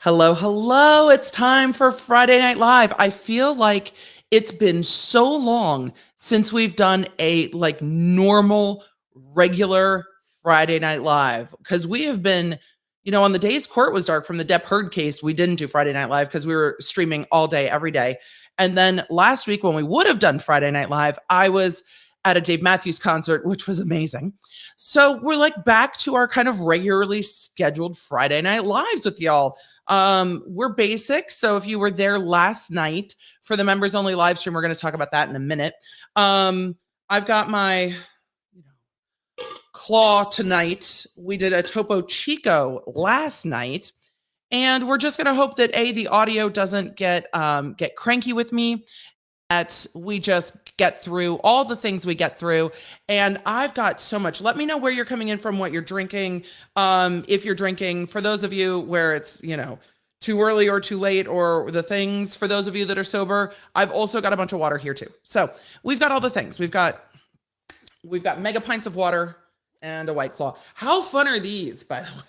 Hello, hello. It's time for Friday Night Live. I feel like it's been so long since we've done a normal, regular Friday Night Live because we have been, on the days court was dark from the Depp Heard case, we didn't do Friday Night Live because we were streaming all day, every day. And then last week when we would have done Friday Night Live, I was at a Dave Matthews concert, which was amazing. So we're back to our kind of regularly scheduled Friday Night Lives with y'all. We're basic. So if you were there last night for the members only live stream, we're going to talk about that in a minute. I've got my claw tonight. We did a Topo Chico last night, and we're just going to hope that the audio doesn't get cranky with me, that we just get through all the things we get through. And I've got so much. Let me know where you're coming in from, what you're drinking. If you're drinking, for those of you where it's, too early or too late or the things, for those of you that are sober, I've also got a bunch of water here too. So we've got all the things. We've got mega pints of water and a White Claw. How fun are these, by the way?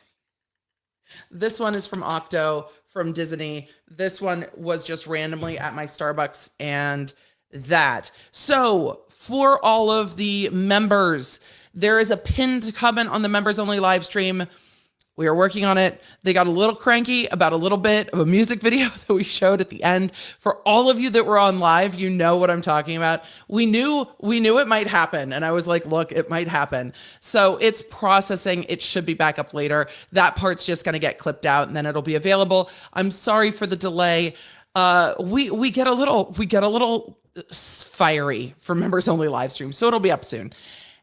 This one is from Octo, from Disney. This one was just randomly at my Starbucks and that. So for all of the members, there is a pinned comment on the members only live stream. We are working on it. They got a little cranky about a little bit of a music video that we showed at the end. For all of you that were on live, you know what I'm talking about. We knew it might happen. And I was like, look, it might happen. So it's processing. It should be back up later. That part's just going to get clipped out and then it'll be available. I'm sorry for the delay. We get a little fiery for members only live stream. So it'll be up soon.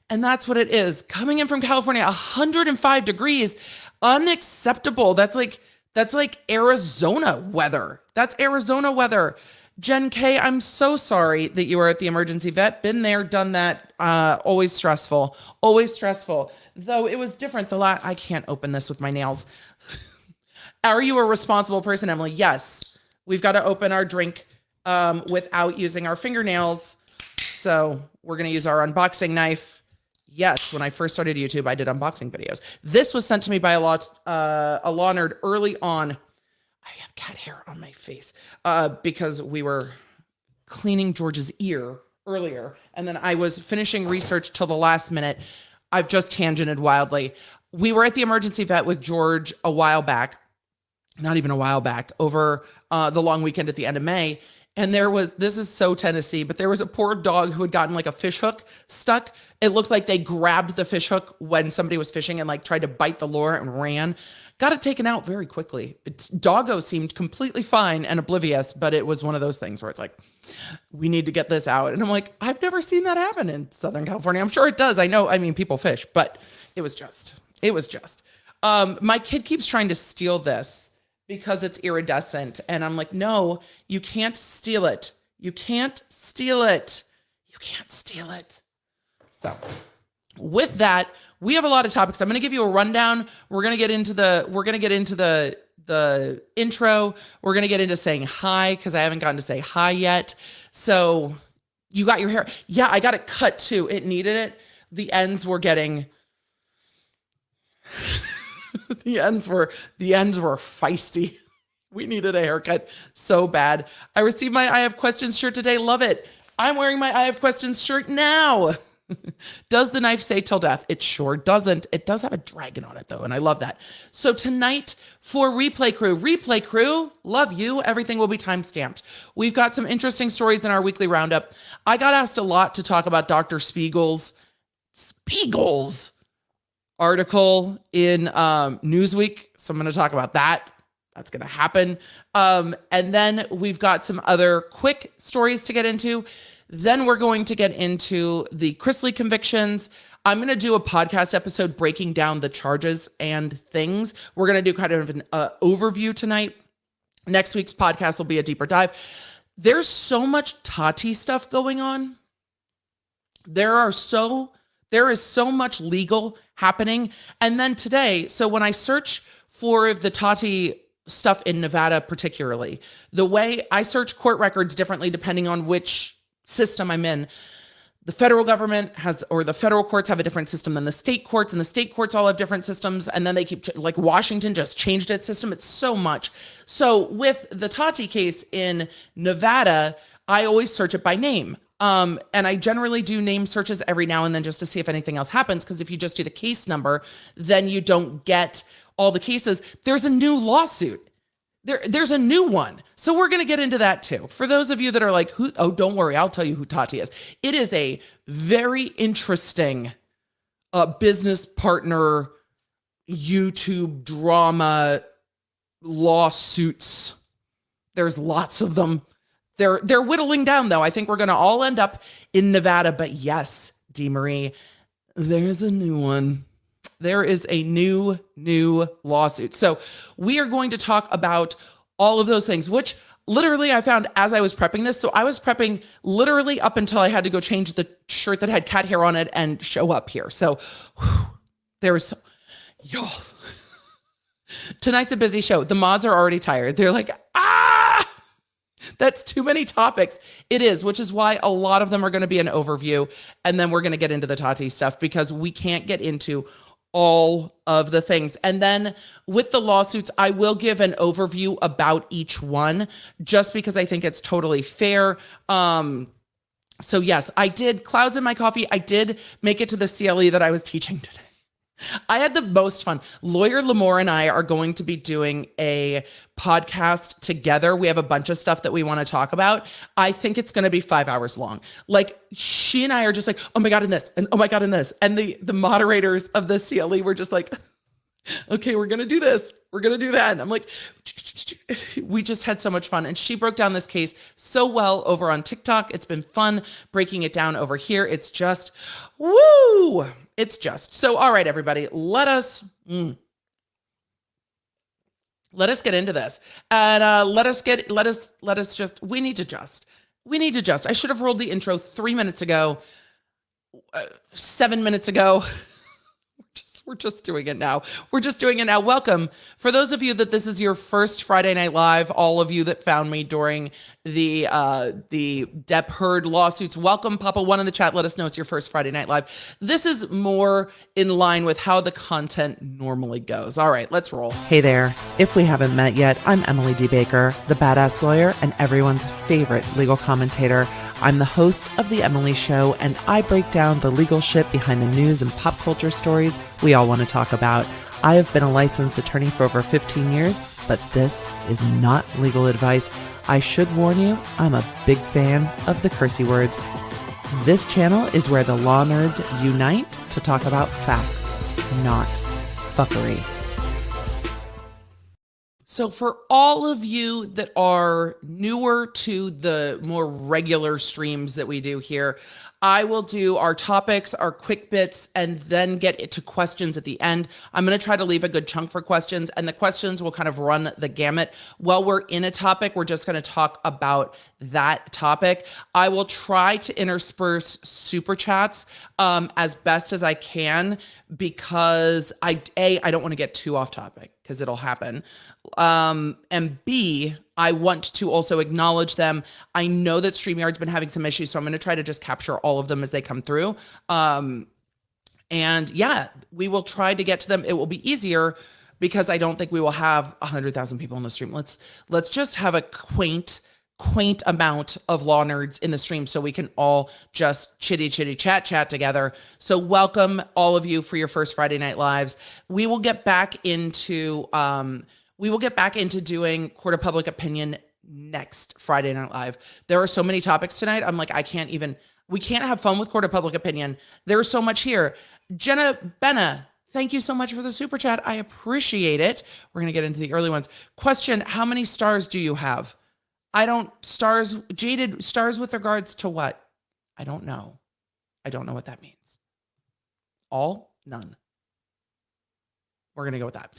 And that's what it is. Coming in from California, 105 degrees, unacceptable. That's like Arizona weather. That's Arizona weather. Jen K, I'm so sorry that you were at the emergency vet. Been there, done that. Always stressful. Always stressful. Though it was different. I can't open this with my nails. Are you a responsible person, Emily? Yes. We've got to open our drink without using our fingernails. So we're going to use our unboxing knife. Yes, when I first started YouTube, I did unboxing videos. This was sent to me by a law nerd early on. I have cat hair on my face because we were cleaning George's ear earlier, and then I was finishing research till the last minute. I've just tangented wildly. We were at the emergency vet with George a while back, not even a while back, over the long weekend at the end of May. And this is so Tennessee, but there was a poor dog who had gotten a fish hook stuck. It looked like they grabbed the fish hook when somebody was fishing and tried to bite the lure and ran. Got it taken out very quickly. Doggo seemed completely fine and oblivious, but it was one of those things where it's we need to get this out. And I'm like, I've never seen that happen in Southern California. I'm sure it does. I know, people fish, but it was just. My kid keeps trying to steal this because it's iridescent. And I'm like, no, you can't steal it. You can't steal it. You can't steal it. So with that, we have a lot of topics. I'm going to give you a rundown. We're going to get into the intro. We're going to get into saying hi because I haven't gotten to say hi yet. So you got your hair. Yeah, I got it cut too. It needed it. The ends were getting... The ends were feisty. We needed a haircut so bad. I received my I Have Questions shirt today. Love it. I'm wearing my I Have Questions shirt now. Does the knife say till death? It sure doesn't. It does have a dragon on it though, and I love that. So tonight for Replay Crew, love you. Everything will be time-stamped. We've got some interesting stories in our weekly roundup. I got asked a lot to talk about Dr. Spiegel's article in Newsweek. So I'm going to talk about that. That's going to happen. And then we've got some other quick stories to get into. Then we're going to get into the Chrisley convictions. I'm going to do a podcast episode breaking down the charges and things. We're going to do kind of an overview tonight. Next week's podcast will be a deeper dive. There's so much Tati stuff going on. There is so much legal happening. And then today, so when I search for the Tati stuff in Nevada particularly, the way I search court records differently depending on which system I'm in, the federal government has, or the federal courts have a different system than the state courts, and the state courts all have different systems. And then they keep, like Washington just changed its system. It's so much. So with the Tati case in Nevada, I always search it by name. And I generally do name searches every now and then just to see if anything else happens. Because if you just do the case number, then you don't get all the cases. There's a new lawsuit. There's a new one. So we're going to get into that too. For those of you that are like, don't worry, I'll tell you who Tati is. It is a very interesting business partner, YouTube drama, lawsuits. There's lots of them. They're whittling down though. I think we're going to all end up in Nevada. But yes, DeMarie, there's a new one. There is a new lawsuit. So we are going to talk about all of those things, which literally I found as I was prepping this. So I was prepping literally up until I had to go change the shirt that had cat hair on it and show up here. So there was, y'all, tonight's a busy show. The mods are already tired. They're like, that's too many topics. It is, which is why a lot of them are going to be an overview. And then we're going to get into the Tati stuff because we can't get into all of the things. And then with the lawsuits, I will give an overview about each one just because I think it's totally fair. So yes, I did clouds in my coffee. I did make it to the CLE that I was teaching today. I had the most fun. Lawyer Lamore and I are going to be doing a podcast together. We have a bunch of stuff that we want to talk about. I think it's going to be 5 hours long. Like she and I are just like, oh my God, in this, and oh my God, in this. And the moderators of the CLE were just like, okay, we're going to do this. We're going to do that. And I'm like, we just had so much fun. And she broke down this case so well over on TikTok. It's been fun breaking it down over here. It's just, woo. It's just so. All right, everybody, let us get into this, and we need to just. I should have rolled the intro 3 minutes ago, 7 minutes ago. We're just doing it now. Welcome. For those of you that this is your first Friday Night Live, all of you that found me during the Depp Heard lawsuits, welcome. Papa One in the chat. Let us know it's your first Friday Night Live. This is more in line with how the content normally goes. All right, let's roll. Hey there. If we haven't met yet, I'm Emily D. Baker, the badass lawyer and everyone's favorite legal commentator. I'm the host of The Emily Show, and I break down the legal shit behind the news and pop culture stories we all want to talk about. I have been a licensed attorney for over 15 years, but this is not legal advice. I should warn you, I'm a big fan of the cursey words. This channel is where the law nerds unite to talk about facts, not fuckery. So for all of you that are newer to the more regular streams that we do here, I will do our topics, our quick bits, and then get it to questions at the end. I'm going to try to leave a good chunk for questions, and the questions will kind of run the gamut. While we're in a topic, we're just going to talk about that topic. I will try to intersperse super chats as best as I can because I don't want to get too off topic because it'll happen. And B, I want to also acknowledge them. I know that StreamYard's been having some issues, so I'm going to try to just capture all of them as they come through. And yeah, we will try to get to them. It will be easier because I don't think we will have 100,000 people in the stream. Let's just have a quaint amount of law nerds in the stream so we can all just chitty chat together. So welcome all of you for your first Friday Night Lives. We will get back into doing Court of Public Opinion next Friday Night Live. There are so many topics tonight. I'm like, we can't have fun with Court of Public Opinion. There's so much here. Jenna Benna, thank you so much for the super chat. I appreciate it. We're going to get into the early ones. Question, how many stars do you have? Jaded stars with regards to what? I don't know. I don't know what that means. All? None. We're going to go with that.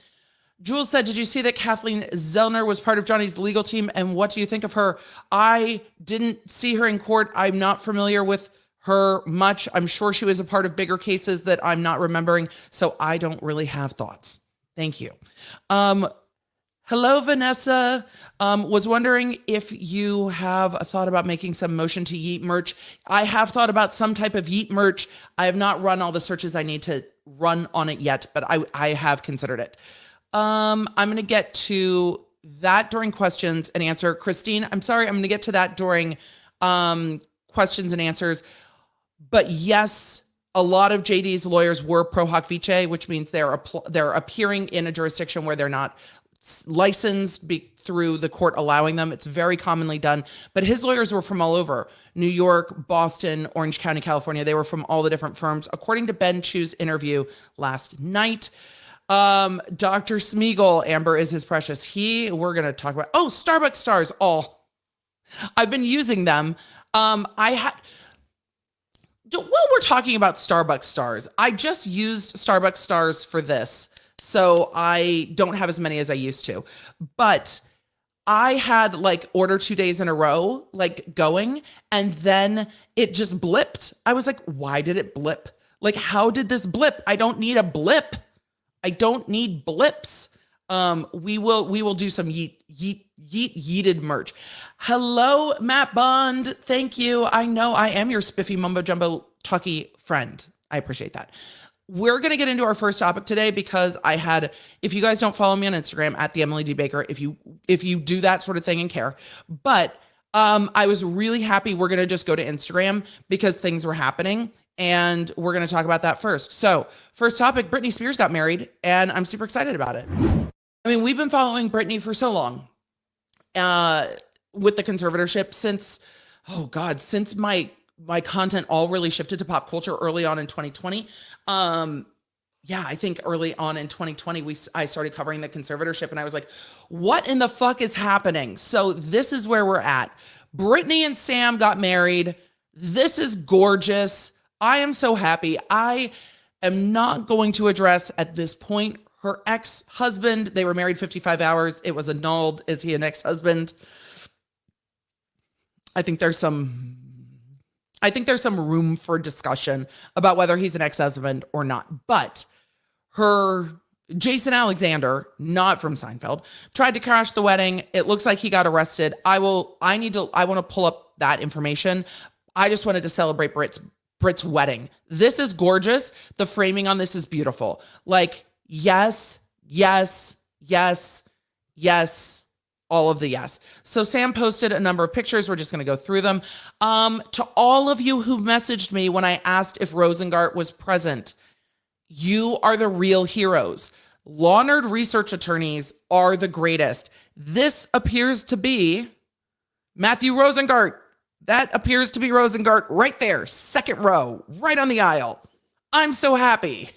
Jules said, did you see that Kathleen Zellner was part of Johnny's legal team? And what do you think of her? I didn't see her in court. I'm not familiar with her much. I'm sure she was a part of bigger cases that I'm not remembering. So I don't really have thoughts. Thank you. Hello, Vanessa. Was wondering if you have a thought about making some motion to yeet merch. I have thought about some type of yeet merch. I have not run all the searches I need to run on it yet, but I have considered it. I'm going to get to that during questions and answer. Christine, I'm sorry. I'm going to get to that during questions and answers. But yes, a lot of JD's lawyers were pro hoc vice, which means they're appearing in a jurisdiction where they're not licensed through the court allowing them. It's very commonly done. But his lawyers were from all over: New York, Boston, Orange County, California. They were from all the different firms. According to Ben Chu's interview last night, Dr. Spiegel, Amber is his precious. We're going to talk about, Starbucks stars. I've been using them. While we're talking about Starbucks stars, I just used Starbucks stars for this, so I don't have as many as I used to. But I had order 2 days in a row, going, and then it just blipped. I was like, why did it blip? How did this blip? I don't need a blip. I don't need blips. We will do some yeeted merch. Hello, Matt Bond. Thank you. I know I am your spiffy mumbo jumbo talkie friend. I appreciate that. We're going to get into our first topic today because if you guys don't follow me on Instagram at the Emily D. Baker, if you do that sort of thing and care, but I was really happy. We're going to just go to Instagram because things were happening. And we're going to talk about that first. So first topic, Britney Spears got married, and I'm super excited about it. I mean, we've been following Britney for so long with the conservatorship since my content all really shifted to pop culture early on in 2020. I think early on in 2020, I started covering the conservatorship, and I was like, what in the fuck is happening? So this is where we're at. Britney and Sam got married. This is gorgeous. I am so happy. I am not going to address at this point her ex-husband. They were married 55 hours. It was annulled. Is he an ex-husband? I think there's some room for discussion about whether he's an ex-husband or not. But Jason Alexander, not from Seinfeld, tried to crash the wedding. It looks like he got arrested. I want to pull up that information. I just wanted to celebrate Brit's wedding. This is gorgeous. The framing on this is beautiful. Yes, yes, yes, yes, all of the yes. So Sam posted a number of pictures. We're just going to go through them. To all of you who messaged me when I asked if Rosengart was present, you are the real heroes. Law-nerd research attorneys are the greatest. This appears to be Matthew Rosengart. That appears to be Rosengart right there, second row, right on the aisle. I'm so happy.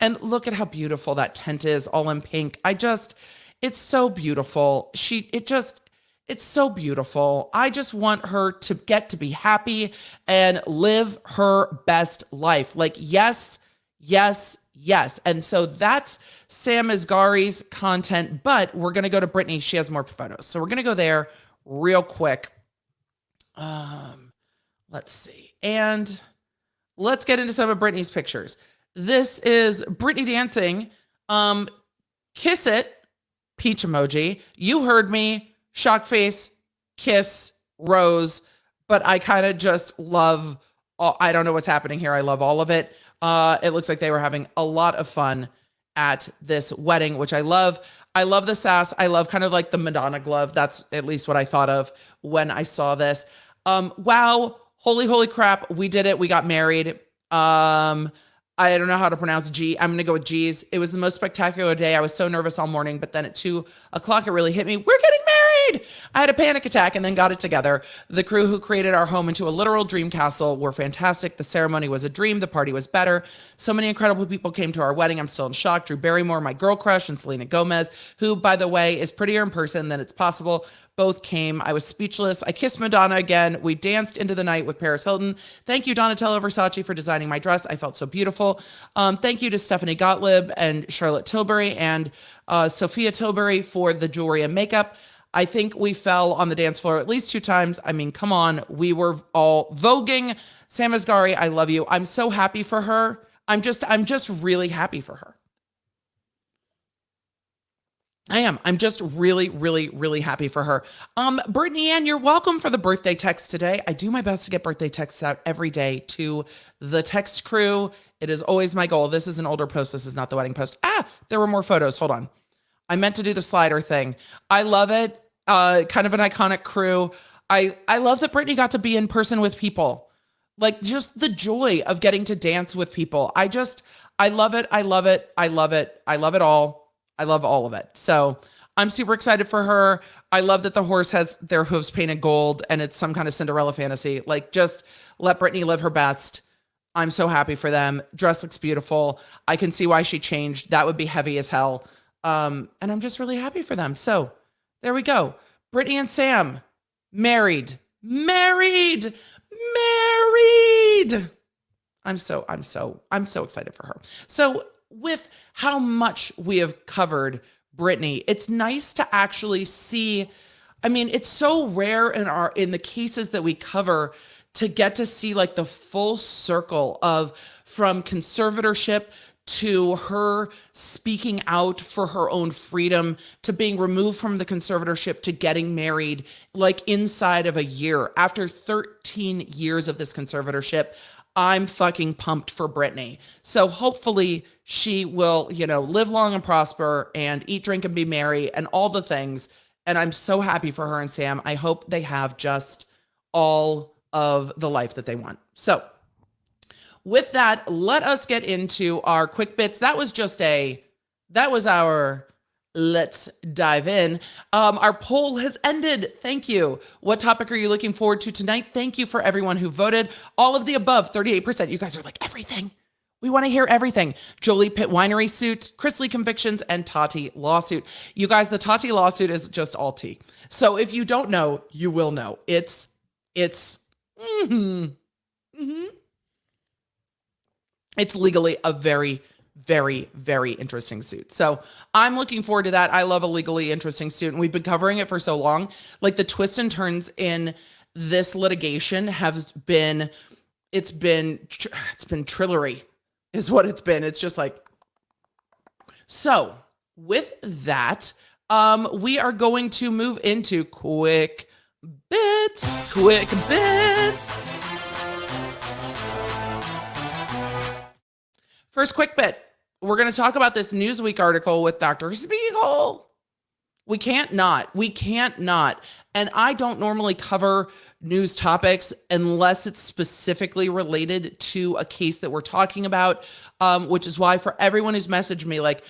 And look at how beautiful that tent is, all in pink. It's so beautiful. It's so beautiful. I just want her to get to be happy and live her best life. Yes, yes, yes. And so that's Sam Asghari's content, but we're going to go to Britney. She has more photos. So we're going to go there real quick. Let's see. And let's get into some of Britney's pictures. This is Britney dancing. Kiss it, peach emoji. You heard me. Shock face, kiss, rose. But I kind of just love, I don't know what's happening here. I love all of it. It looks like they were having a lot of fun at this wedding, which I love. I love the sass. I love kind of the Madonna glove. That's at least what I thought of when I saw this. Wow. Holy crap. We did it. We got married. I don't know how to pronounce G. I'm going to go with G's. It was the most spectacular day. I was so nervous all morning, but then at 2:00, it really hit me. We're getting married. I had a panic attack and then got it together. The crew who created our home into a literal dream castle were fantastic. The ceremony was a dream. The party was better. So many incredible people came to our wedding. I'm still in shock. Drew Barrymore, my girl crush, and Selena Gomez, who, by the way, is prettier in person than it's possible. Both came. I was speechless. I kissed Madonna again. We danced into the night with Paris Hilton. Thank you, Donatella Versace, for designing my dress. I felt so beautiful. Thank you to Stephanie Gottlieb and Charlotte Tilbury and Sophia Tilbury for the jewelry and makeup. I think we fell on the dance floor at least 2 times. I mean, come on. We were all voguing. Sam Asghari, I love you. I'm so happy for her. I'm just really happy for her. I am. I'm just really, really, really happy for her. Brittany Ann, you're welcome for the birthday text today. I do my best to get birthday texts out every day to the text crew. It is always my goal. This is an older post. This is not the wedding post. There were more photos. Hold on. I meant to do the slider thing. I love it. Kind of an iconic crew. I love that Brittany got to be in person with people. Like just the joy of getting to dance with people. I love it. I love it. I love it. I love it all. I love all of it. So I'm super excited for her. I love that the horse has their hooves painted gold and it's some kind of Cinderella fantasy. Like just let Brittany live her best. I'm so happy for them. Dress looks beautiful. I can see why she changed. That would be heavy as hell. And I'm just really happy for them. So there we go. Brittany and Sam, married. I'm so excited for her. So with how much we have covered Britney, it's nice to actually see. I mean, it's so rare in the cases that we cover to get to see like the full circle of from conservatorship to her speaking out for her own freedom to being removed from the conservatorship to getting married like inside of a year after 13 years of this conservatorship. I'm fucking pumped for Britney. So hopefully she will, live long and prosper and eat, drink, and be merry and all the things. And I'm so happy for her and Sam. I hope they have just all of the life that they want. So with that, let us get into our quick bits. That was our let's dive in. Our poll has ended. Thank you. What topic are you looking forward to tonight? Thank you for everyone who voted. All of the above, 38%. You guys are like, everything. We want to hear everything. Jolie Pitt Winery suit, Chrisley Convictions, and Tati lawsuit. You guys, the Tati lawsuit is just all tea. So if you don't know, you will know. It's legally a very, very, very interesting suit. So I'm looking forward to that. I love a legally interesting suit. And we've been covering it for so long. Like the twists and turns in this litigation it's been trillery is what it's been. It's just like, so with that, we are going to move into quick bits. First quick bit. We're going to talk about this Newsweek article with Dr. Spiegel. We can't not. And I don't normally cover news topics unless it's specifically related to a case that we're talking about, which is why for everyone who's messaged me like,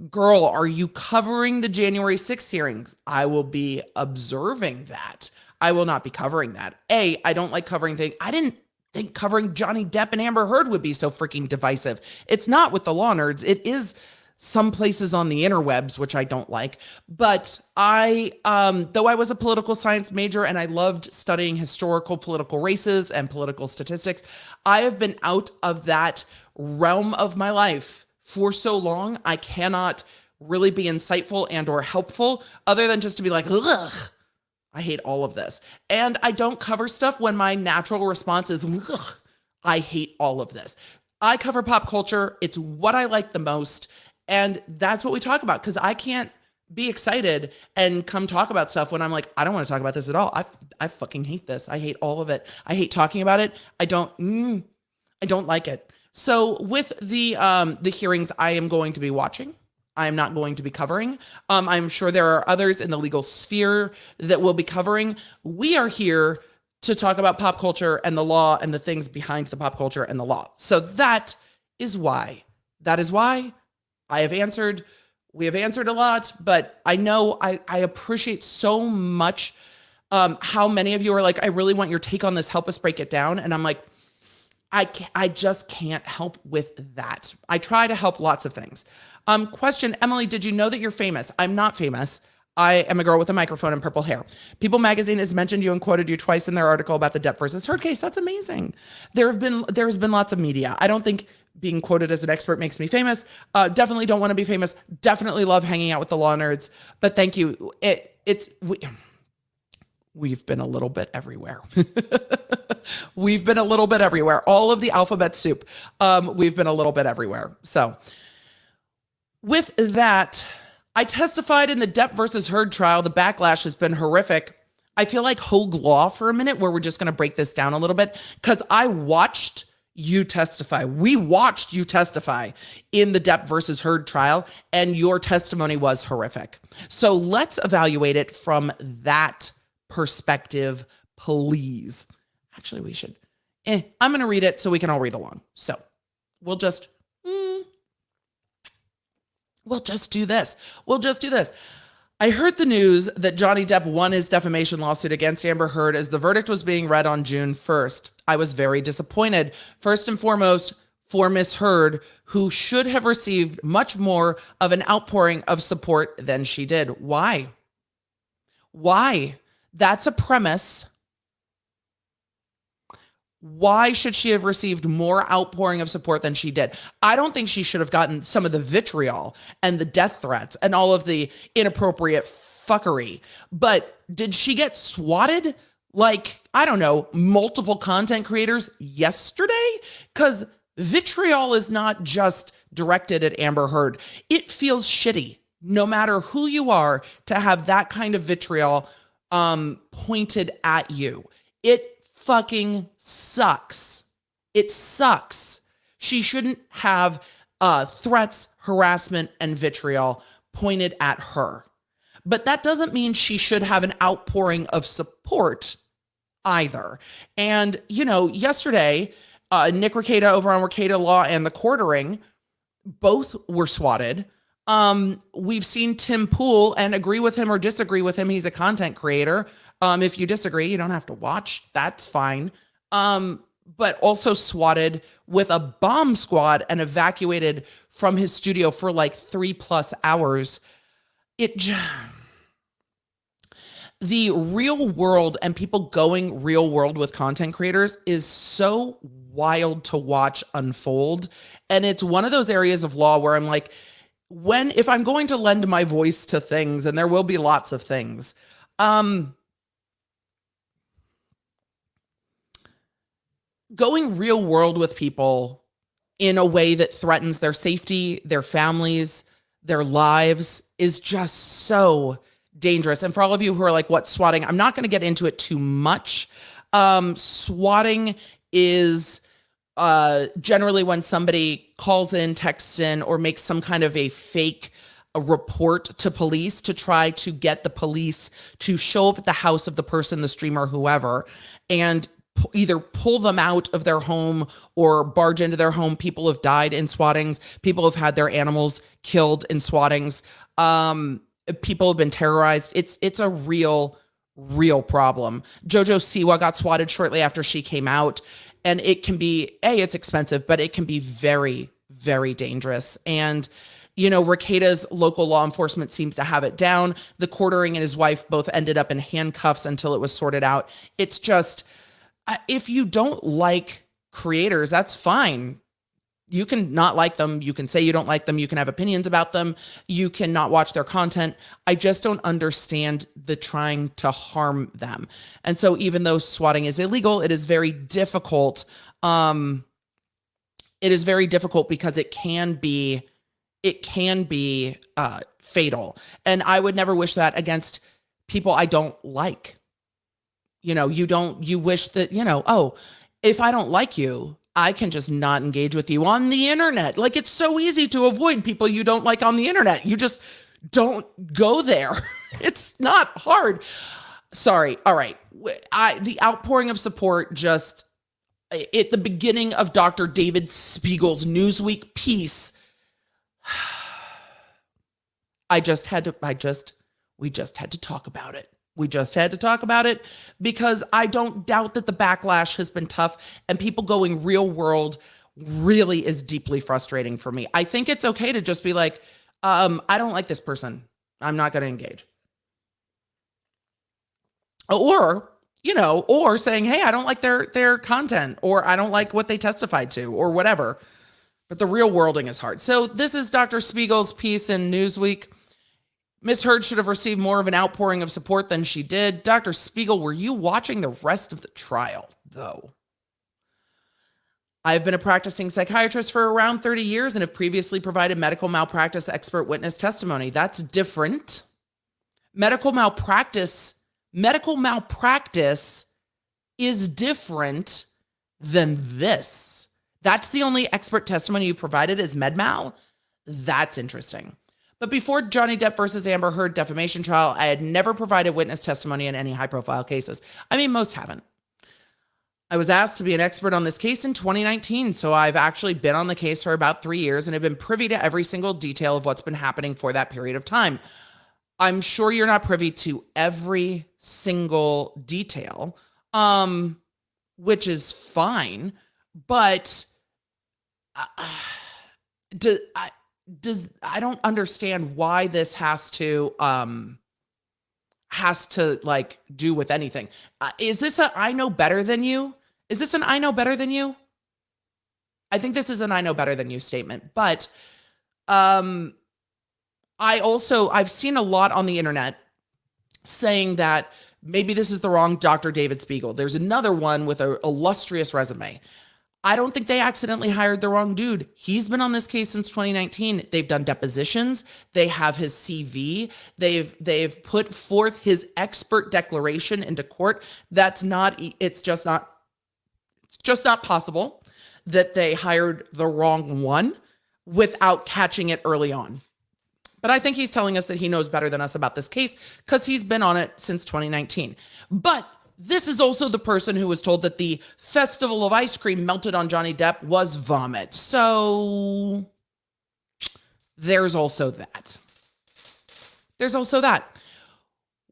girl, are you covering the January 6th hearings? I will be observing that. I will not be covering that. I don't like covering things. I didn't think covering Johnny Depp and Amber Heard would be so freaking divisive. It's not with the law nerds. It is some places on the interwebs, which I don't like. But though I was a political science major and I loved studying historical political races and political statistics, I have been out of that realm of my life for so long. I cannot really be insightful and or helpful other than just to be like, ugh, I hate all of this. And I don't cover stuff when my natural response is, ugh, I hate all of this. I cover pop culture. It's what I like the most. And that's what we talk about, because I can't be excited and come talk about stuff when I'm like, I don't want to talk about this at all. I fucking hate this. I hate all of it. I hate talking about it. I don't like it. So with the hearings, I am going to be watching. I'm not going to be covering. I'm sure there are others in the legal sphere that will be covering. We are here to talk about pop culture and the law and the things behind the pop culture and the law. So that is why I have answered. We have answered a lot, but I know I appreciate so much how many of you are like, I really want your take on this. Help us break it down. And I'm like, I just can't help with that. I try to help lots of things. Question, Emily, did you know that you're famous? I'm not famous. I am a girl with a microphone and purple hair. People magazine has mentioned you and quoted you twice in their article about the Depp versus Heard case. That's amazing. There's been lots of media. I don't think being quoted as an expert makes me famous. Definitely don't want to be famous. Definitely love hanging out with the law nerds. But thank you. We've been a little bit everywhere. We've been a little bit everywhere. All of the alphabet soup. We've been a little bit everywhere. So with that, I testified in the Depp versus Heard trial. The backlash has been horrific. I feel like Hogue Law for a minute, where we're just going to break this down a little bit, because I watched you testify. We watched you testify in the Depp versus Heard trial, and your testimony was horrific. So let's evaluate it from that perspective, please. Actually, we should. I'm going to read it so we can all read along. So we'll just do this. We'll just do this. I heard the news that Johnny Depp won his defamation lawsuit against Amber Heard as the verdict was being read on June 1st. I was very disappointed. First and foremost, for Miss Heard, who should have received much more of an outpouring of support than she did. Why? Why? That's a premise. Why should she have received more outpouring of support than she did? I don't think she should have gotten some of the vitriol and the death threats and all of the inappropriate fuckery. But did she get swatted like, I don't know, multiple content creators yesterday? Because vitriol is not just directed at Amber Heard. It feels shitty, no matter who you are, to have that kind of vitriol pointed at you. It fucking sucks. It sucks. She shouldn't have threats, harassment, and vitriol pointed at her. But that doesn't mean she should have an outpouring of support either. And, you know, yesterday, Nick Rekieta over on Rekieta Law and The Quartering both were swatted. We've seen Tim Pool, and agree with him or disagree with him, he's a content creator. If you disagree, you don't have to watch. That's fine. But also swatted with a bomb squad and evacuated from his studio for like 3+ hours. The real world and people going real world with content creators is so wild to watch unfold. And it's one of those areas of law where I'm like, if I'm going to lend my voice to things, and there will be lots of things, going real world with people in a way that threatens their safety, their families, their lives is just so dangerous. And for all of you who are like, what's swatting? I'm not going to get into it too much. Swatting is generally when somebody calls in, texts in, or makes some kind of a fake report to police to try to get the police to show up at the house of the person, the streamer, whoever, and either pull them out of their home or barge into their home. People have died in swattings. People have had their animals killed in swattings. People have been terrorized. It's a real problem. JoJo Siwa got swatted shortly after she came out, and it can be, it's expensive, but it can be very, very dangerous. And, you know, Rekieta's local law enforcement seems to have it down. The Quartering and his wife both ended up in handcuffs until it was sorted out. It's just, if you don't like creators, that's fine. You can not like them. You can say you don't like them. You can have opinions about them. You can not watch their content. I just don't understand the trying to harm them. And so even though swatting is illegal, it is very difficult. It is very difficult because it can be fatal. And I would never wish that against people I don't like. You know, you wish that, you know, oh, if I don't like you, I can just not engage with you on the internet. Like, it's so easy to avoid people you don't like on the internet. You just don't go there. It's not hard. Sorry. All right. The outpouring of support just at the beginning of Dr. David Spiegel's Newsweek piece. We just had to talk about it. We just had to talk about it because I don't doubt that the backlash has been tough, and people going real world really is deeply frustrating for me. I think it's okay to just be like, I don't like this person. I'm not going to engage. Or, you know, or saying, hey, I don't like their content, or I don't like what they testified to, or whatever. But the real worlding is hard. So this is Dr. Spiegel's piece in Newsweek. Miss Heard should have received more of an outpouring of support than she did. Dr. Spiegel, were you watching the rest of the trial, though? I've been a practicing psychiatrist for around 30 years and have previously provided medical malpractice expert witness testimony. That's different. Medical malpractice is different than this. That's the only expert testimony you provided is med mal. That's interesting. But before Johnny Depp versus Amber Heard defamation trial, I had never provided witness testimony in any high-profile cases. I mean, most haven't. I was asked to be an expert on this case in 2019, so I've actually been on the case for about 3 years and have been privy to every single detail of what's been happening for that period of time. I'm sure you're not privy to every single detail, which is fine, but I don't understand why this has to like do with anything. Is this a I know better than you? Is this an I know better than you? I think this is an I know better than you statement, but I've seen a lot on the internet saying that maybe this is the wrong Dr. David Spiegel. There's another one with an illustrious resume. I don't think they accidentally hired the wrong dude. He's been on this case since 2019. They've done depositions. They have his CV. They've put forth his expert declaration into court. It's just not possible that they hired the wrong one without catching it early on. But I think he's telling us that he knows better than us about this case because he's been on it since 2019. But this is also the person who was told that the festival of ice cream melted on Johnny Depp was vomit. So there's also that.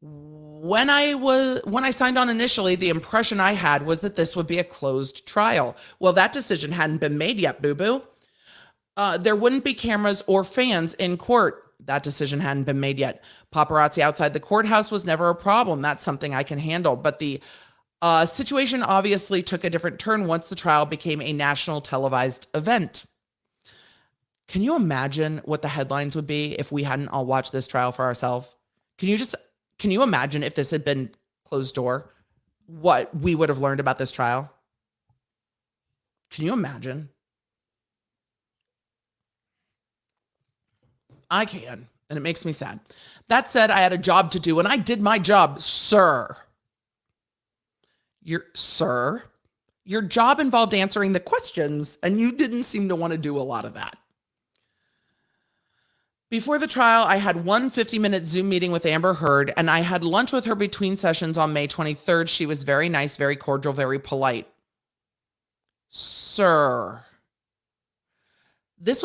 When I signed on initially, the impression I had was that this would be a closed trial. Well, that decision hadn't been made yet, boo-boo. There wouldn't be cameras or fans in court. That decision hadn't been made yet. Paparazzi outside the courthouse was never a problem. That's something I can handle. But the situation obviously took a different turn once the trial became a national televised event. Can you imagine what the headlines would be if we hadn't all watched this trial for ourselves? Can you imagine if this had been closed door, what we would have learned about this trial? Can you imagine? I can, and it makes me sad. That said, I had a job to do, and I did my job, sir. Your job involved answering the questions, and you didn't seem to want to do a lot of that. Before the trial, I had one 50-minute Zoom meeting with Amber Heard, and I had lunch with her between sessions on May 23rd. She was very nice, very cordial, very polite. Sir. This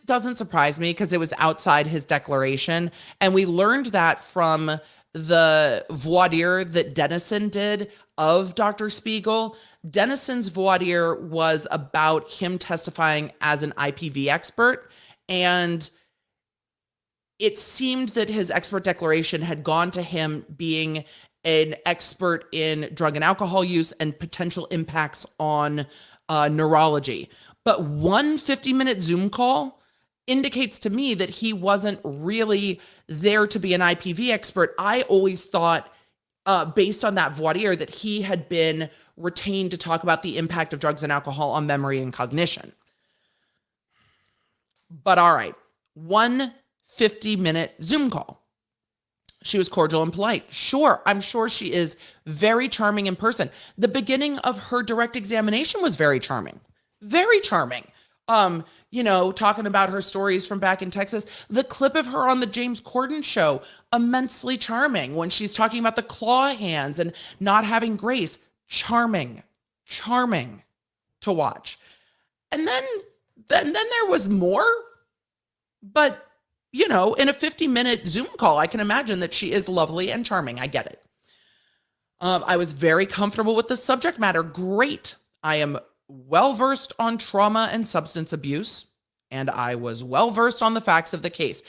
doesn't surprise me because it was outside his declaration. And we learned that from the voir dire that Dennison did of Dr. Spiegel. Dennison's voir dire was about him testifying as an IPV expert. And it seemed that his expert declaration had gone to him being an expert in drug and alcohol use and potential impacts on neurology. But one 50-minute Zoom call indicates to me that he wasn't really there to be an IPV expert. I always thought, based on that voir dire, that he had been retained to talk about the impact of drugs and alcohol on memory and cognition. But all right, one 50-minute Zoom call. She was cordial and polite. Sure, I'm sure she is very charming in person. The beginning of her direct examination was very charming. Very charming. Talking about her stories from back in Texas. The clip of her on the James Corden show, immensely charming when she's talking about the claw hands and not having grace. Charming to watch. And then there was more. But, in a 50-minute Zoom call, I can imagine that she is lovely and charming. I get it. I was very comfortable with the subject matter. Great. I am well-versed on trauma and substance abuse, and I was well-versed on the facts of the case.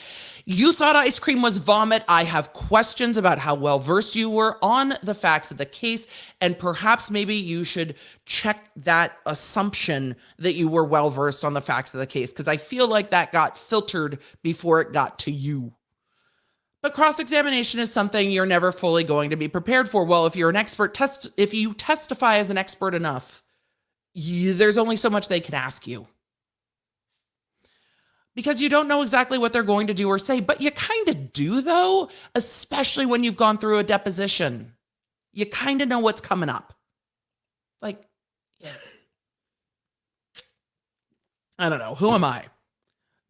You thought ice cream was vomit. I have questions about how well-versed you were on the facts of the case, and perhaps maybe you should check that assumption that you were well-versed on the facts of the case, because I feel like that got filtered before it got to you. But cross-examination is something you're never fully going to be prepared for. Well, if you're an expert, if you testify as an expert enough, there's only so much they can ask you. Because you don't know exactly what they're going to do or say, but you kind of do, though, especially when you've gone through a deposition. You kind of know what's coming up. Like, yeah. I don't know. Who am I?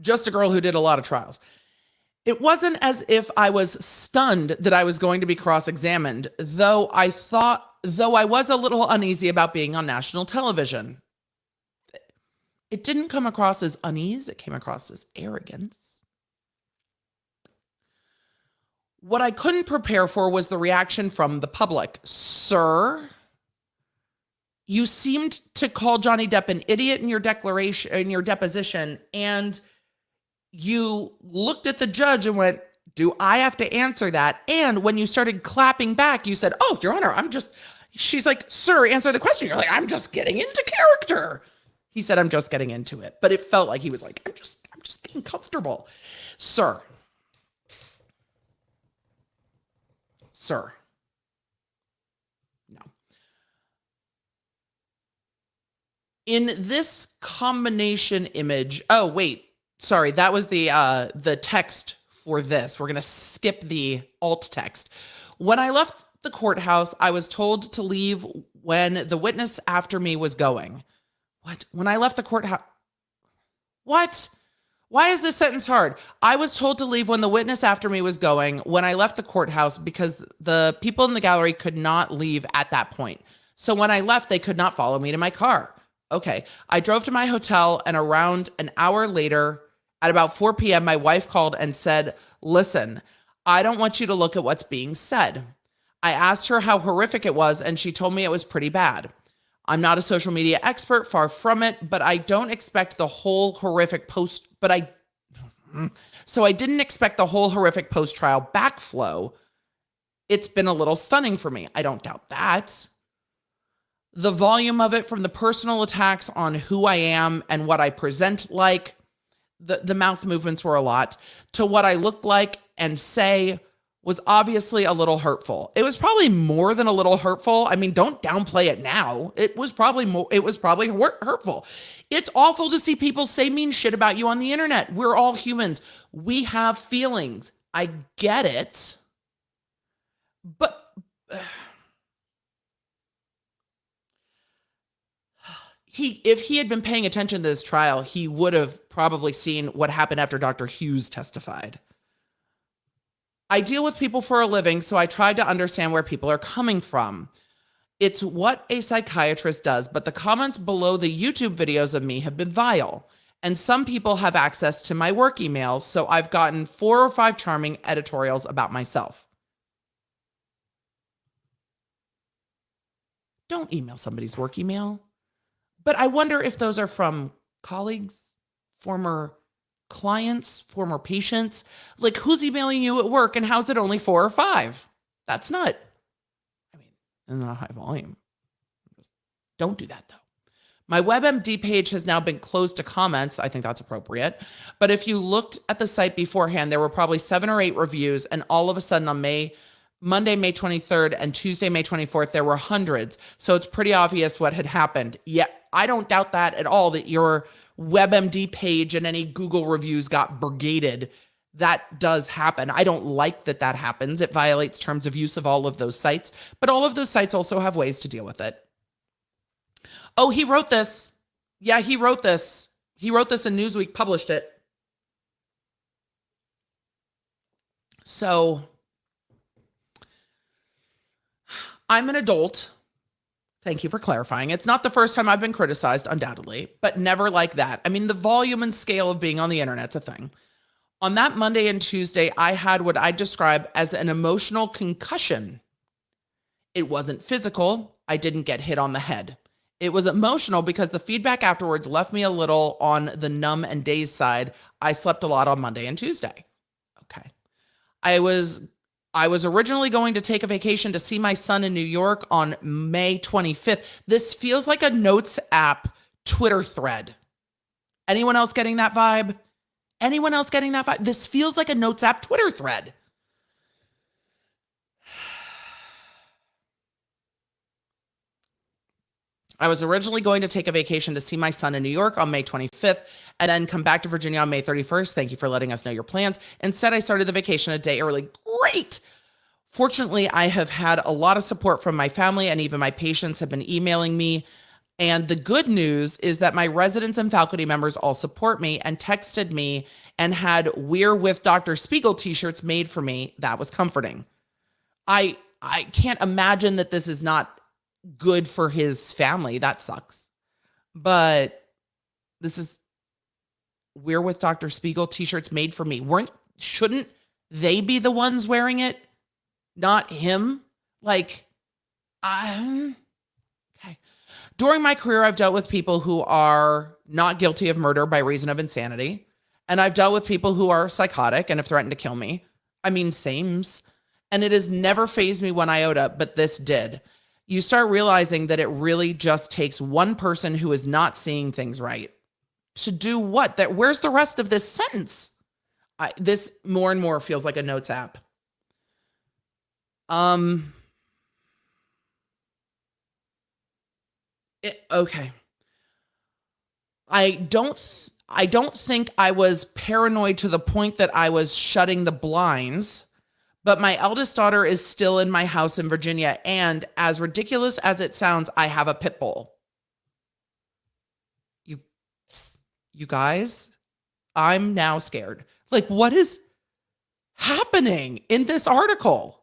Just a girl who did a lot of trials. It wasn't as if I was stunned that I was going to be cross-examined, though I was a little uneasy about being on national television. It didn't come across as unease. It came across as arrogance. What I couldn't prepare for was the reaction from the public. Sir, you seemed to call Johnny Depp an idiot in your deposition, and you looked at the judge and went, do I have to answer that? And when you started clapping back, you said, oh, Your Honor, she's like, sir, answer the question. You're like, I'm just getting into character. He said, I'm just getting into it. But it felt like he was like, I'm just getting comfortable. Sir. No. In this combination image, oh, wait, sorry, that was the text for this. We're going to skip the alt text. When I left the courthouse, I was told to leave when the witness after me was going. What? When I left the courthouse? What? Why is this sentence hard? I was told to leave when the witness after me was going when I left the courthouse because the people in the gallery could not leave at that point. So when I left, they could not follow me to my car. Okay. I drove to my hotel, and around an hour later, at about 4 p.m., my wife called and said, listen, I don't want you to look at what's being said. I asked her how horrific it was, and she told me it was pretty bad. I'm not a social media expert, far from it, but I don't expect the whole horrific so I didn't expect the whole horrific post-trial backflow. It's been a little stunning for me. I don't doubt that. The volume of it, from the personal attacks on who I am and what I present like, the mouth movements were a lot, to what I look like and say, was obviously a little hurtful. It was probably more than a little hurtful. I mean, don't downplay it now. It was probably hurtful. It's awful to see people say mean shit about you on the internet. We're all humans. We have feelings. I get it. But if he had been paying attention to this trial, he would have probably seen what happened after Dr. Hughes testified. I deal with people for a living, so I tried to understand where people are coming from. It's what a psychiatrist does, but the comments below the YouTube videos of me have been vile. And some people have access to my work emails, so I've gotten 4 or 5 charming editorials about myself. Don't email somebody's work email. But I wonder if those are from colleagues, former clients, former patients. Like, who's emailing you at work, and how's it only 4 or 5? That's not high volume. Don't do that, though. My WebMD page has now been closed to comments. I think that's appropriate. But if you looked at the site beforehand, there were probably 7 or 8 reviews, and all of a sudden on Monday, May 23rd, and Tuesday, May 24th, there were hundreds. So it's pretty obvious what had happened. Yeah, I don't doubt that at all, that your WebMD page and any Google reviews got brigaded. That does happen. I don't like that happens. It violates terms of use of all of those sites, but all of those sites also have ways to deal with it. Oh, he wrote this. Yeah, he wrote this. He wrote this and Newsweek published it. So I'm an adult. Thank you for clarifying. It's not the first time I've been criticized, undoubtedly, but never like that. I mean, the volume and scale of being on the internet's a thing. On that Monday and Tuesday, I had what I describe as an emotional concussion. It wasn't physical. I didn't get hit on the head. It was emotional because the feedback afterwards left me a little on the numb and dazed side. I slept a lot on Monday and Tuesday. Okay. I was originally going to take a vacation to see my son in New York on May 25th. This feels like a Notes app Twitter thread. Anyone else getting that vibe? Anyone else getting that vibe? This feels like a Notes app Twitter thread. I was originally going to take a vacation to see my son in New York on May 25th and then come back to Virginia on May 31st. Thank you for letting us know your plans. Instead, I started the vacation a day early. Great. Fortunately, I have had a lot of support from my family, and even my patients have been emailing me. And the good news is that my residents and faculty members all support me and texted me and had "We're with Dr. Spiegel" t-shirts made for me. That was comforting. I can't imagine that this is not good for his family. That sucks. But this is "We're with Dr. Spiegel" t-shirts made for me. Shouldn't they be the ones wearing it? Not him? Okay. During my career, I've dealt with people who are not guilty of murder by reason of insanity. And I've dealt with people who are psychotic and have threatened to kill me. I mean, sames. And it has never fazed me one iota, but this did. You start realizing that it really just takes one person who is not seeing things right to do what? Where's the rest of this sentence? This more and more feels like a notes app. Okay. I don't think I was paranoid to the point that I was shutting the blinds. But my eldest daughter is still in my house in Virginia, and as ridiculous as it sounds, I have a pit bull. You guys, I'm now scared. What is happening in this article?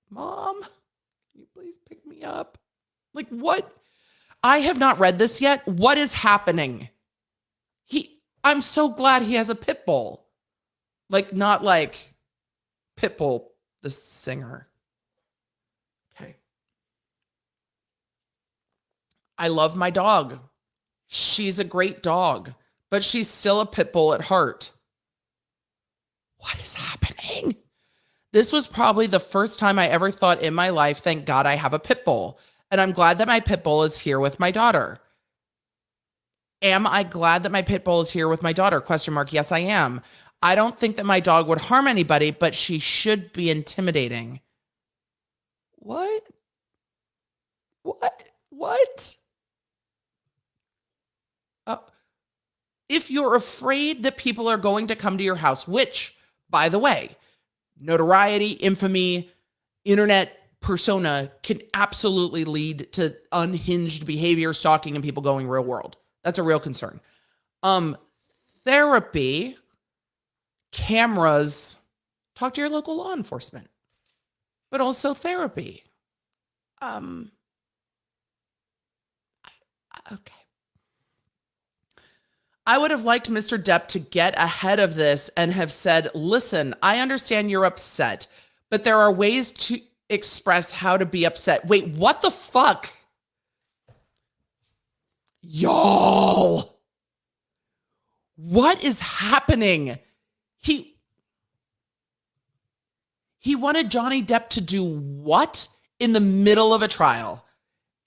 Mom, can you please pick me up? What? I have not read this yet. What is happening? I'm so glad he has a pit bull. Not Pitbull, the singer. Okay. I love my dog. She's a great dog, but she's still a pit bull at heart. What is happening? This was probably the first time I ever thought in my life, thank God I have a pit bull. And I'm glad that my pit bull is here with my daughter. Am I glad that my pit bull is here with my daughter? ? Yes, I am. I don't think that my dog would harm anybody, but she should be intimidating. What? If you're afraid that people are going to come to your house, which, by the way, notoriety, infamy, internet persona can absolutely lead to unhinged behavior, stalking, and people going real world. That's a real concern. Therapy, cameras, talk to your local law enforcement, but also therapy. Okay. I would have liked Mr. Depp to get ahead of this and have said, listen, I understand you're upset, but there are ways to express how to be upset. Wait, what the fuck? Y'all. What is happening? He wanted Johnny Depp to do what in the middle of a trial?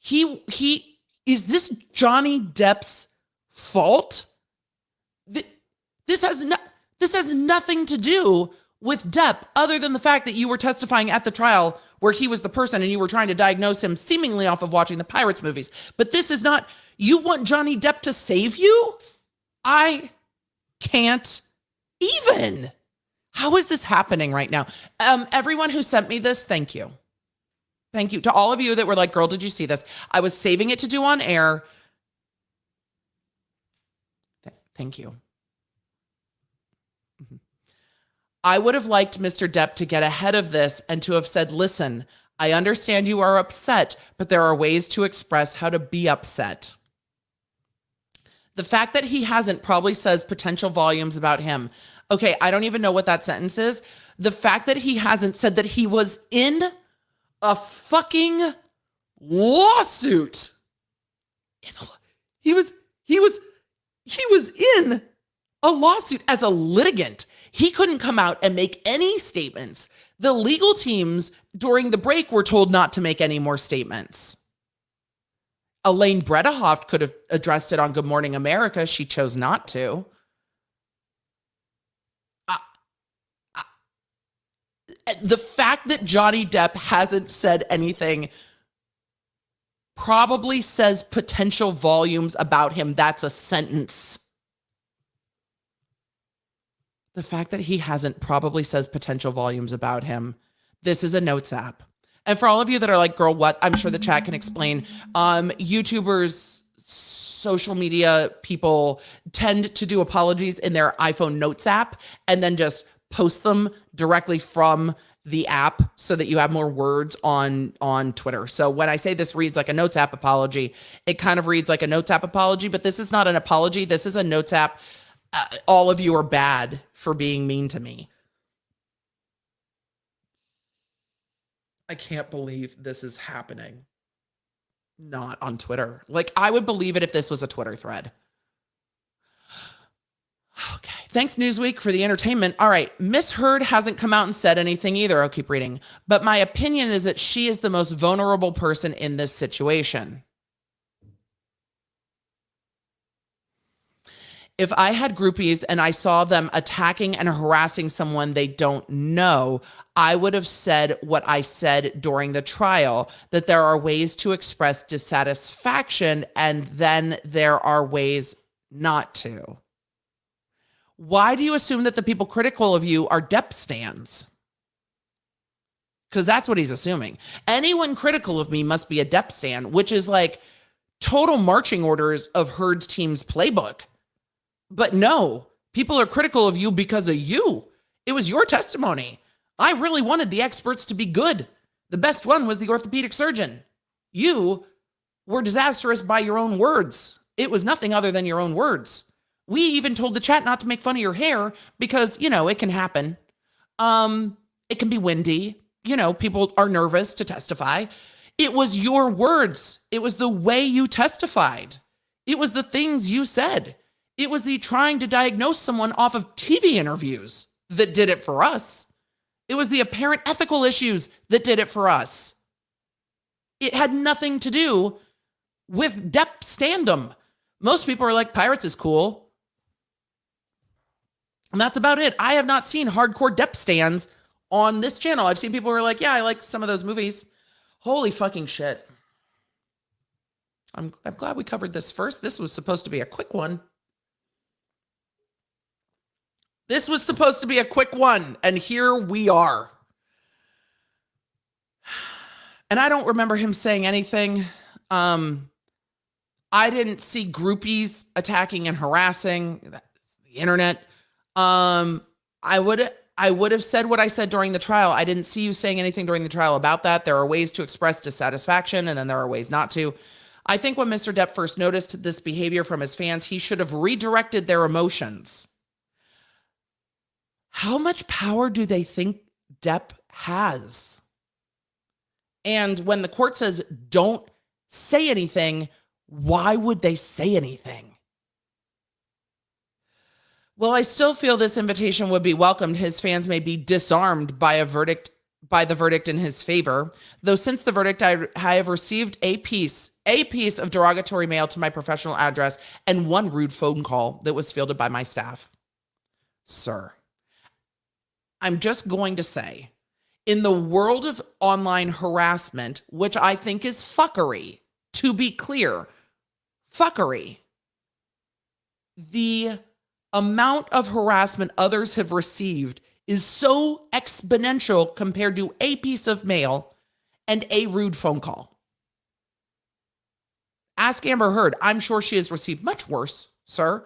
Is this Johnny Depp's fault? This has nothing to do with Depp other than the fact that you were testifying at the trial where he was the person and you were trying to diagnose him seemingly off of watching the Pirates movies. But this is not, you want Johnny Depp to save you? I can't even. How is this happening right now? Everyone who sent me this, thank you. Thank you to all of you that were like, girl, did you see this? I was saving it to do on air. Thank you. I would have liked Mr. Depp to get ahead of this and to have said, listen, I understand you are upset, but there are ways to express how to be upset. The fact that he hasn't probably says potential volumes about him. Okay, I don't even know what that sentence is. The fact that he hasn't said that he was in a fucking lawsuit. He was in a lawsuit as a litigant. He couldn't come out and make any statements. The legal teams during the break were told not to make any more statements. Elaine Bredehoft could have addressed it on Good Morning America. She chose not to. The fact that Johnny Depp hasn't said anything probably says potential volumes about him. That's a sentence. The fact that he hasn't probably says potential volumes about him. This is a notes app. And for all of you that are like, girl, what? I'm sure the chat can explain. YouTubers, social media people tend to do apologies in their iPhone notes app and then just post them directly from the app so that you have more words on Twitter. So when I say this reads like a notes app apology, it kind of reads like a notes app apology, but this is not an apology. This is a notes app. All of you are bad for being mean to me. I can't believe this is happening. Not on Twitter. Like, I would believe it if this was a Twitter thread. Okay. Thanks, Newsweek, for the entertainment. All right. Miss Heard hasn't come out and said anything either. I'll keep reading. But my opinion is that she is the most vulnerable person in this situation. If I had groupies and I saw them attacking and harassing someone they don't know, I would have said what I said during the trial, that there are ways to express dissatisfaction and then there are ways not to. Why do you assume that the people critical of you are Depp stans? Because that's what he's assuming. Anyone critical of me must be a Depp stan, which is like total marching orders of Heard's team's playbook. But no, people are critical of you because of you. It was your testimony. I really wanted the experts to be good. The best one was the orthopedic surgeon. You were disastrous by your own words. It was nothing other than your own words. We even told the chat not to make fun of your hair because, you know, it can happen. It can be windy. You know, people are nervous to testify. It was your words. It was the way you testified. It was the things you said. It was the trying to diagnose someone off of TV interviews that did it for us. It was the apparent ethical issues that did it for us. It had nothing to do with Depp standum. Most people are like, Pirates is cool. And that's about it. I have not seen hardcore Depp stands on this channel. I've seen people who are like, yeah, I like some of those movies. Holy fucking shit. I'm glad we covered this first. This was supposed to be a quick one. This was supposed to be a quick one, and here we are. And I don't remember him saying anything. I didn't see groupies attacking and harassing the internet. I would have said what I said during the trial. I didn't see you saying anything during the trial about that. There are ways to express dissatisfaction, and then there are ways not to. I think when Mr. Depp first noticed this behavior from his fans, he should have redirected their emotions. How much power do they think Depp has? And when the court says, don't say anything, why would they say anything? Well, I still feel this invitation would be welcomed. His fans may be disarmed by the verdict in his favor. Though since the verdict, I have received a piece of derogatory mail to my professional address and one rude phone call that was fielded by my staff. Sir, I'm just going to say, in the world of online harassment, which I think is fuckery, to be clear, fuckery, the amount of harassment others have received is so exponential compared to a piece of mail and a rude phone call. Ask Amber Heard. I'm sure she has received much worse, sir.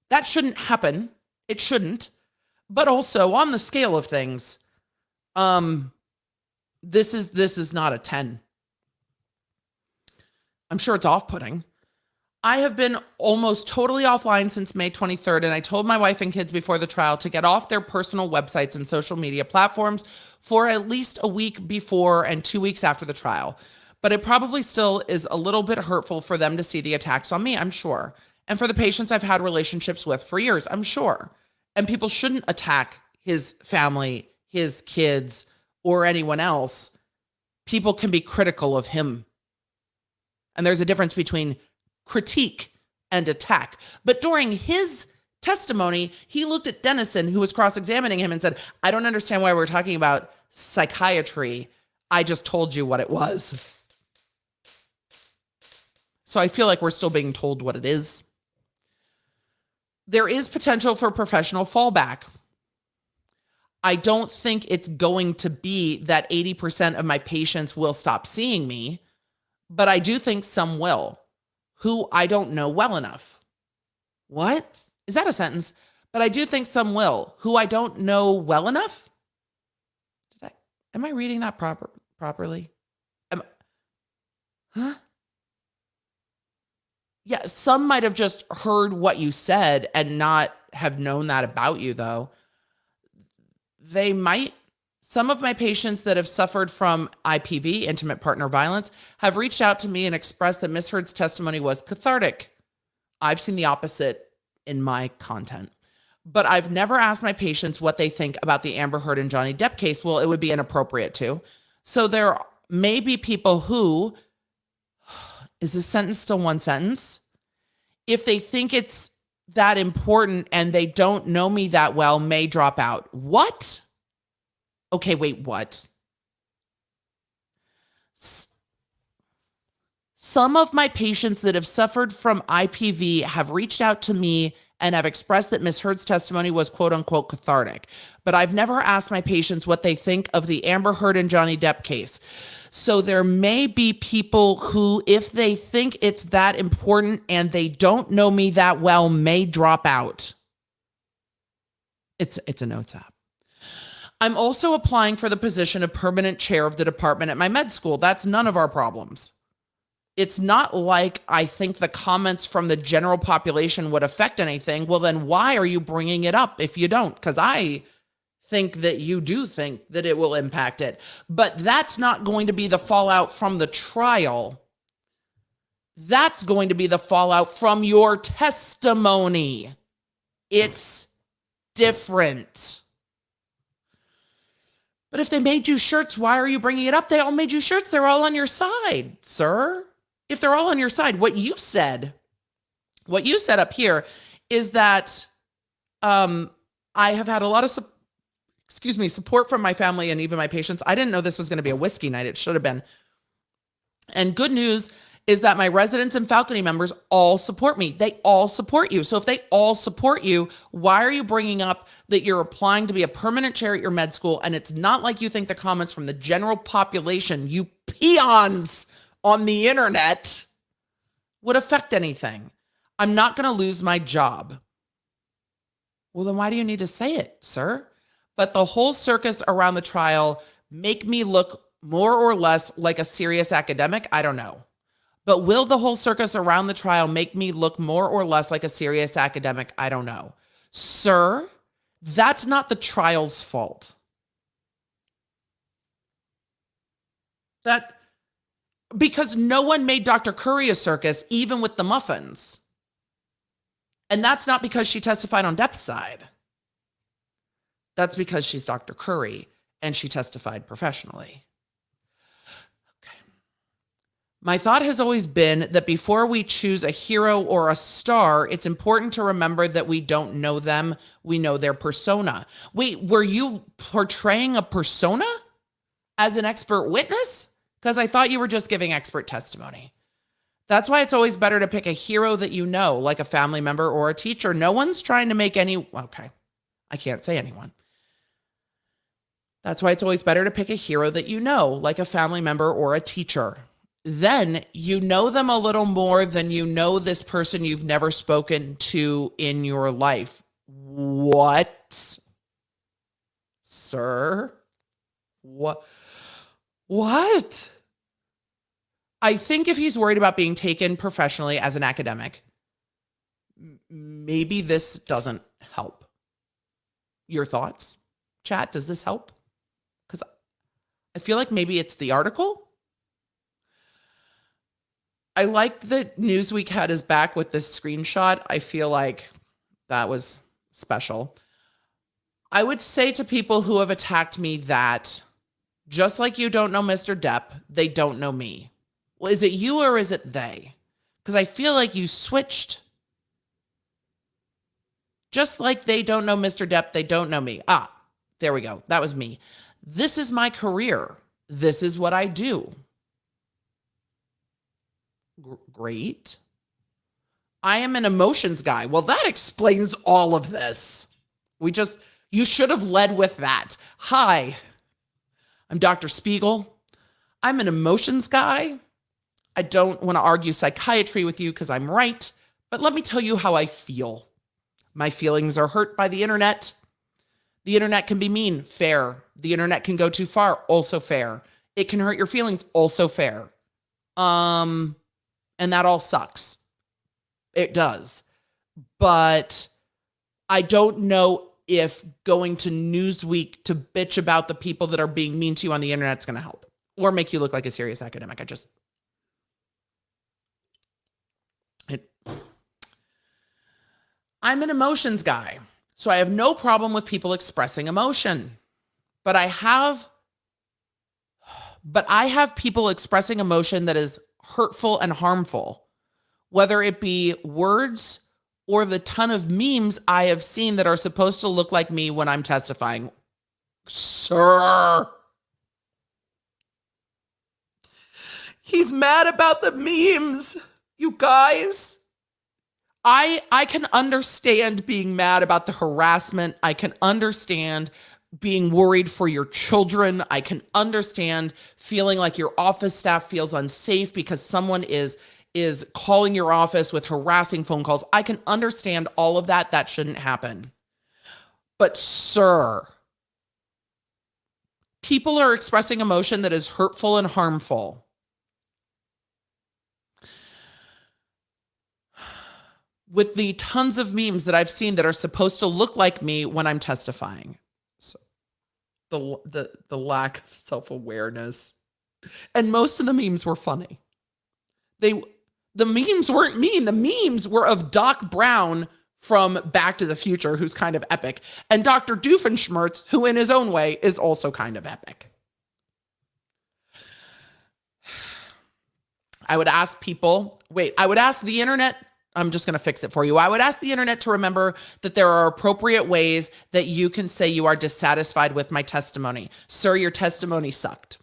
That shouldn't happen. It shouldn't. But also, on the scale of things, this is not a 10. I'm sure it's off-putting. I have been almost totally offline since May 23rd, and I told my wife and kids before the trial to get off their personal websites and social media platforms for at least a week before and 2 weeks after the trial. But it probably still is a little bit hurtful for them to see the attacks on me, I'm sure. And for the patients I've had relationships with for years, I'm sure. And people shouldn't attack his family, his kids, or anyone else. People can be critical of him. And there's a difference between critique and attack. But during his testimony, he looked at Dennison, who was cross-examining him, and said, I don't understand why we're talking about psychiatry. I just told you what it was. So I feel like we're still being told what it is. There is potential for professional fallback. I don't think it's going to be that 80% of my patients will stop seeing me, but I do think some will, who I don't know well enough. What? Is that a sentence? But I do think some will, who I don't know well enough. Am I reading that properly? Huh? Yeah, some might have just heard what you said and not have known that about you, though. They might. Some of my patients that have suffered from IPV, intimate partner violence, have reached out to me and expressed that Miss Heard's testimony was cathartic. I've seen the opposite in my content. But I've never asked my patients what they think about the Amber Heard and Johnny Depp case. Well, it would be inappropriate to. So there may be people who, is this sentence still one sentence? If they think it's that important and they don't know me that well, may drop out. What? Okay, wait, what? Some of my patients that have suffered from IPV have reached out to me and have expressed that Ms. Heard's testimony was quote unquote cathartic. But I've never asked my patients what they think of the Amber Heard and Johnny Depp case. So there may be people who, if they think it's that important and they don't know me that well, may drop out. It's a notes app. I'm also applying for the position of permanent chair of the department at my med school. That's none of our problems. It's not like I think the comments from the general population would affect anything. Well, then why are you bringing it up if you don't? Because I think that you do think that it will impact it. But that's not going to be the fallout from the trial. That's going to be the fallout from your testimony. It's different. But if they made you shirts, why are you bringing it up? They all made you shirts. They're all on your side, sir. If they're all on your side, what you said up here is that I have had a lot of support from my family and even my patients. I didn't know this was going to be a whiskey night. It should have been. And good news is that my residents and faculty members all support me. They all support you. So if they all support you, why are you bringing up that you're applying to be a permanent chair at your med school? And it's not like you think the comments from the general population, you peons on the internet, would affect anything. I'm not going to lose my job. Well, then why do you need to say it, sir? But the whole circus around the trial make me look more or less like a serious academic? I don't know. But will the whole circus around the trial make me look more or less like a serious academic? I don't know. Sir, that's not the trial's fault. Because no one made Dr. Curry a circus, even with the muffins. And that's not because she testified on Depp's side. That's because she's Dr. Curry and she testified professionally. Okay. My thought has always been that before we choose a hero or a star, it's important to remember that we don't know them. We know their persona. Wait, were you portraying a persona as an expert witness? Because I thought you were just giving expert testimony. That's why it's always better to pick a hero that you know, like a family member or a teacher. No one's trying to make okay, I can't say anyone. That's why it's always better to pick a hero that you know, like a family member or a teacher. Then you know them a little more than you know this person you've never spoken to in your life. What? Sir? What? I think if he's worried about being taken professionally as an academic, maybe this doesn't help. Your thoughts? Chat, does this help? Because I feel like maybe it's the article. I like that Newsweek had his back with this screenshot. I feel like that was special. I would say to people who have attacked me that just like you don't know Mr. Depp, they don't know me. Well, is it you or is it they? Because I feel like you switched. Just like they don't know Mr. Depp, they don't know me. Ah, there we go. That was me. This is my career. This is what I do. Great. I am an emotions guy. Well, that explains all of this. You should have led with that. Hi, I'm Dr. Spiegel. I'm an emotions guy. I don't want to argue psychiatry with you because I'm right, but let me tell you how I feel. My feelings are hurt by the internet. The internet can be mean, fair. The internet can go too far, also fair. It can hurt your feelings, also fair. And that all sucks. It does. But I don't know if going to Newsweek to bitch about the people that are being mean to you on the internet is going to help or make you look like a serious academic. I'm an emotions guy, so I have no problem with people expressing emotion. But I have people expressing emotion that is hurtful and harmful, whether it be words or the ton of memes I have seen that are supposed to look like me when I'm testifying. Sir. He's mad about the memes, you guys. I can understand being mad about the harassment. I can understand being worried for your children. I can understand feeling like your office staff feels unsafe because someone is calling your office with harassing phone calls. I can understand all of that. That shouldn't happen. But sir, people are expressing emotion that is hurtful and harmful. With the tons of memes that I've seen that are supposed to look like me when I'm testifying. So the lack of self-awareness. And most of the memes were funny. The memes weren't mean. The memes were of Doc Brown from Back to the Future, who's kind of epic, and Dr. Doofenshmirtz, who in his own way is also kind of epic. I would ask the internet, I'm just going to fix it for you. I would ask the internet to remember that there are appropriate ways that you can say you are dissatisfied with my testimony. Sir, your testimony sucked.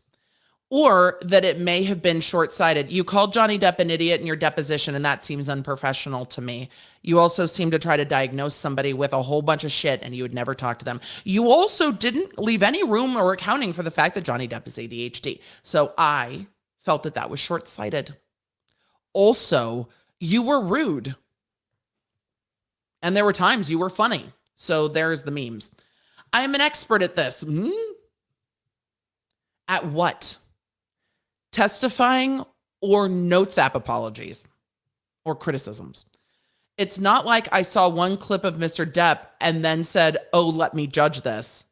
Or that it may have been short-sighted. You called Johnny Depp an idiot in your deposition, and that seems unprofessional to me. You also seem to try to diagnose somebody with a whole bunch of shit, and you would never talk to them. You also didn't leave any room or accounting for the fact that Johnny Depp is ADHD. So I felt that was short-sighted. Also, you were rude. And there were times you were funny. So there's the memes. I am an expert at this. At what? Testifying or notes app apologies or criticisms. It's not like I saw one clip of Mr. Depp and then said, oh, let me judge this.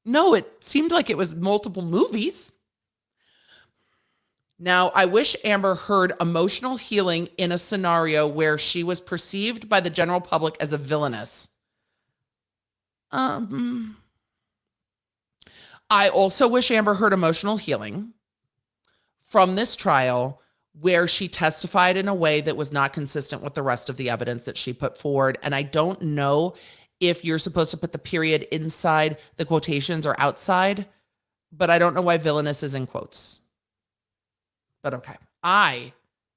No, it seemed like it was multiple movies. Now, I wish Amber heard emotional healing in a scenario where she was perceived by the general public as a villainess. I also wish Amber heard emotional healing from this trial where she testified in a way that was not consistent with the rest of the evidence that she put forward. And I don't know if you're supposed to put the period inside the quotations or outside, but I don't know why villainous is in quotes. But okay, I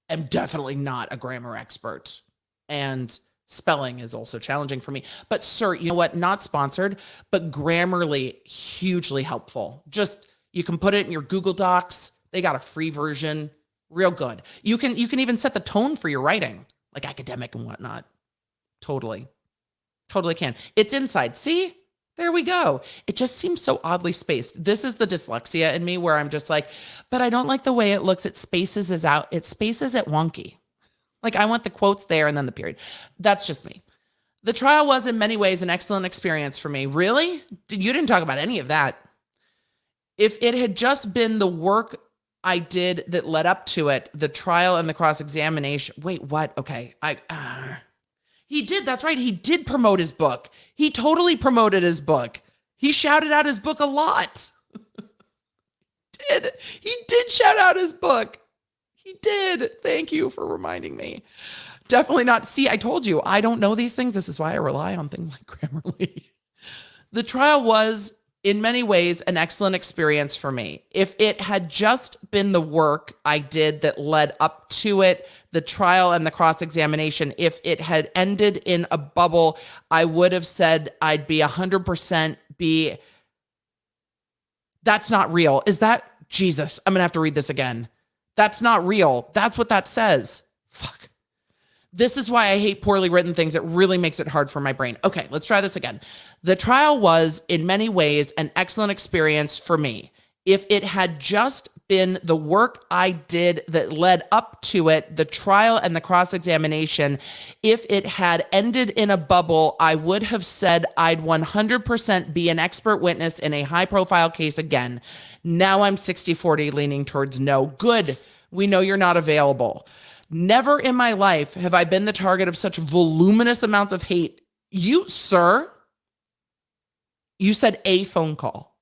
am definitely not a grammar expert, and spelling is also challenging for me. But sir, you know what? Not sponsored, but Grammarly, hugely helpful. Just, you can put it in your Google Docs. They got a free version, real good. You can even set the tone for your writing, like academic and whatnot. Totally can. It's inside. See? There we go. It just seems so oddly spaced. This is the dyslexia in me where I'm just like, but I don't like the way it looks. It spaces it out. It spaces it wonky. Like I want the quotes there and then the period. That's just me. The trial was in many ways an excellent experience for me. Really? You didn't talk about any of that. If it had just been the work I did that led up to it, the trial and the cross-examination. Wait, what? Okay. He did. That's right. He did promote his book. He totally promoted his book. He shouted out his book a lot. He did shout out his book. He did. Thank you for reminding me. Definitely not. See, I told you, I don't know these things. This is why I rely on things like Grammarly. The trial was in many ways, an excellent experience for me. If it had just been the work I did that led up to it, the trial and the cross-examination, if it had ended in a bubble, I would have said I'd be 100% be. That's not real. Is that Jesus? I'm going to have to read this again. That's not real. That's what that says. Fuck. This is why I hate poorly written things. It really makes it hard for my brain. Okay, let's try this again. The trial was, in many ways, an excellent experience for me. If it had just been the work I did that led up to it, the trial and the cross-examination, if it had ended in a bubble, I would have said I'd 100% be an expert witness in a high-profile case again. Now I'm 60-40 leaning towards no. Good. We know you're not available. Never in my life have I been the target of such voluminous amounts of hate. You, sir, you said a phone call.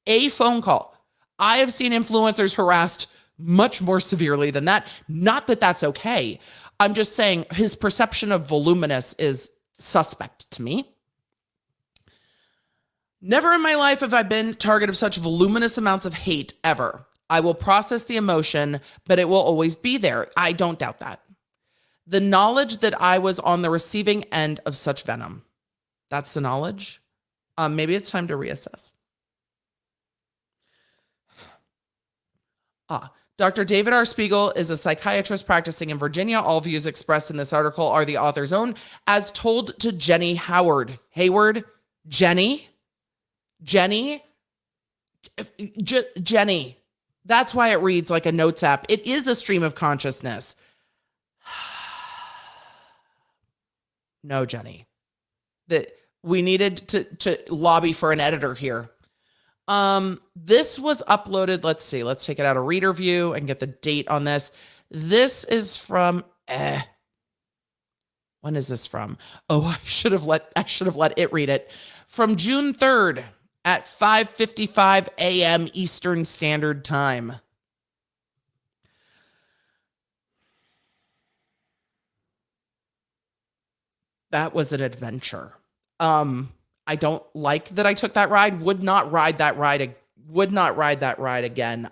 A phone call. I have seen influencers harassed much more severely than that. Not that that's okay. I'm just saying his perception of voluminous is suspect to me. Never in my life have I been target of such voluminous amounts of hate ever. I will process the emotion, but it will always be there. I don't doubt that. The knowledge that I was on the receiving end of such venom. That's the knowledge. Maybe it's time to reassess. Dr. David R. Spiegel is a psychiatrist practicing in Virginia. All views expressed in this article are the author's own, as told to Jenny Hayward. Jenny. That's why it reads like a notes app. It is a stream of consciousness. No, Jenny. That we needed to lobby for an editor here. This was uploaded. Let's see. Let's take it out of reader view and get the date on this. This is from when is this from? Oh, I should have let it read it. From June 3rd at 5:55 a.m. Eastern Standard Time. That was an adventure. I don't like that I took that ride. Would not ride that ride again. I would not ride that ride again.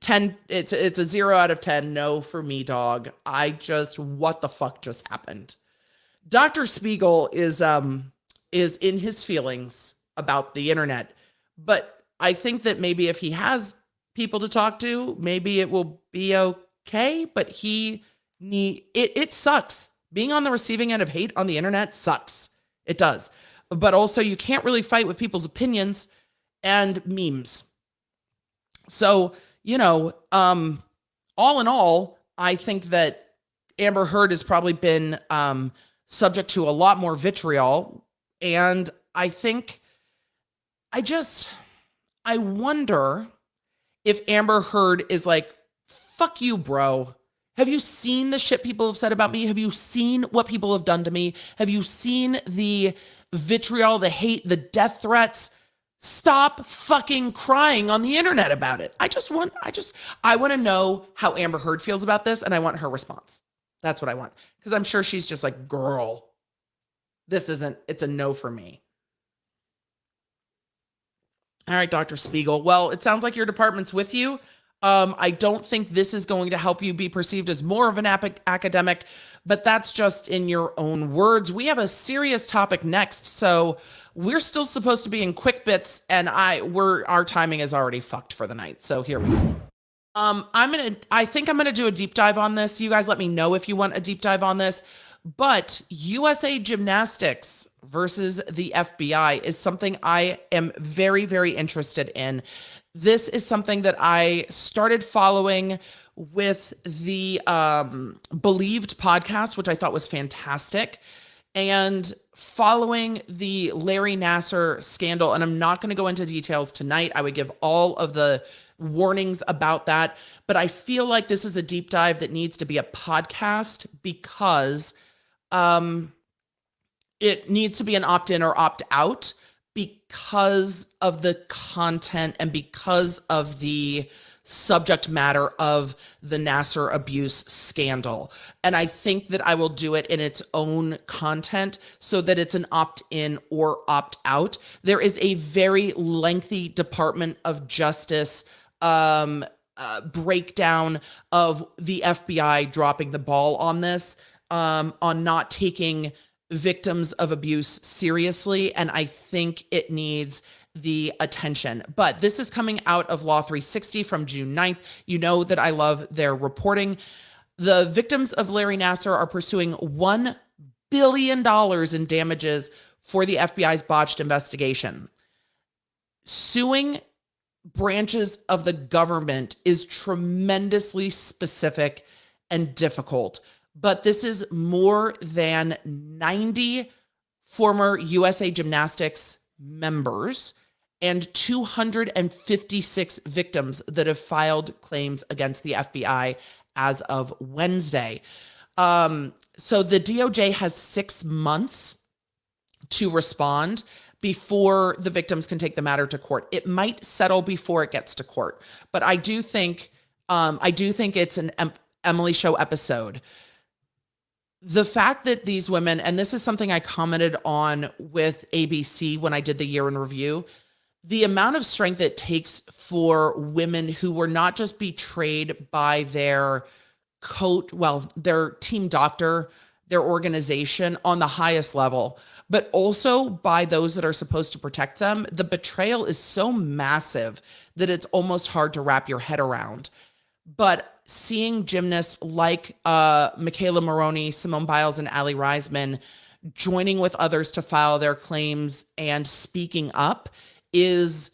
10, it's a 0 out of 10. No for me, dog. What the fuck just happened? Dr. Spiegel is in his feelings about the internet, but I think that maybe if he has people to talk to, maybe it will be okay, but it sucks. Being on the receiving end of hate on the internet sucks. It does. But also you can't really fight with people's opinions and memes. So, all in all, I think that Amber Heard has probably been subject to a lot more vitriol. And I think, I wonder if Amber Heard is like, fuck you, bro. Have you seen the shit people have said about me? Have you seen what people have done to me? Have you seen the vitriol, the hate, the death threats? Stop fucking crying on the internet about it. I want to know how Amber Heard feels about this, and I want her response. That's what I want. Because I'm sure she's just like, girl, it's a no for me. All right, Dr. Spiegel. Well, it sounds like your department's with you. I don't think this is going to help you be perceived as more of an academic, but that's just in your own words. We have a serious topic next, so we're still supposed to be in quick bits, and our timing is already fucked for the night. So here we go. I think I'm gonna do a deep dive on this. You guys let me know if you want a deep dive on this. But USA Gymnastics versus the FBI is something I am very, very interested in. This is something that I started following with the Believed podcast, which I thought was fantastic, and following the Larry Nassar scandal. And I'm not going to go into details tonight. I would give all of the warnings about that. But I feel like this is a deep dive that needs to be a podcast because it needs to be an opt-in or opt-out because of the content and because of the subject matter of the Nassar abuse scandal. And I think that I will do it in its own content so that it's an opt-in or opt-out. There is a very lengthy Department of Justice breakdown of the FBI dropping the ball on this, on not taking victims of abuse seriously. And I think it needs the attention. But this is coming out of Law 360 from June 9th. You know that I love their reporting. The victims of Larry Nassar are pursuing $1 billion in damages for the FBI's botched investigation. Suing branches of the government is tremendously specific and difficult, but this is more than 90 former USA Gymnastics members and 256 victims that have filed claims against the FBI as of Wednesday. So the DOJ has 6 months to respond before the victims can take the matter to court. It might settle before it gets to court, but I do think it's an Emily Show episode. The fact that these women, and this is something I commented on with ABC when I did the year in review, the amount of strength it takes for women who were not just betrayed by their their team doctor, their organization on the highest level, but also by those that are supposed to protect them. The betrayal is so massive that it's almost hard to wrap your head around. But seeing gymnasts like Michaela Maroney, Simone Biles, and Ali Reisman joining with others to file their claims and speaking up is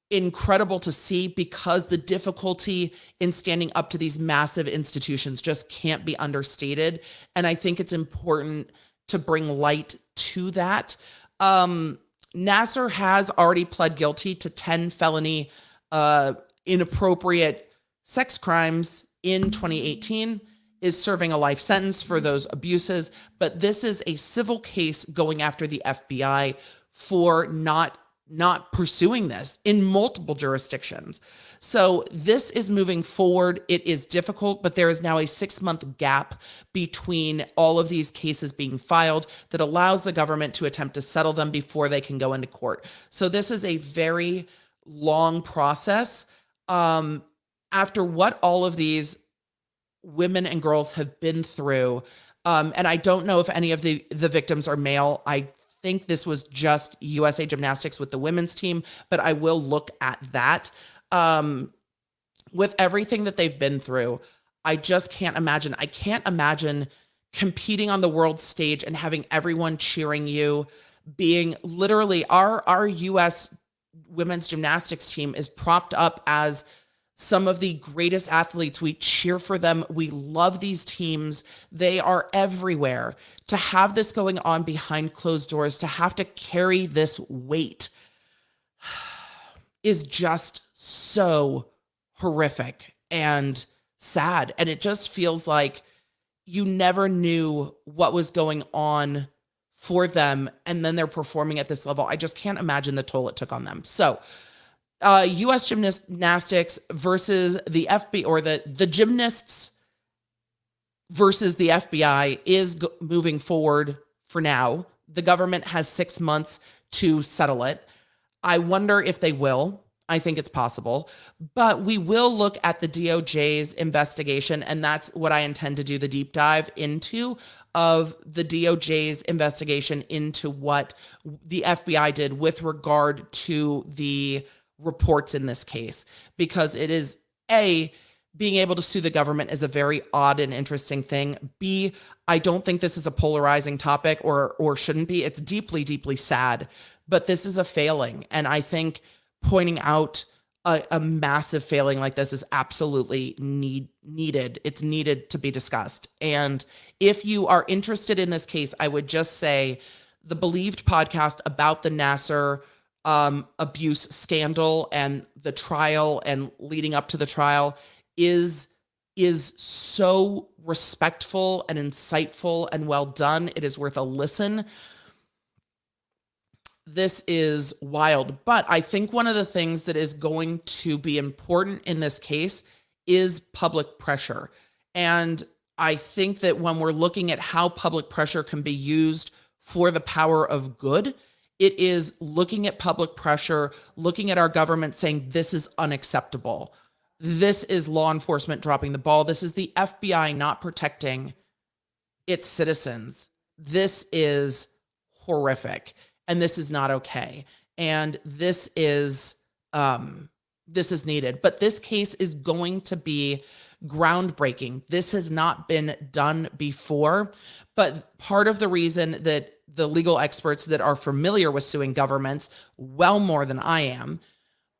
incredible to see, because the difficulty in standing up to these massive institutions just can't be understated. And I think it's important to bring light to that. Nassar has already pled guilty to 10 felony inappropriate sex crimes in 2018, is serving a life sentence for those abuses. But this is a civil case going after the FBI for not pursuing this in multiple jurisdictions. So this is moving forward. It is difficult, but there is now a 6-month gap between all of these cases being filed that allows the government to attempt to settle them before they can go into court. So this is a very long process. After what all of these women and girls have been through, and I don't know if any of the victims are male. I think this was just USA Gymnastics with the women's team, but I will look at that. With everything that they've been through, I just can't imagine. I can't imagine competing on the world stage and having everyone cheering you, being literally our US women's gymnastics team is propped up as some of the greatest athletes. We cheer for them. We love these teams. They are everywhere. To have this going on behind closed doors, to have to carry this weight is just so horrific and sad. And it just feels like you never knew what was going on for them. And then they're performing at this level. I just can't imagine the toll it took on them. So U.S. Gymnastics versus the FBI, or the gymnasts versus the FBI is moving forward for now. The government has 6 months to settle it. I wonder if they will. I think it's possible, but we will look at the DOJ's investigation, and that's what I intend to do the deep dive into, of the DOJ's investigation into what the FBI did with regard to the reports in this case, because it is being able to sue the government is a very odd and interesting thing. B, I don't think this is a polarizing topic, or shouldn't be. It's deeply, deeply sad, but this is a failing. And I think pointing out a massive failing like this is absolutely needed. It's needed to be discussed. And if you are interested in this case, I would just say the Believed podcast about the Nassar abuse scandal and the trial and leading up to the trial is so respectful and insightful and well done. It is worth a listen. this is wild. But I think one of the things that is going to be important in this case is public pressure. And I think that when we're looking at how public pressure can be used for the power of good, it is looking at public pressure, looking at our government saying, this is unacceptable. This is law enforcement dropping the ball. This is the FBI not protecting its citizens. This is horrific, and this is not okay. And this is needed. But this case is going to be groundbreaking. This has not been done before. But part of the reason that the legal experts that are familiar with suing governments, well more than I am,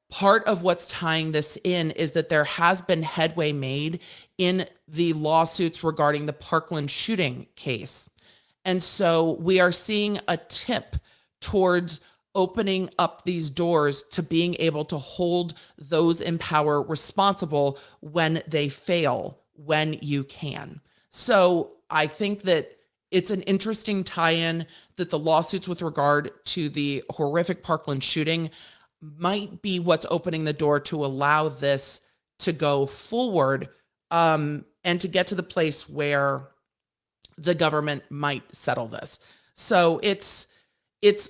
part of what's tying this in is that there has been headway made in the lawsuits regarding the Parkland shooting case. And so we are seeing a tip towards opening up these doors to being able to hold those in power responsible when they fail, when you can. So I think that it's an interesting tie-in that the lawsuits with regard to the horrific Parkland shooting might be what's opening the door to allow this to go forward, and to get to the place where the government might settle this. So it's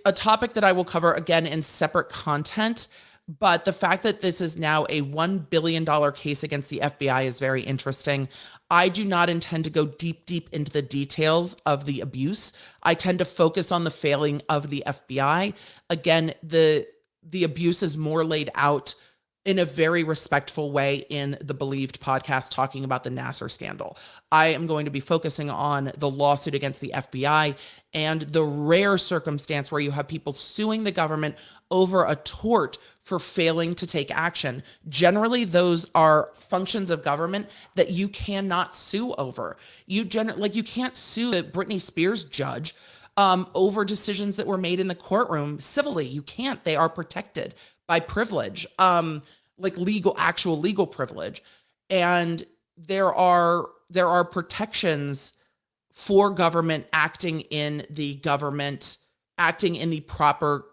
a topic that I will cover again in separate content, but the fact that this is now a $1 billion case against the FBI is very interesting. I do not intend to go deep into the details of the abuse. I tend to focus on the failing of the FBI. Again, the abuse is more laid out in a very respectful way in the Believed podcast talking about the Nassar scandal. I am going to be focusing on the lawsuit against the FBI and the rare circumstance where you have people suing the government over a tort for failing to take action. Generally, those are functions of government that you cannot sue over. You can't sue a Britney Spears judge over decisions that were made in the courtroom civilly. You can't. They are protected by privilege, actual legal privilege. And there are protections for government acting in the proper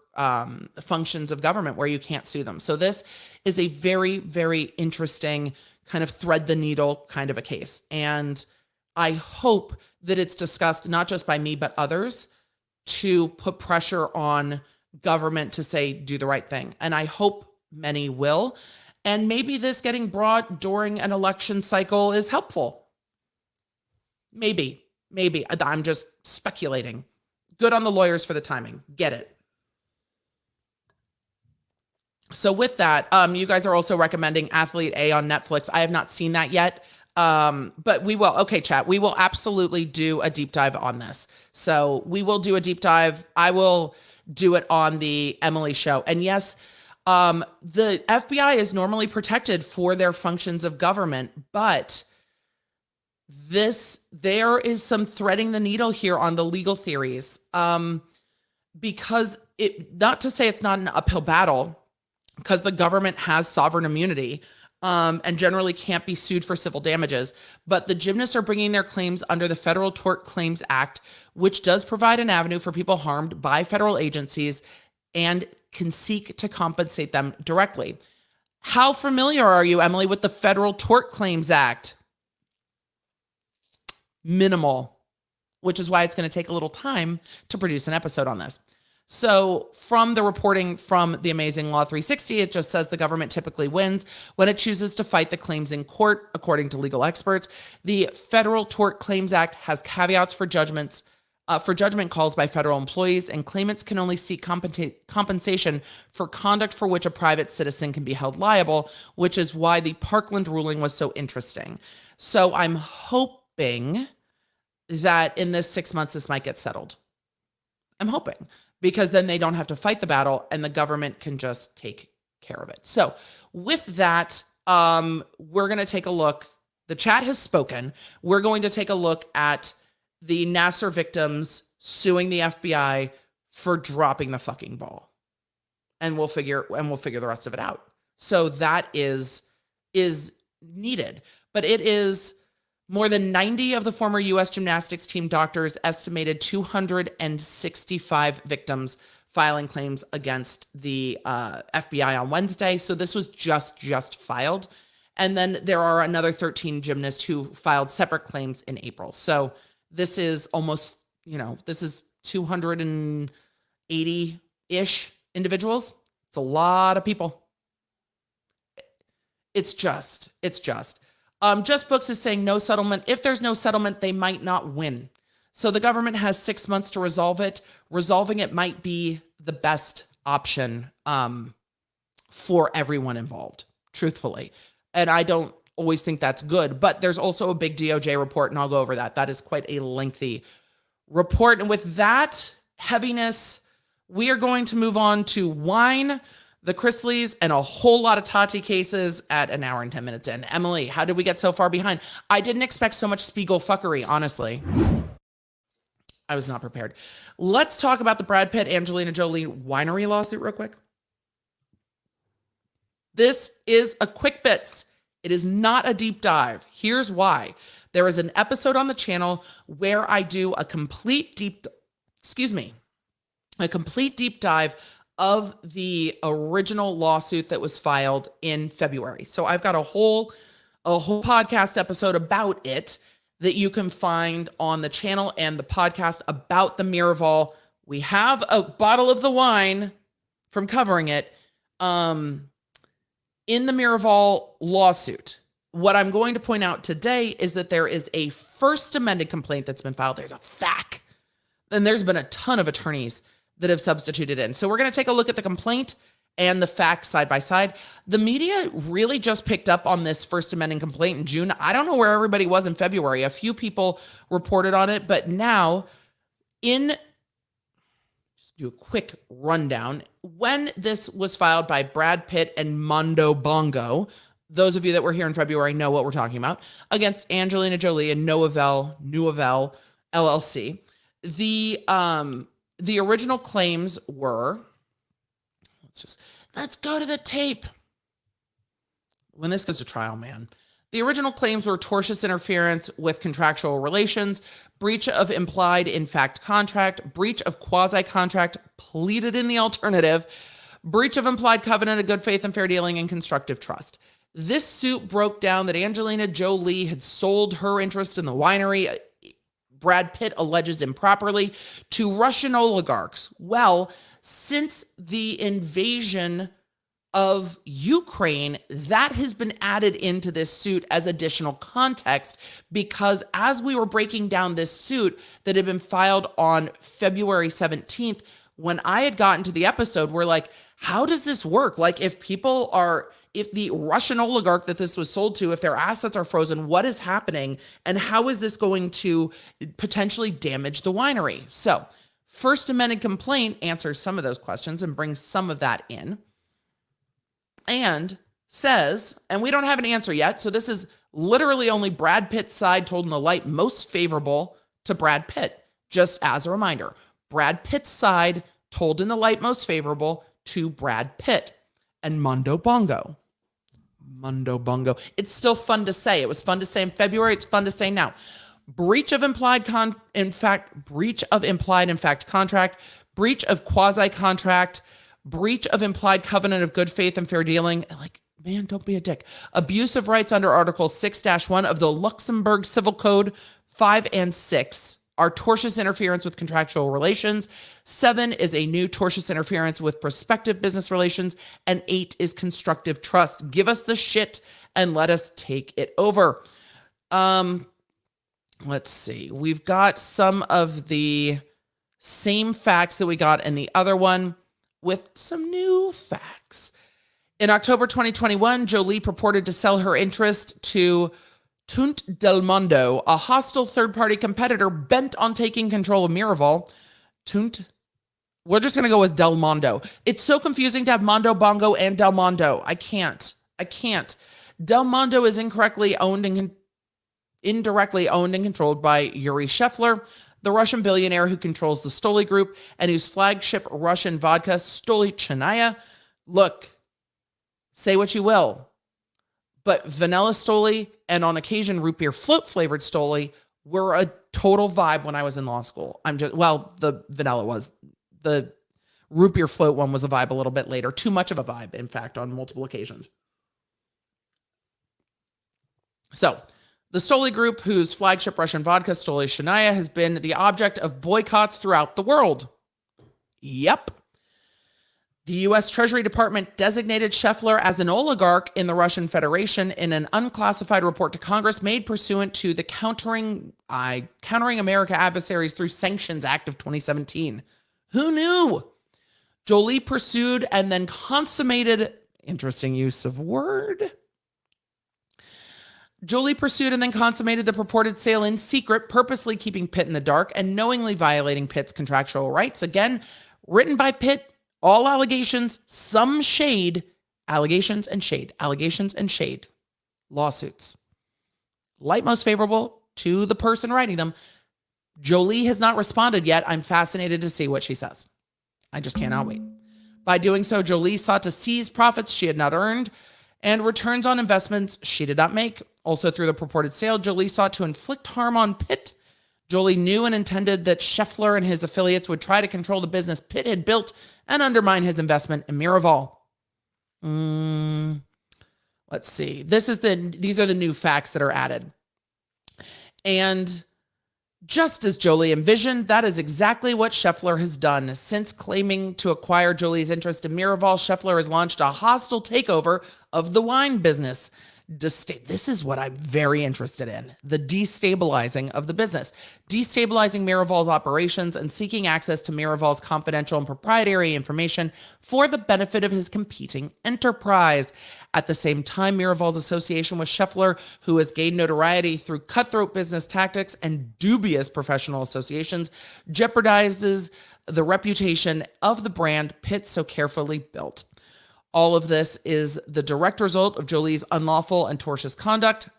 functions of government where you can't sue them. So this is a very, very interesting kind of thread the needle kind of a case. And I hope that it's discussed not just by me, but others to put pressure on government to say, do the right thing. And I hope many will. And maybe this getting brought during an election cycle is helpful. Maybe. I'm just speculating. Good on the lawyers for the timing. Get it. So with that, you guys are also recommending Athlete A on Netflix. I have not seen that yet. But we will. Okay, chat. We will absolutely do a deep dive on this. So we will do a deep dive. I will do it on the Emily show. And yes, the FBI is normally protected for their functions of government, but there is some threading the needle here on the legal theories. Because not to say it's not an uphill battle, because the government has sovereign immunity, and generally can't be sued for civil damages. But the gymnasts are bringing their claims under the Federal Tort Claims Act, which does provide an avenue for people harmed by federal agencies and can seek to compensate them directly. How familiar are you, Emily, with the Federal Tort Claims Act? Minimal, which is why it's going to take a little time to produce an episode on this. So from the reporting from the Amazing Law 360, it just says the government typically wins when it chooses to fight the claims in court, according to legal experts. The Federal Tort Claims Act has caveats for judgment calls by federal employees, and claimants can only seek compensation for conduct for which a private citizen can be held liable, which is why the Parkland ruling was so interesting. So I'm hoping that in this 6 months, this might get settled. I'm hoping, because then they don't have to fight the battle and the government can just take care of it. So with that, we're going to take a look. The chat has spoken. We're going to take a look at the Nassar victims suing the FBI for dropping the fucking ball. And we'll figure the rest of it out. So that is needed. But it is More than 90 of the former U.S. gymnastics team doctors estimated 265 victims filing claims against the FBI on Wednesday. So this was just filed. And then there are another 13 gymnasts who filed separate claims in April. So this is almost, this is 280-ish individuals. It's a lot of people. It's just. Just Books is saying no settlement. If there's no settlement, they might not win. So the government has 6 months to resolve it. Resolving it might be the best option for everyone involved, truthfully. And I don't always think that's good, but there's also a big DOJ report, and I'll go over that. That is quite a lengthy report. And with that heaviness, we are going to move on to wine, the Chrisleys, and a whole lot of Tati cases at an hour and 10 minutes in. Emily, how did we get so far behind? I didn't expect so much Spiegel fuckery, honestly. I was not prepared. Let's talk about the Brad Pitt, Angelina Jolie Winery lawsuit real quick. This is a quick bits. It is not a deep dive. Here's why. There is an episode on the channel where I do a complete deep dive of the original lawsuit that was filed in February. So I've got a whole podcast episode about it that you can find on the channel, and the podcast about the Miraval. We have a bottle of the wine from covering it in the Miraval lawsuit. What I'm going to point out today is that there is a first amended complaint that's been filed. There's a FAQ. And there's been a ton of attorneys that have substituted in. So we're going to take a look at the complaint and the facts side by side. The media really just picked up on this First Amendment complaint in June. I don't know where everybody was in February. A few people reported on it, but now just do a quick rundown. When this was filed by Brad Pitt and Mondo Bongo, those of you that were here in February know what we're talking about, against Angelina Jolie and Nuavel LLC. The original claims were, let's go to the tape. When this goes to trial, man. The original claims were tortious interference with contractual relations, breach of implied in fact contract, breach of quasi-contract pleaded in the alternative, breach of implied covenant of good faith and fair dealing, and constructive trust. This suit broke down that Angelina Jolie had sold her interest in the winery, Brad Pitt alleges improperly, to Russian oligarchs. Well, since the invasion of Ukraine, that has been added into this suit as additional context, because as we were breaking down this suit that had been filed on February 17th, when I had gotten to the episode, we're like, how does this work? Like, if the Russian oligarch that this was sold to, if their assets are frozen, what is happening? And how is this going to potentially damage the winery? So, First Amendment complaint answers some of those questions and brings some of that in. And says, and we don't have an answer yet, so this is literally only Brad Pitt's side told in the light most favorable to Brad Pitt. Just as a reminder, Brad Pitt's side told in the light most favorable to Brad Pitt. And Mondo Bongo. It's still fun to say. It was fun to say in February. It's fun to say now. Breach of implied in fact contract, breach of quasi-contract, breach of implied covenant of good faith and fair dealing. Like, man, don't be a dick. Abuse of rights under Article 6-1 of the Luxembourg Civil Code. 5 and 6 are tortious interference with contractual relations. 7 is a new tortious interference with prospective business relations. And 8 is constructive trust. Give us the shit and let us take it over. Let's see. We've got some of the same facts that we got in the other one with some new facts. In October 2021, Jolie purported to sell her interest to Tunt Del Mondo, a hostile third-party competitor bent on taking control of Miraval. We're just going to go with Del Mondo. It's so confusing to have Mondo Bongo and Del Mondo. I can't. Del Mondo is indirectly owned and controlled by Yuri Shefler, the Russian billionaire who controls the Stoli Group and whose flagship Russian vodka, Stolichnaya. Look, say what you will, but Vanilla Stoli and on occasion root beer float flavored Stoli were a total vibe when I was in law school. The vanilla was. The root beer float one was a vibe a little bit later. Too much of a vibe, in fact, on multiple occasions. So, the Stoli Group, whose flagship Russian vodka, Stoli Shanaya, has been the object of boycotts throughout the world. Yep. The U.S. Treasury Department designated Scheffler as an oligarch in the Russian Federation in an unclassified report to Congress made pursuant to the Countering America Adversaries Through Sanctions Act of 2017. Who knew? Jolie pursued and then consummated, interesting use of word. Jolie pursued and then consummated the purported sale in secret, purposely keeping Pitt in the dark and knowingly violating Pitt's contractual rights. Again, written by Pitt, all allegations, some shade, allegations and shade, allegations and shade, lawsuits. Light most favorable to the person writing them. Jolie has not responded yet. I'm fascinated to see what she says. I just cannot wait. By doing so, Jolie sought to seize profits she had not earned and returns on investments she did not make. Also, through the purported sale, Jolie sought to inflict harm on Pitt. Jolie knew and intended that Scheffler and his affiliates would try to control the business Pitt had built and undermine his investment in Miraval. Let's see. These are the new facts that are added. And just as Jolie envisioned, that is exactly what Scheffler has done. Since claiming to acquire Jolie's interest in Miraval, Scheffler has launched a hostile takeover of the wine business. This is what I'm very interested in, the destabilizing of the business, destabilizing Miraval's operations and seeking access to Miraval's confidential and proprietary information for the benefit of his competing enterprise. At the same time, Miraval's association with Scheffler, who has gained notoriety through cutthroat business tactics and dubious professional associations, jeopardizes the reputation of the brand Pitt so carefully built. All of this is the direct result of Jolie's unlawful and tortious conduct,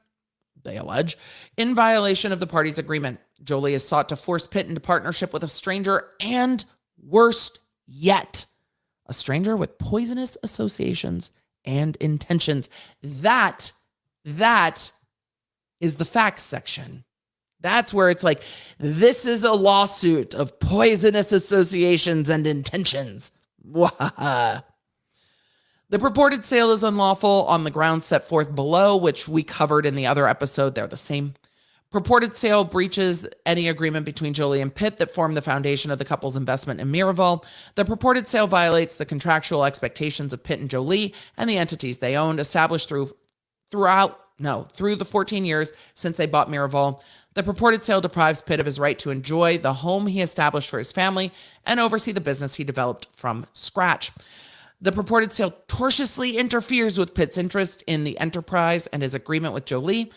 they allege, in violation of the parties' agreement. Jolie has sought to force Pitt into partnership with a stranger and, worst yet, a stranger with poisonous associations and intentions. That is the facts section. That's where it's like, this is a lawsuit of poisonous associations and intentions. Wahaha. The purported sale is unlawful on the grounds set forth below, which we covered in the other episode. They're the same. Purported sale breaches any agreement between Jolie and Pitt that formed the foundation of the couple's investment in Miraval. The purported sale violates the contractual expectations of Pitt and Jolie and the entities they owned, established through the 14 years since they bought Miraval. The purported sale deprives Pitt of his right to enjoy the home he established for his family and oversee the business he developed from scratch. The purported sale tortiously interferes with Pitt's interest in the enterprise and his agreement with Jolie,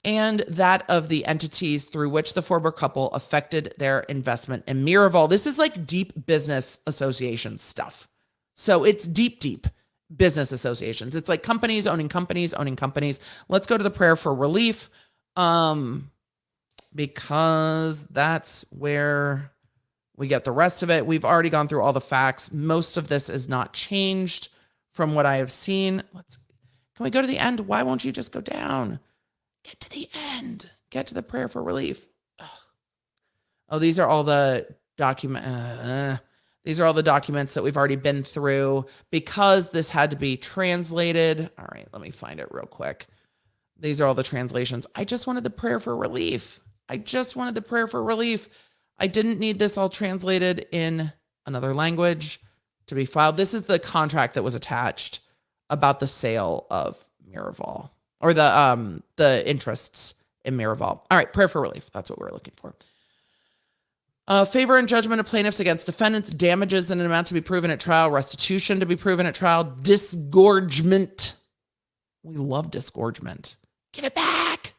and that of the entities through which the former couple affected their investment in Miraval. This is like deep business association stuff. So it's deep business associations. It's like companies owning companies owning companies. Let's go to the prayer for relief, because that's where we get the rest of it. We've already gone through all the facts. Most of this is not changed from what I have seen. Can we go to the end? Why won't you just go down? Get to the end. Get to the prayer for relief. Oh, these are all the these are all the documents that we've already been through because this had to be translated. All right, let me find it real quick. These are all the translations. I just wanted the prayer for relief. I didn't need this all translated in another language to be filed. This is the contract that was attached about the sale of Miraval, or the interests in Miraval. All right, prayer for relief. That's what we're looking for. Favor and judgment of plaintiffs against defendants, damages in an amount to be proven at trial, restitution to be proven at trial, disgorgement. We love disgorgement. Give it back.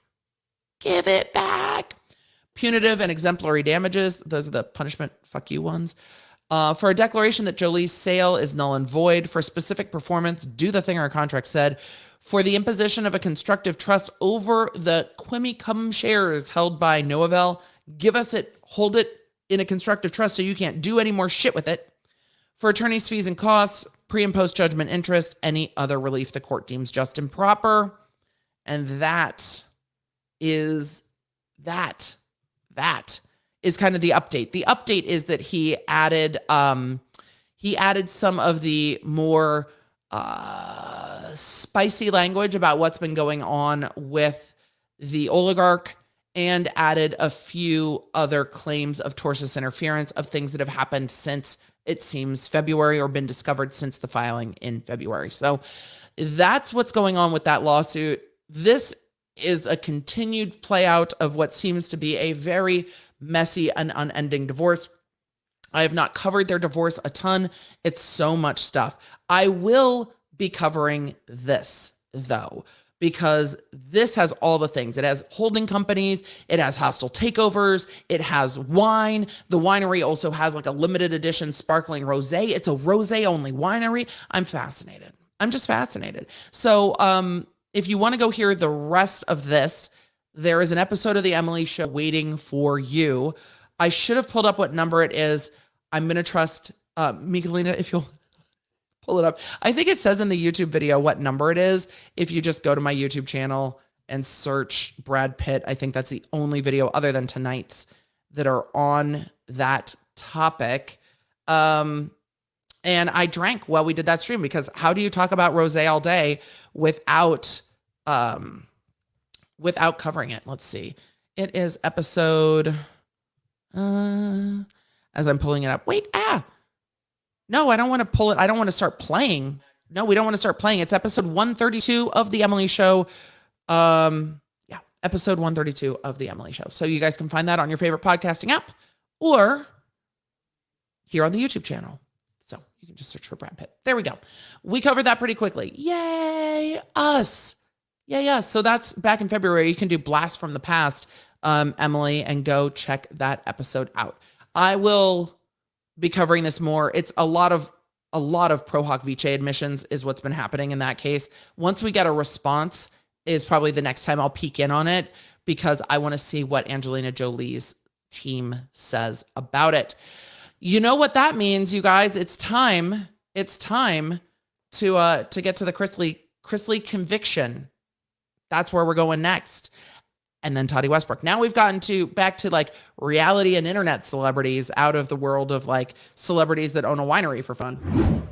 Give it back. Punitive and exemplary damages. Those are the punishment fuck you ones. For a declaration that Jolie's sale is null and void. For specific performance, do the thing our contract said. For the imposition of a constructive trust over the Quimicum shares held by Noavel. Give us it, hold it in a constructive trust so you can't do any more shit with it. For attorney's fees and costs, pre and post judgment interest, any other relief the court deems just and proper. And that is that is kind of the update. The update is that he added some of the more spicy language about what's been going on with the oligarch, and added a few other claims of tortious interference of things that have happened since, it seems, February, or been discovered since the filing in February. So that's what's going on with that lawsuit. This is a continued play out of what seems to be a very messy and unending divorce. I have not covered their divorce a ton. It's so much stuff. I will be covering this, though, because this has all the things. It has holding companies. It has hostile takeovers. It has wine. The winery also has like a limited edition sparkling rosé. It's a rosé-only winery. I'm fascinated. I'm just fascinated. So if you want to go hear the rest of this, there is an episode of The Emily Show waiting for you. I should have pulled up what number it is. I'm going to trust Michelina, if you'll pull it up. I think it says in the YouTube video what number it is. If you just go to my YouTube channel and search Brad Pitt, I think that's the only video other than tonight's that are on that topic. And I drank while we did that stream, because how do you talk about rosé all day without covering it? Let's see. It is episode, as I'm pulling it up. Wait, no, I don't want to pull it. I don't want to start playing. No, we don't want to start playing. It's episode 132 of The Emily Show. Episode 132 of The Emily Show. So you guys can find that on your favorite podcasting app or here on the YouTube channel. So you can just search for Brad Pitt. There we go. We covered that pretty quickly. Yay, us. Yeah. So that's back in February. You can do Blast from the Past, Emily, and go check that episode out. I will be covering this more. It's a lot of Pro Hoc Vice admissions is what's been happening in that case. Once we get a response is probably the next time I'll peek in on it, because I want to see what Angelina Jolie's team says about it. You know what that means, you guys? It's time to get to the Chrisley Conviction. That's where we're going next. And then Tati Westbrook. Now we've gotten back to like reality and internet celebrities out of the world of like celebrities that own a winery for fun.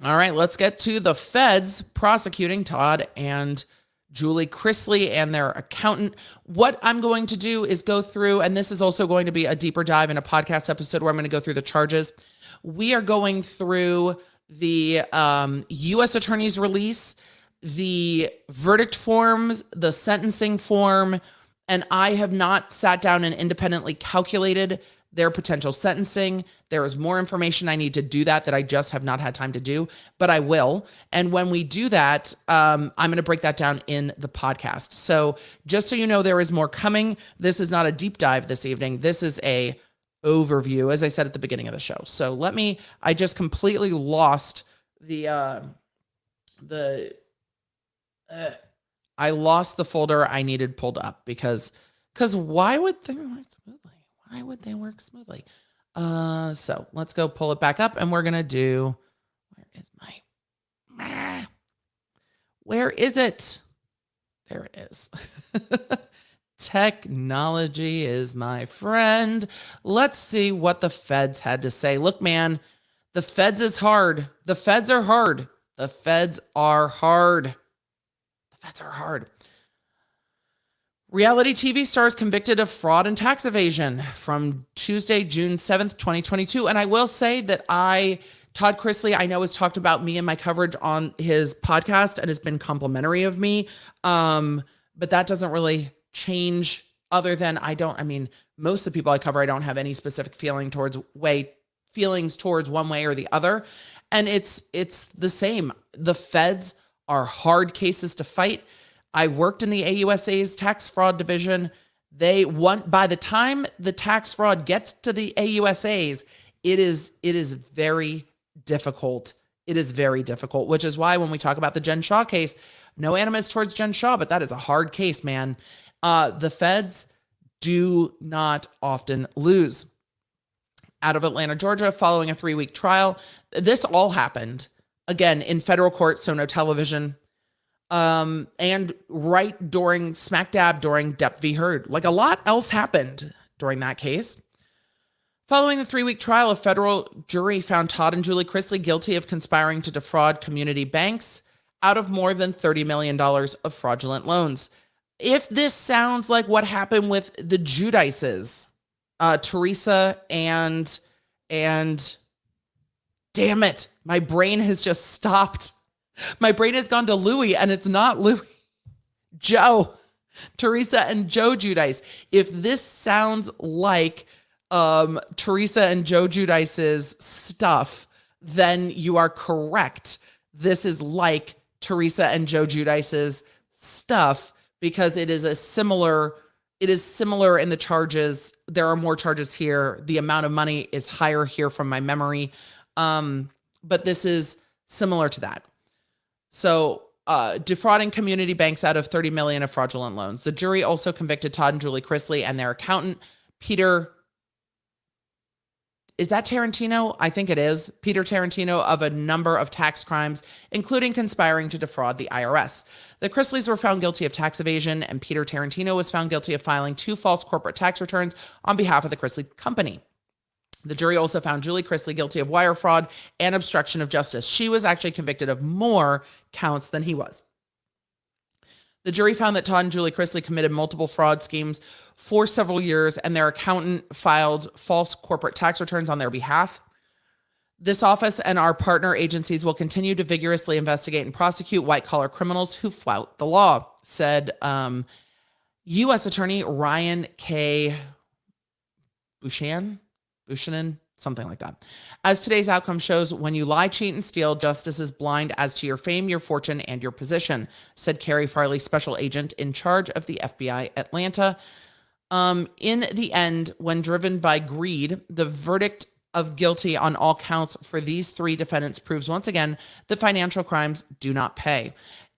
All right, let's get to the feds prosecuting Todd and Julie Chrisley and their accountant. What I'm going to do is go through, and this is also going to be a deeper dive in a podcast episode where I'm going to go through the charges. We are going through the U.S. Attorney's release, the verdict forms, the sentencing form, and I have not sat down and independently calculated their potential sentencing. There is more information I need to do that I just have not had time to do, but I will. And when we do that, I'm going to break that down in the podcast. So just so you know, there is more coming. This is not a deep dive this evening. This is a overview, as I said at the beginning of the show. So I just completely lost I lost the folder I needed pulled up because why would they work smoothly? Why would they work smoothly? So let's go pull it back up, and we're gonna do. Where is it? There it is. Technology is my friend. Let's see what the feds had to say. Look, man, the feds is hard. The feds are hard. The feds are hard. Feds are hard. Reality TV stars convicted of fraud and tax evasion from Tuesday, June 7th, 2022. And I will say that Todd Chrisley, I know, has talked about me and my coverage on his podcast and has been complimentary of me. But that doesn't really change, other than most of the people I cover, I don't have any specific feelings towards one way or the other. And it's the same. The feds are hard cases to fight. I worked in the AUSA's tax fraud division. By the time the tax fraud gets to the AUSA's, it is very difficult. It is very difficult, which is why when we talk about the Jen Shaw case, no animus towards Jen Shaw, but that is a hard case, man. The feds do not often lose. Out of Atlanta, Georgia, following a 3-week trial, this all happened again in federal court, so no television. And right during smack dab during Depp v. Heard. Like, a lot else happened during that case. Following the 3-week trial, a federal jury found Todd and Julie Chrisley guilty of conspiring to defraud community banks out of more than $30 million of fraudulent loans. If this sounds like what happened with the Giudices, Teresa and damn it, my brain has just stopped. My brain has gone to Louis, and it's not Louis. Joe, Teresa and Joe Giudice. If this sounds like Teresa and Joe Giudice's stuff, then you are correct. This is like Teresa and Joe Giudice's stuff, because it is similar in the charges. There are more charges here. The amount of money is higher here from my memory. But this is similar to that. So, defrauding community banks out of $30 million of fraudulent loans. The jury also convicted Todd and Julie Chrisley and their accountant, Peter. Is that Tarantino? I think it is. Peter Tarantino, of a number of tax crimes, including conspiring to defraud the IRS. The Chrisleys were found guilty of tax evasion, and Peter Tarantino was found guilty of filing 2 false corporate tax returns on behalf of the Chrisley company. The jury also found Julie Chrisley guilty of wire fraud and obstruction of justice. She was actually convicted of more counts than he was. The jury found that Todd and Julie Chrisley committed multiple fraud schemes for several years, and their accountant filed false corporate tax returns on their behalf. This office and our partner agencies will continue to vigorously investigate and prosecute white-collar criminals who flout the law, said U.S. Attorney Ryan K. Buchanan, something like that. As today's outcome shows, when you lie, cheat, and steal, justice is blind as to your fame, your fortune, and your position, said Carrie Farley, special agent in charge of the FBI Atlanta. In the end, when driven by greed, the verdict of guilty on all counts for these 3 defendants proves once again that financial crimes do not pay.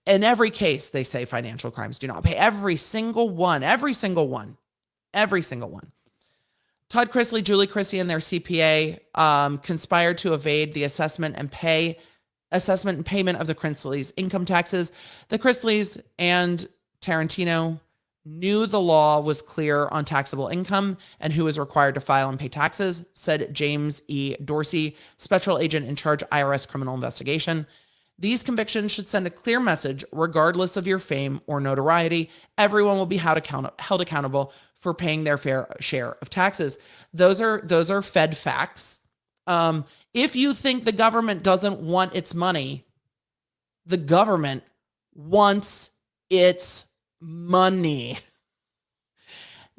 In every case, they say financial crimes do not pay. Every single one. Todd Chrisley, Julie Chrisley, and their CPA conspired to evade the assessment and payment of the Chrisleys' income taxes. The Chrisleys and Tarantino knew the law was clear on taxable income and who is required to file and pay taxes, said James E. Dorsey, special agent in charge IRS criminal investigation. These convictions should send a clear message, regardless of your fame or notoriety. Everyone will be held accountable for paying their fair share of taxes. Those are Fed facts. If you think the government doesn't want its money, the government wants its money.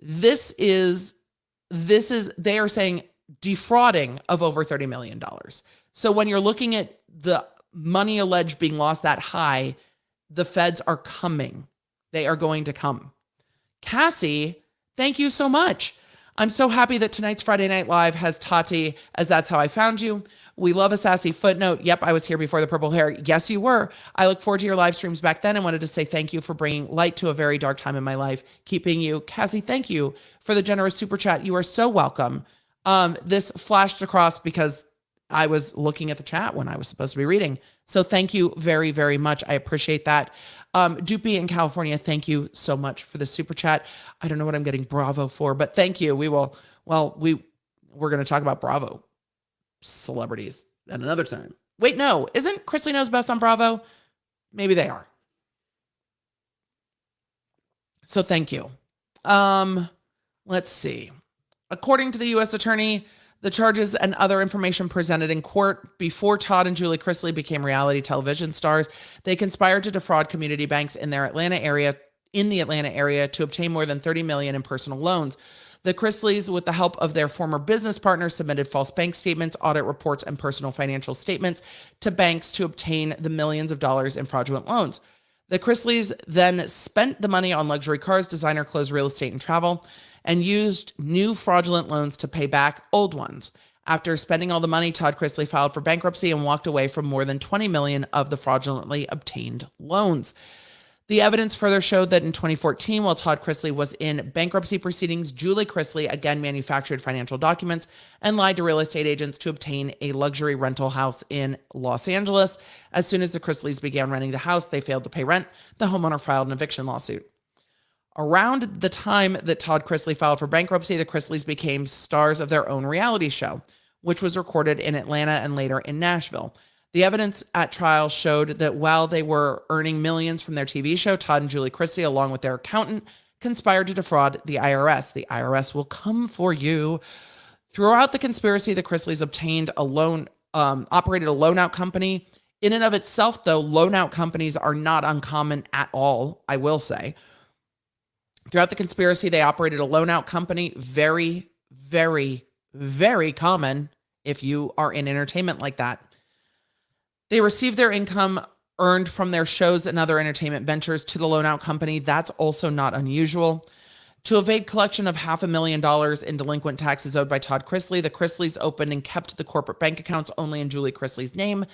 They are saying defrauding of over $30 million. So when you're looking at the money alleged being lost that high, the feds are coming. They are going to come. Cassie, thank you so much. I'm so happy that tonight's Friday Night Live has Tati as That's How I Found You. We love a sassy footnote. Yep, I was here before the purple hair. Yes, you were. I look forward to your live streams back then and wanted to say thank you for bringing light to a very dark time in my life, keeping you. Cassie, thank you for the generous super chat. You are so welcome. This flashed across because I was looking at the chat when I was supposed to be reading. So thank you very, very much. I appreciate that. Doopy in California, thank you so much for the super chat. I don't know what I'm getting Bravo for, but thank you. We're going to talk about Bravo celebrities at another time. Wait, no, isn't Chrisley Knows Best on Bravo? Maybe they are. So thank you. Let's see. According to the U.S. Attorney, the charges and other information presented in court before Todd and Julie Chrisley became reality television stars, they conspired to defraud community banks in the Atlanta area to obtain more than $30 million in personal loans. The Chrisleys, with the help of their former business partners, submitted false bank statements, audit reports, and personal financial statements to banks to obtain the millions of dollars in fraudulent loans. The Chrisleys then spent the money on luxury cars, designer clothes, real estate, and travel, and used new fraudulent loans to pay back old ones. After spending all the money, Todd Chrisley filed for bankruptcy and walked away from more than $20 million of the fraudulently obtained loans. The evidence further showed that in 2014, while Todd Chrisley was in bankruptcy proceedings, Julie Chrisley again manufactured financial documents and lied to real estate agents to obtain a luxury rental house in Los Angeles. As soon as the Chrisleys began renting the house, they failed to pay rent. The homeowner filed an eviction lawsuit. Around the time that Todd Chrisley filed for bankruptcy, the Chrisleys became stars of their own reality show, which was recorded in Atlanta and later in Nashville. The evidence at trial showed that while they were earning millions from their TV show, Todd and Julie Chrisley, along with their accountant, conspired to defraud the IRS. The IRS will come for you. Throughout the conspiracy, the Chrisleys obtained a loan, operated a loan-out company. In and of itself, though, loan-out companies are not uncommon at all, I will say. Throughout the conspiracy, they operated a loan-out company. Very, very, very common if you are in entertainment like that. They received their income earned from their shows and other entertainment ventures to the loan-out company. That's also not unusual. To evade collection of $500,000 in delinquent taxes owed by Todd Chrisley, the Chrisleys opened and kept the corporate bank accounts only in Julie Chrisley's name.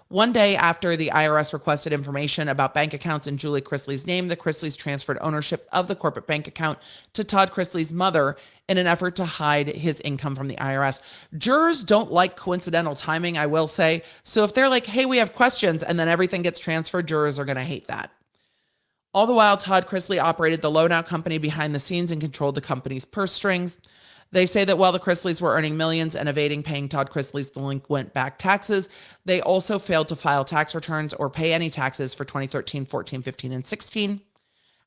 One day after the IRS requested information about bank accounts in Julie Chrisley's name, the Chrisleys transferred ownership of the corporate bank account to Todd Chrisley's mother in an effort to hide his income from the IRS. Jurors don't like coincidental timing, I will say. So if they're like, hey, we have questions, and then everything gets transferred, jurors are going to hate that. All the while, Todd Chrisley operated the loan-out company behind the scenes and controlled the company's purse strings. They say that while the Chrisleys were earning millions and evading paying Todd Chrisley's delinquent back taxes, they also failed to file tax returns or pay any taxes for 2013, 14, 15, and 16.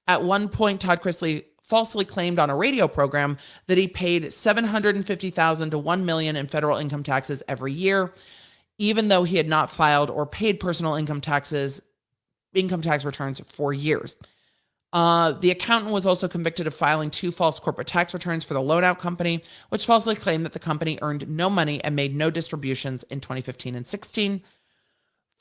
At one point, Todd Chrisley falsely claimed on a radio program that he paid $750,000 to $1 million in federal income taxes every year, even though he had not filed or paid personal income tax returns for years. The accountant was also convicted of filing 2 false corporate tax returns for the loan-out company, which falsely claimed that the company earned no money and made no distributions in 2015 and 16.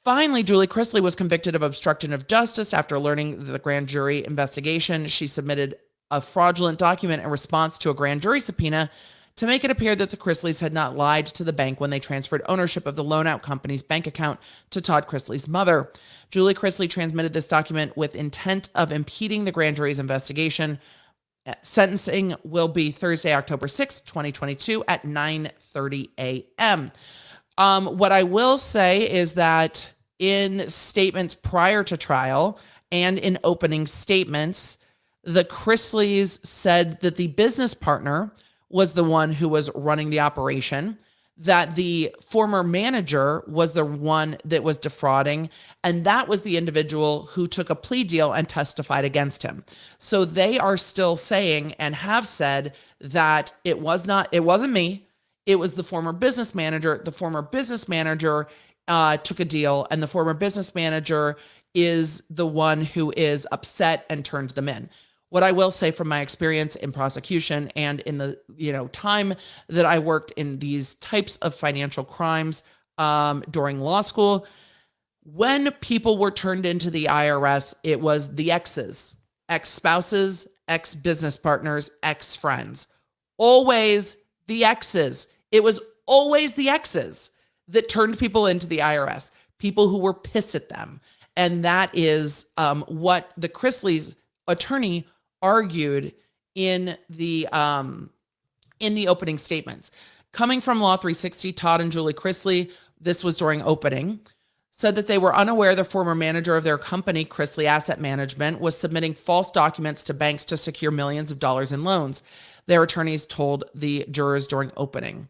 Finally, Julie Chrisley was convicted of obstruction of justice after learning the grand jury investigation. She submitted a fraudulent document in response to a grand jury subpoena to make it appear that the Chrisleys had not lied to the bank when they transferred ownership of the loan-out company's bank account to Todd Chrisley's mother. Julie Chrisley transmitted this document with intent of impeding the grand jury's investigation. Sentencing will be Thursday, October 6, 2022 at 9:30 a.m. What I will say is that in statements prior to trial and in opening statements, the Chrisleys said that the business partner was the one who was running the operation, that the former manager was the one that was defrauding, and that was the individual who took a plea deal and testified against him. So they are still saying and have said that it wasn't me, it was the former business manager. The former business manager took a deal, and the former business manager is the one who is upset and turned them in. What I will say from my experience in prosecution and in the time that I worked in these types of financial crimes during law school, when people were turned into the IRS, it was the exes, ex-spouses, ex-business partners, ex-friends. Always the exes. It was always the exes that turned people into the IRS, people who were pissed at them. And that is what the Chrisley's attorney argued in the opening statements. Coming from Law 360, Todd and Julie Chrisley, this was during opening, said that they were unaware the former manager of their company, Chrisley Asset Management, was submitting false documents to banks to secure millions of dollars in loans. Their attorneys told the jurors during opening.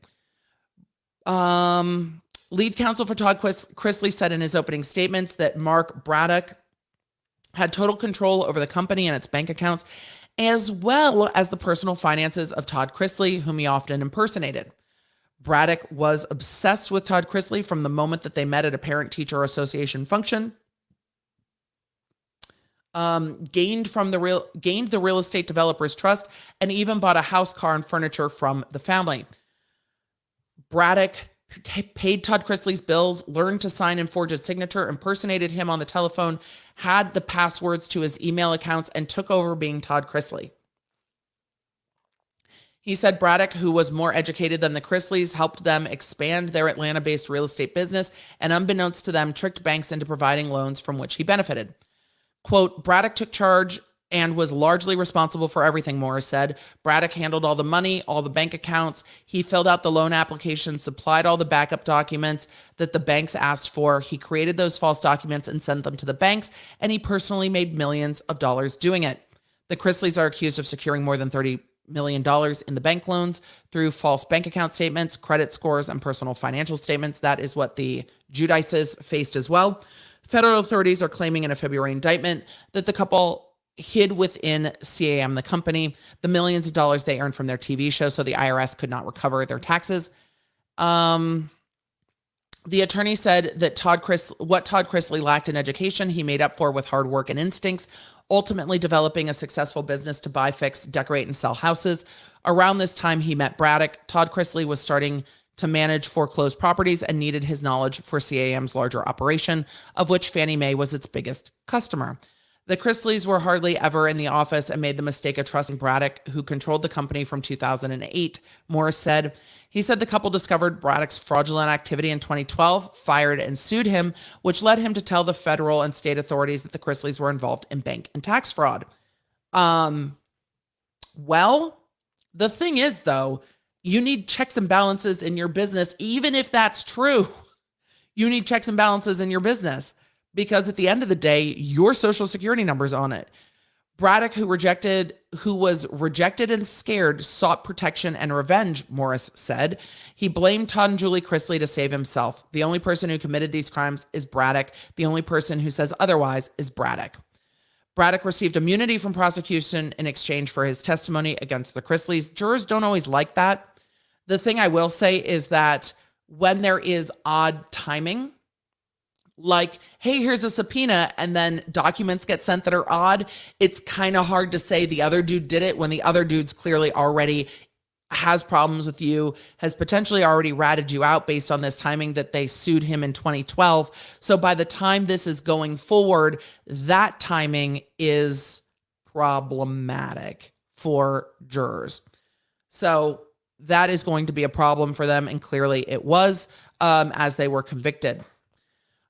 Lead counsel for Todd Chrisley said in his opening statements that Mark Braddock had total control over the company and its bank accounts, as well as the personal finances of Todd Chrisley, whom he often impersonated. Braddock was obsessed with Todd Chrisley from the moment that they met at a parent-teacher association function. Gained the real estate developer's trust, and even bought a house, car, and furniture from the family. Braddock paid Todd Chrisley's bills, learned to sign and forge his signature, impersonated him on the telephone, had the passwords to his email accounts, and took over being Todd Chrisley. He said Braddock, who was more educated than the Chrisleys, helped them expand their Atlanta-based real estate business and, unbeknownst to them, tricked banks into providing loans from which he benefited. Quote, Braddock took charge and was largely responsible for everything, Morris said. Braddock handled all the money, all the bank accounts. He filled out the loan application, supplied all the backup documents that the banks asked for. He created those false documents and sent them to the banks, and he personally made millions of dollars doing it. The Chrisleys are accused of securing more than $30 million in the bank loans through false bank account statements, credit scores, and personal financial statements. That is what the Giudices faced as well. Federal authorities are claiming in a February indictment that the couple hid within CAM, the company, the millions of dollars they earned from their TV show, so the IRS could not recover their taxes. The attorney said that what Todd Chrisley lacked in education, he made up for with hard work and instincts, ultimately developing a successful business to buy, fix, decorate, and sell houses. Around this time, he met Braddock. Todd Chrisley was starting to manage foreclosed properties and needed his knowledge for CAM's larger operation, of which Fannie Mae was its biggest customer. The Chrisleys were hardly ever in the office and made the mistake of trusting Braddock, who controlled the company from 2008, Morris said. He said the couple discovered Braddock's fraudulent activity in 2012, fired and sued him, which led him to tell the federal and state authorities that the Chrisleys were involved in bank and tax fraud. Well, the thing is, though, you need checks and balances in your business. Even if that's true, you need checks and balances in your business because at the end of the day, your social security number's on it. Braddock, who was rejected and scared, sought protection and revenge, Morris said. He blamed Todd and Julie Chrisley to save himself. The only person who committed these crimes is Braddock. The only person who says otherwise is Braddock. Braddock received immunity from prosecution in exchange for his testimony against the Chrisleys. Jurors don't always like that. The thing I will say is that when there is odd timing, like, hey, here's a subpoena, and then documents get sent that are odd, it's kind of hard to say the other dude did it when the other dude's clearly already has problems with you, has potentially already ratted you out based on this timing that they sued him in 2012. So by the time this is going forward, that timing is problematic for jurors. So that is going to be a problem for them, and clearly it was as they were convicted.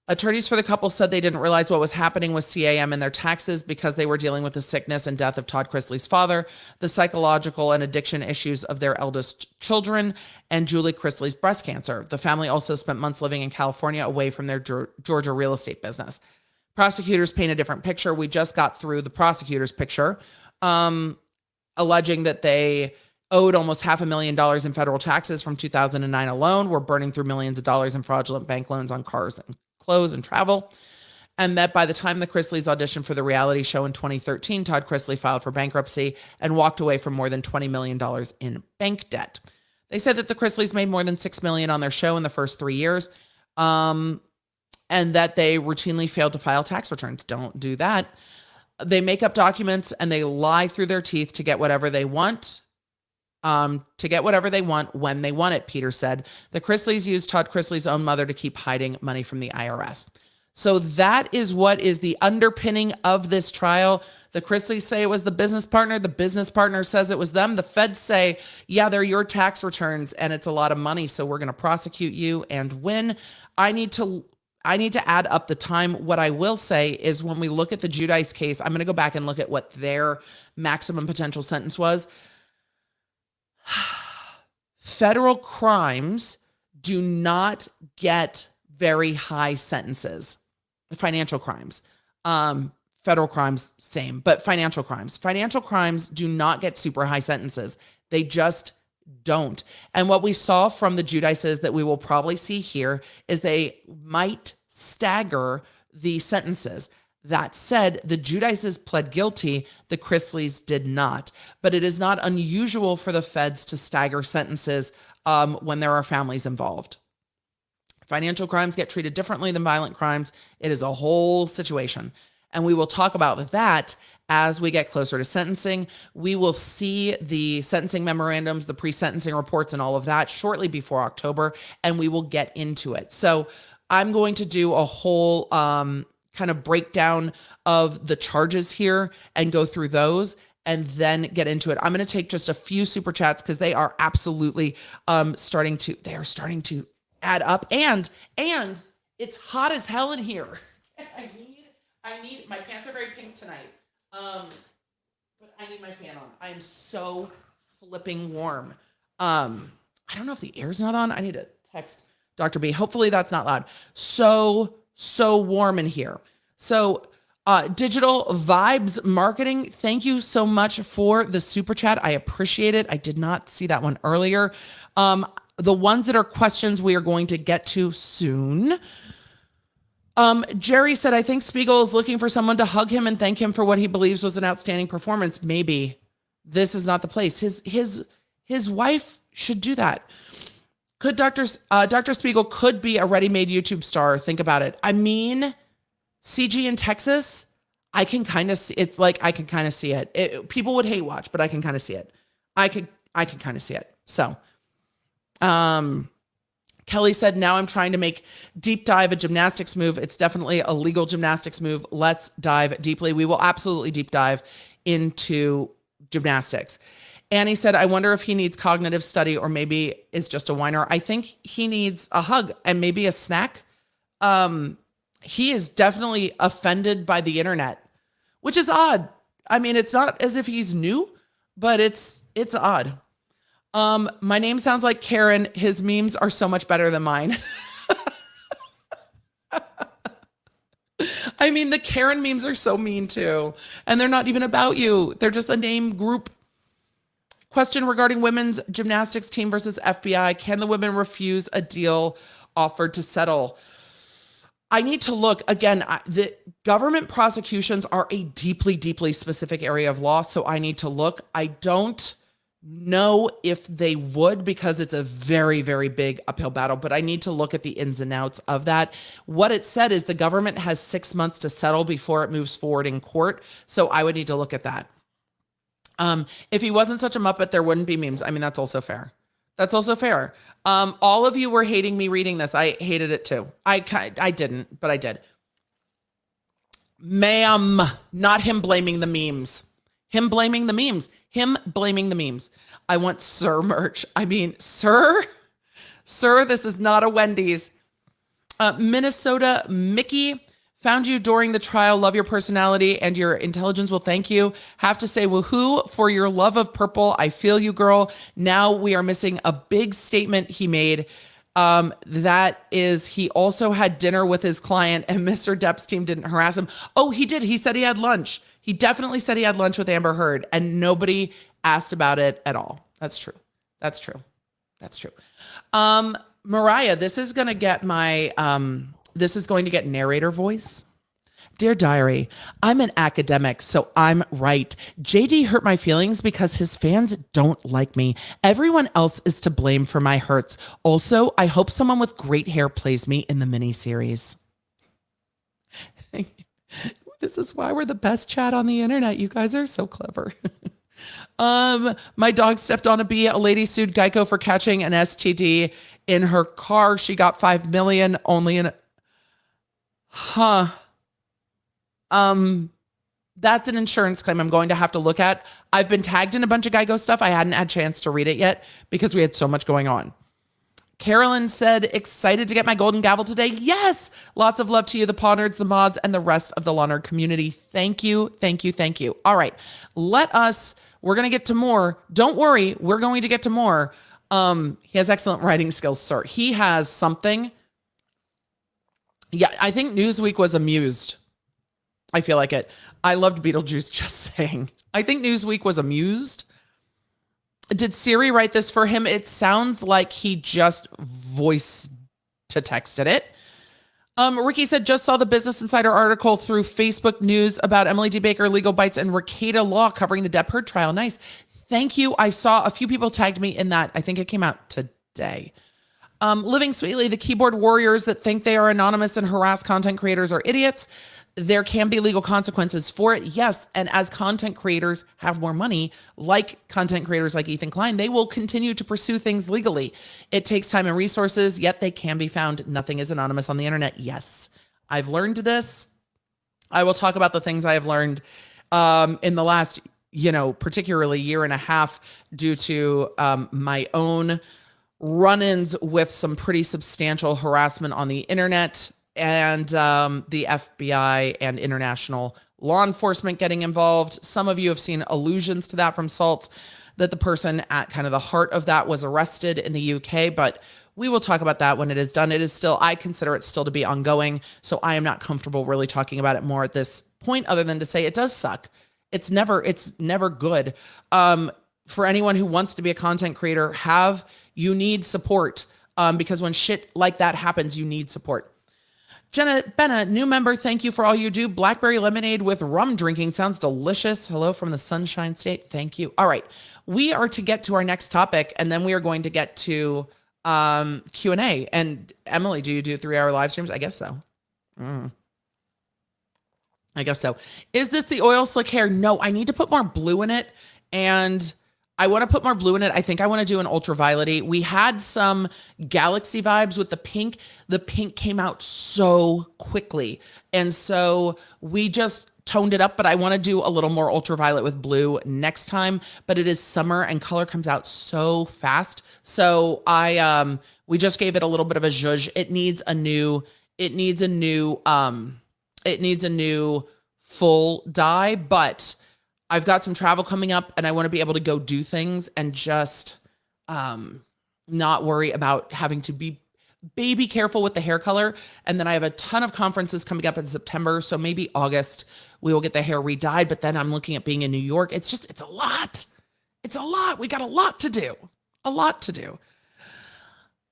Attorneys for the couple said they didn't realize what was happening with CAM and their taxes because they were dealing with the sickness and death of Todd Chrisley's father, the psychological and addiction issues of their eldest children, and Julie Chrisley's breast cancer. The family also spent months living in California away from their Georgia real estate business. Prosecutors paint a different picture. We just got through the prosecutor's picture, alleging that they owed almost $500,000 in federal taxes from 2009 alone, were burning through millions of dollars in fraudulent bank loans on cars and clothes and travel, and that by the time the Chrisleys auditioned for the reality show in 2013, Todd Chrisley filed for bankruptcy and walked away from more than $20 million in bank debt. They said that the Chrisleys made more than $6 million on their show in the first 3 years, and that they routinely failed to file tax returns. Don't do that. They make up documents and they lie through their teeth to get whatever they want. When they want it, Peter said. The Chrisleys used Todd Chrisley's own mother to keep hiding money from the IRS. So that is what is the underpinning of this trial. The Chrisleys say it was the business partner. The business partner says it was them. The feds say, yeah, they're your tax returns and it's a lot of money, so we're going to prosecute you and win. I need to add up the time. What I will say is when we look at the Giudice case, I'm going to go back and look at what their maximum potential sentence was. Federal crimes do not get very high sentences. Financial crimes. Federal crimes, same, but financial crimes do not get super high sentences. They just don't. And what we saw from the Giudices that we will probably see here is they might stagger the sentences. That said, the Giudices pled guilty, the Chrisleys did not. But it is not unusual for the feds to stagger sentences when there are families involved. Financial crimes get treated differently than violent crimes. It is a whole situation. And we will talk about that as we get closer to sentencing. We will see the sentencing memorandums, the pre-sentencing reports, and all of that shortly before October, and we will get into it. So I'm going to do a whole kind of breakdown of the charges here and go through those and then get into it. I'm going to take just a few super chats because they are absolutely starting to add up, and it's hot as hell in here. my pants are very pink tonight. But I need my fan on. I am so flipping warm. I don't know if the air's not on. I need to text Dr. B. Hopefully that's not loud. So warm in here. So Digital Vibes Marketing, thank you so much for the super chat. I appreciate it. I did not see that one earlier. The ones that are questions we are going to get to soon. Jerry said, I think Spiegel is looking for someone to hug him and thank him for what he believes was an outstanding performance. Maybe this is not the place. His wife should do that. Could Dr. Spiegel could be a ready-made YouTube star. Think about it. I mean, CG in Texas, I can kind of see, it's like, I can kind of see it. People would hate watch, but I can kind of see it. I can kind of see it. So, Kelly said, now I'm trying to make deep dive a gymnastics move. It's definitely a legal gymnastics move. Let's dive deeply. We will absolutely deep dive into gymnastics. Annie said, I wonder if he needs cognitive study or maybe is just a whiner. I think he needs a hug and maybe a snack. He is definitely offended by the internet, which is odd. I mean, it's not as if he's new, but it's odd. My name sounds like Karen. His memes are so much better than mine. I mean, the Karen memes are so mean too. And they're not even about you. They're just a name group. Question regarding women's gymnastics team versus FBI. Can the women refuse a deal offered to settle? I need to look again. The government prosecutions are a deeply, deeply specific area of law. So I need to look. I don't know if they would because it's a very, very big uphill battle, but I need to look at the ins and outs of that. What it said is the government has 6 months to settle before it moves forward in court. So I would need to look at that. If he wasn't such a Muppet, there wouldn't be memes. I mean, that's also fair. That's also fair. All of you were hating me reading this. I hated it too. I didn't, but I did. Ma'am, not him blaming the memes. Him blaming the memes. Him blaming the memes. I want Sir merch. I mean, Sir, this is not a Wendy's. Minnesota Mickey, found you during the trial. Love your personality and your intelligence. Well, thank you. Have to say woohoo for your love of purple. I feel you, girl. Now we are missing a big statement he made. That is, he also had dinner with his client and Mr. Depp's team didn't harass him. Oh, he did. He said he had lunch. He definitely said he had lunch with Amber Heard and nobody asked about it at all. That's true. That's true. That's true. Mariah, this is going to get narrator voice. Dear Diary, I'm an academic, so I'm right. JD hurt my feelings because his fans don't like me. Everyone else is to blame for my hurts. Also, I hope someone with great hair plays me in the miniseries. This is why we're the best chat on the internet. You guys are so clever. My dog stepped on a bee. A lady sued Geico for catching an STD in her car. She got $5 million only in that's an insurance claim I'm going to have to look at. I've been tagged in a bunch of Geico stuff. I hadn't had a chance to read it yet because we had so much going on. Carolyn said, excited to get my golden gavel today. Yes. Lots of love to you, the Paw Nerds, the mods, and the rest of the Law Nerd community. Thank you. Thank you. Thank you. All right. We're going to get to more. Don't worry. We're going to get to more. He has excellent writing skills, sir. He has something. Yeah. I think Newsweek was amused. I feel like it. I loved Beetlejuice, just saying. I think Newsweek was amused. Did Siri write this for him? It sounds like he just voice to texted it. Ricky said, just saw the Business Insider article through Facebook News about Emily D. Baker, Legal Bites, and Rekieta Law covering the Depp Heard trial. Nice. Thank you. I saw a few people tagged me in that. I think it came out today. Living Sweetly, the keyboard warriors that think they are anonymous and harass content creators are idiots. There can be legal consequences for it. Yes. And as content creators have more money, like content creators like Ethan Klein, they will continue to pursue things legally. It takes time and resources, yet they can be found. Nothing is anonymous on the internet. Yes. I've learned this. I will talk about the things I have learned in the last, particularly year and a half due to my own run-ins with some pretty substantial harassment on the internet. and the FBI and international law enforcement getting involved. Some of you have seen allusions to that from Salts, that the person at kind of the heart of that was arrested in the UK, but we will talk about that when it is done. It is still, I consider it still to be ongoing, so I am not comfortable really talking about it more at this point, other than to say it does suck. It's never good. For anyone who wants to be a content creator, you need support, because when shit like that happens, you need support. Jenna Benna, new member, thank you for all you do. Blackberry lemonade with rum drinking sounds delicious. Hello from the Sunshine State. Thank you. All right. We are to get to our next topic, and then we are going to get to Q&A. And Emily, do you do 3-hour live streams? I guess so. I guess so. Is this the oil slick hair? No, I need to put more blue in it. And I want to put more blue in it. I think I want to do an ultraviolet. We had some galaxy vibes with the pink. The pink came out so quickly. And so we just toned it up, but I want to do a little more ultraviolet with blue next time. But it is summer and color comes out so fast. So we just gave it a little bit of a zhuzh. It needs a new full dye, but I've got some travel coming up and I want to be able to go do things and just not worry about having to be baby careful with the hair color. And then I have a ton of conferences coming up in September. So maybe August we will get the hair re-dyed, but then I'm looking at being in New York. It's a lot. It's a lot. We got a lot to do.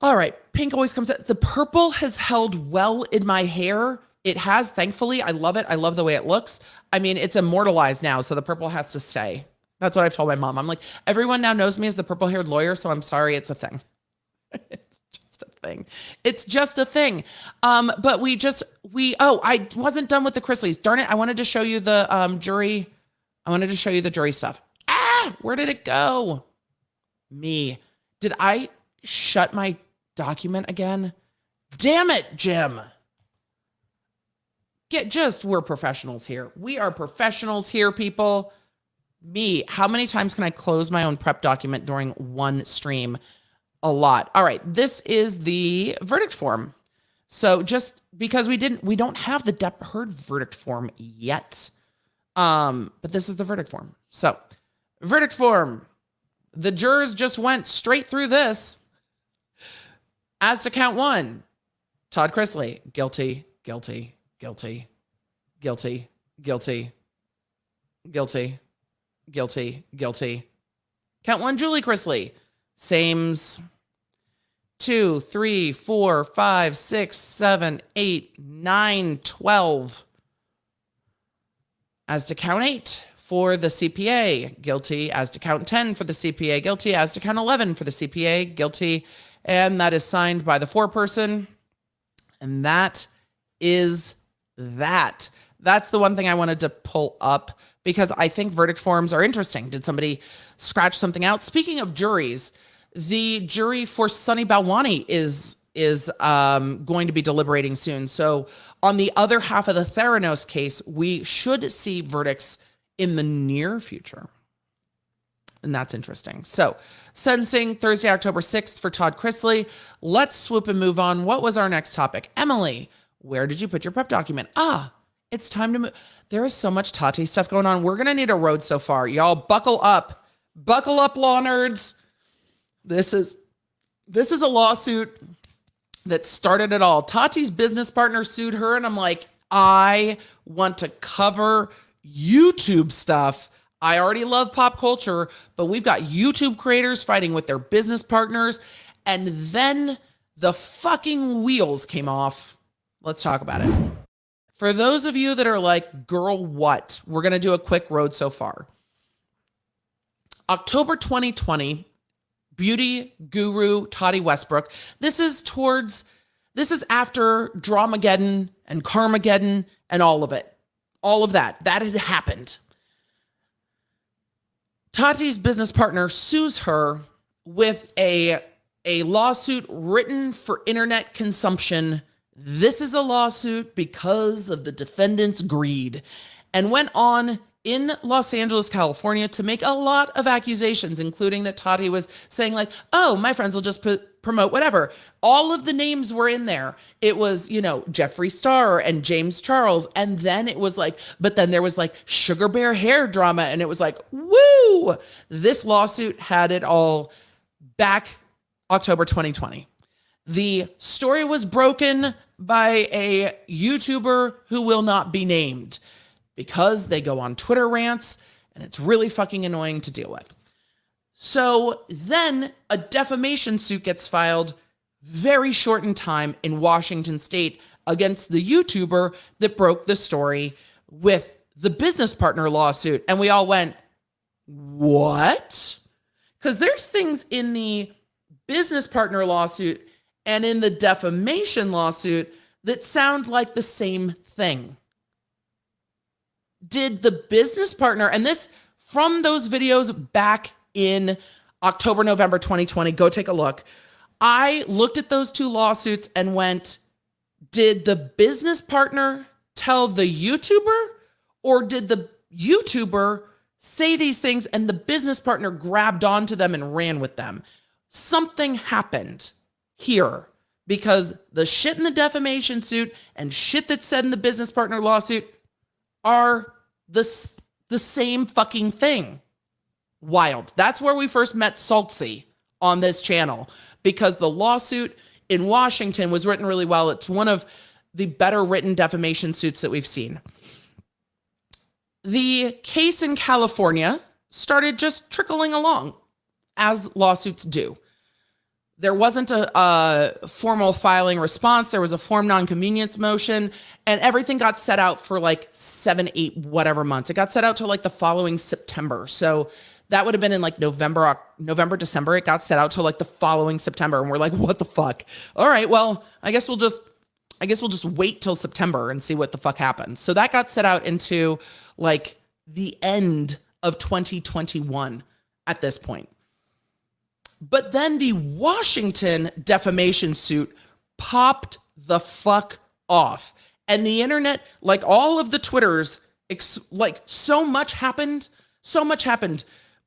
All right. Pink always comes out. The purple has held well in my hair. It has, thankfully. I love it. I love the way it looks. I mean, it's immortalized now, so the purple has to stay. That's what I've told my mom. I'm like, everyone now knows me as the purple-haired lawyer, so I'm sorry, it's a thing. It's just a thing. But I wasn't done with the Chrisleys. Darn it, I wanted to show you the jury. I wanted to show you the jury stuff. Where did it go? Me. Did I shut my document again? Damn it, Jim. We're professionals here. We are professionals here, people. Me, how many times can I close my own prep document during one stream? A lot. All right, this is the verdict form. So just because we don't have the Depp Heard verdict form yet, but this is the verdict form. So, verdict form. The jurors just went straight through this. As to count one, Todd Chrisley, guilty, guilty, guilty, guilty, guilty, guilty, guilty, guilty. Count one, Julie Chrisley. Sames. 2, 3, 4, 5, 6, 7, 8, 9, 12. As to count 8 for the CPA, guilty. As to count 10 for the CPA, guilty. As to count 11 for the CPA, guilty. And that is signed by the foreperson. And that is that. That's the one thing I wanted to pull up because I think verdict forms are interesting. Did somebody scratch something out? Speaking of juries, the jury for Sunny Balwani is going to be deliberating soon. So on the other half of the Theranos case, we should see verdicts in the near future. And that's interesting. So sentencing Thursday, October 6th for Todd Chrisley. Let's swoop and move on. What was our next topic? Emily, where did you put your prep document? It's time to move. There is so much Tati stuff going on. We're going to need a road so far. Y'all buckle up. Buckle up, law nerds. This is a lawsuit that started it all. Tati's business partner sued her, and I'm like, I want to cover YouTube stuff. I already love pop culture, but we've got YouTube creators fighting with their business partners, and then the fucking wheels came off. Let's talk about it. For those of you that are like, girl, what? We're going to do a quick road so far. October 2020, beauty guru Tati Westbrook. This is after Dramageddon and Carmageddon and all of it. All of that. That had happened. Tati's business partner sues her with a lawsuit written for internet consumption. This is a lawsuit because of the defendant's greed, and went on in Los Angeles, California to make a lot of accusations, including that Tati was saying like, oh, my friends will just put promote whatever. All of the names were in there. It was, Jeffree Star and James Charles. And then it was like, but then there was like Sugar Bear hair drama. And it was like, woo! This lawsuit had it all back October 2020. The story was broken by a YouTuber who will not be named because they go on Twitter rants and it's really fucking annoying to deal with. So then a defamation suit gets filed very short in time in Washington state against the YouTuber that broke the story with the business partner lawsuit. And we all went, what? Because there's things in the business partner lawsuit and in the defamation lawsuit that sound like the same thing. Did the business partner, and this from those videos back in October, November 2020, go take a look. I looked at those two lawsuits and went, did the business partner tell the YouTuber, or did the YouTuber say these things and the business partner grabbed onto them and ran with them? Something happened here because the shit in the defamation suit and shit that's said in the business partner lawsuit are the same fucking thing. Wild. That's where we first met Saltsy on this channel, because the lawsuit in Washington was written really well. It's one of the better written defamation suits that we've seen. The case in California started just trickling along, as lawsuits do. There wasn't a formal filing response. There was a form nonconvenience motion, and everything got set out for like 7, 8, whatever months. It got set out to like the following September. So that would have been in like November, December. It got set out to like the following September. And we're like, what the fuck? All right, well, I guess we'll just wait till September and see what the fuck happens. So that got set out into like the end of 2021 at this point. But then the Washington defamation suit popped the fuck off. And the internet, like all of the Twitters, like so much happened.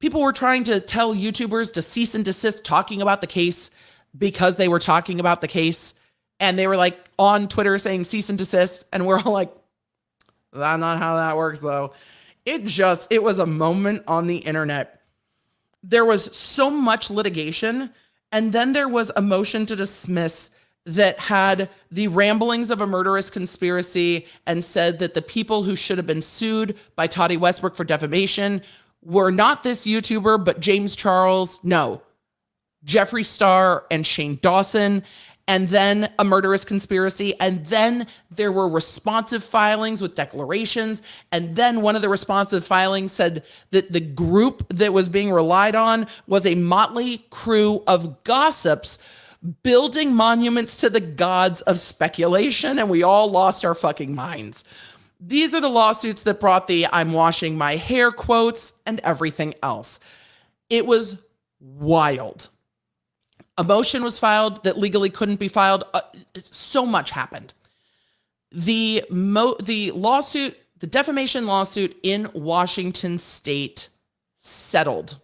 People were trying to tell YouTubers to cease and desist talking about the case because they were talking about the case. And they were like on Twitter saying cease and desist. And we're all like, that's not how that works though. It was a moment on the internet. There was so much litigation, and then there was a motion to dismiss that had the ramblings of a murderous conspiracy and said that the people who should have been sued by Tati Westbrook for defamation were not this YouTuber, but James Charles, no, Jeffree Star and Shane Dawson, and then a murderous conspiracy. And then there were responsive filings with declarations. And then one of the responsive filings said that the group that was being relied on was a motley crew of gossips building monuments to the gods of speculation. And we all lost our fucking minds. These are the lawsuits that brought the "I'm washing my hair" quotes and everything else. It was wild. A motion was filed that legally couldn't be filed. So much happened. The lawsuit, the defamation lawsuit in Washington state settled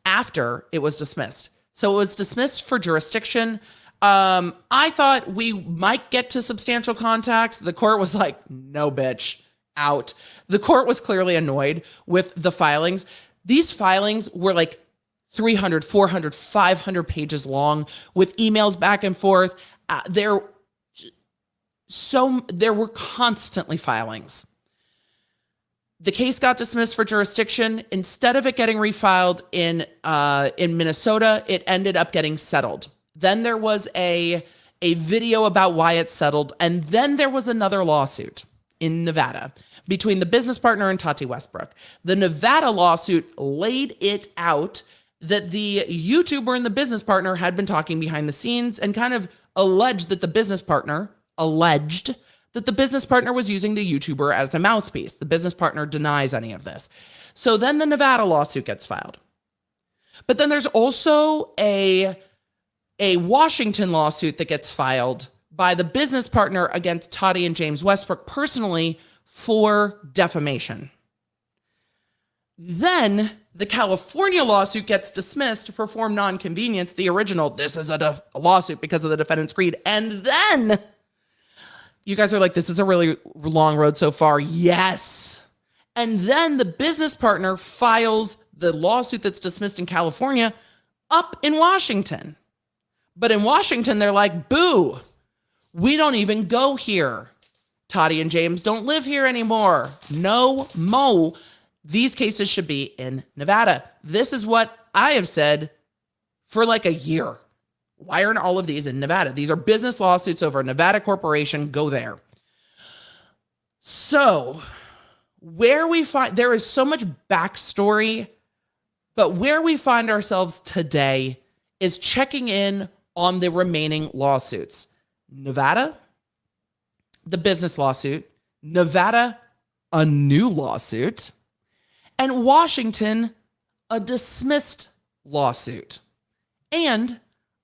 after it was dismissed. So it was dismissed for jurisdiction. I thought we might get to substantial contacts. The court was like, no, bitch, out. The court was clearly annoyed with the filings. These filings were like 300, 400, 500 pages long with emails back and forth. There were constantly filings. The case got dismissed for jurisdiction. Instead of it getting refiled in Minnesota, it ended up getting settled. Then there was a video about why it settled. And then there was another lawsuit in Nevada between the business partner and Tati Westbrook. The Nevada lawsuit laid it out that the YouTuber and the business partner had been talking behind the scenes and kind of alleged that the business partner was using the YouTuber as a mouthpiece. The business partner denies any of this. So then the Nevada lawsuit gets filed. But then there's also a Washington lawsuit that gets filed by the business partner against Tati and James Westbrook personally for defamation. Then the California lawsuit gets dismissed for form non-convenience. The original, this is a lawsuit because of the defendant's greed. And then you guys are like, this is a really long road so far. Yes. And then the business partner files the lawsuit that's dismissed in California up in Washington. But in Washington, they're like, boo, we don't even go here. Tati and James don't live here anymore. No mo. These cases should be in Nevada. This is what I have said for like a year. Why aren't all of these in Nevada? These are business lawsuits over a Nevada corporation. Go there. So where we find, there is so much backstory, but where we find ourselves today is checking in on the remaining lawsuits. Nevada, the business lawsuit. Nevada, a new lawsuit. And Washington, a dismissed lawsuit. And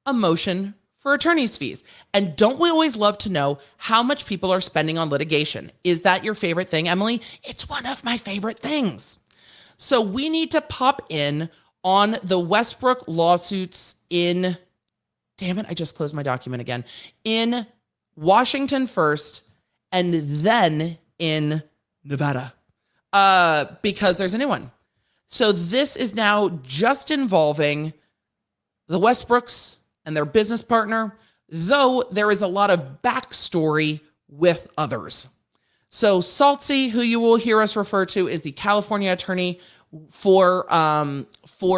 a motion for attorney's fees. And don't we always love to know how much people are spending on litigation? Is that your favorite thing, Emily? It's one of my favorite things. So we need to pop in on the Westbrook lawsuits in, damn it, I just closed my document again, in Washington first, and then in Nevada, because there's a new one. So this is now just involving the Westbrooks and their business partner, though there is a lot of backstory with others. So Saltsy, who you will hear us refer to, is the California attorney for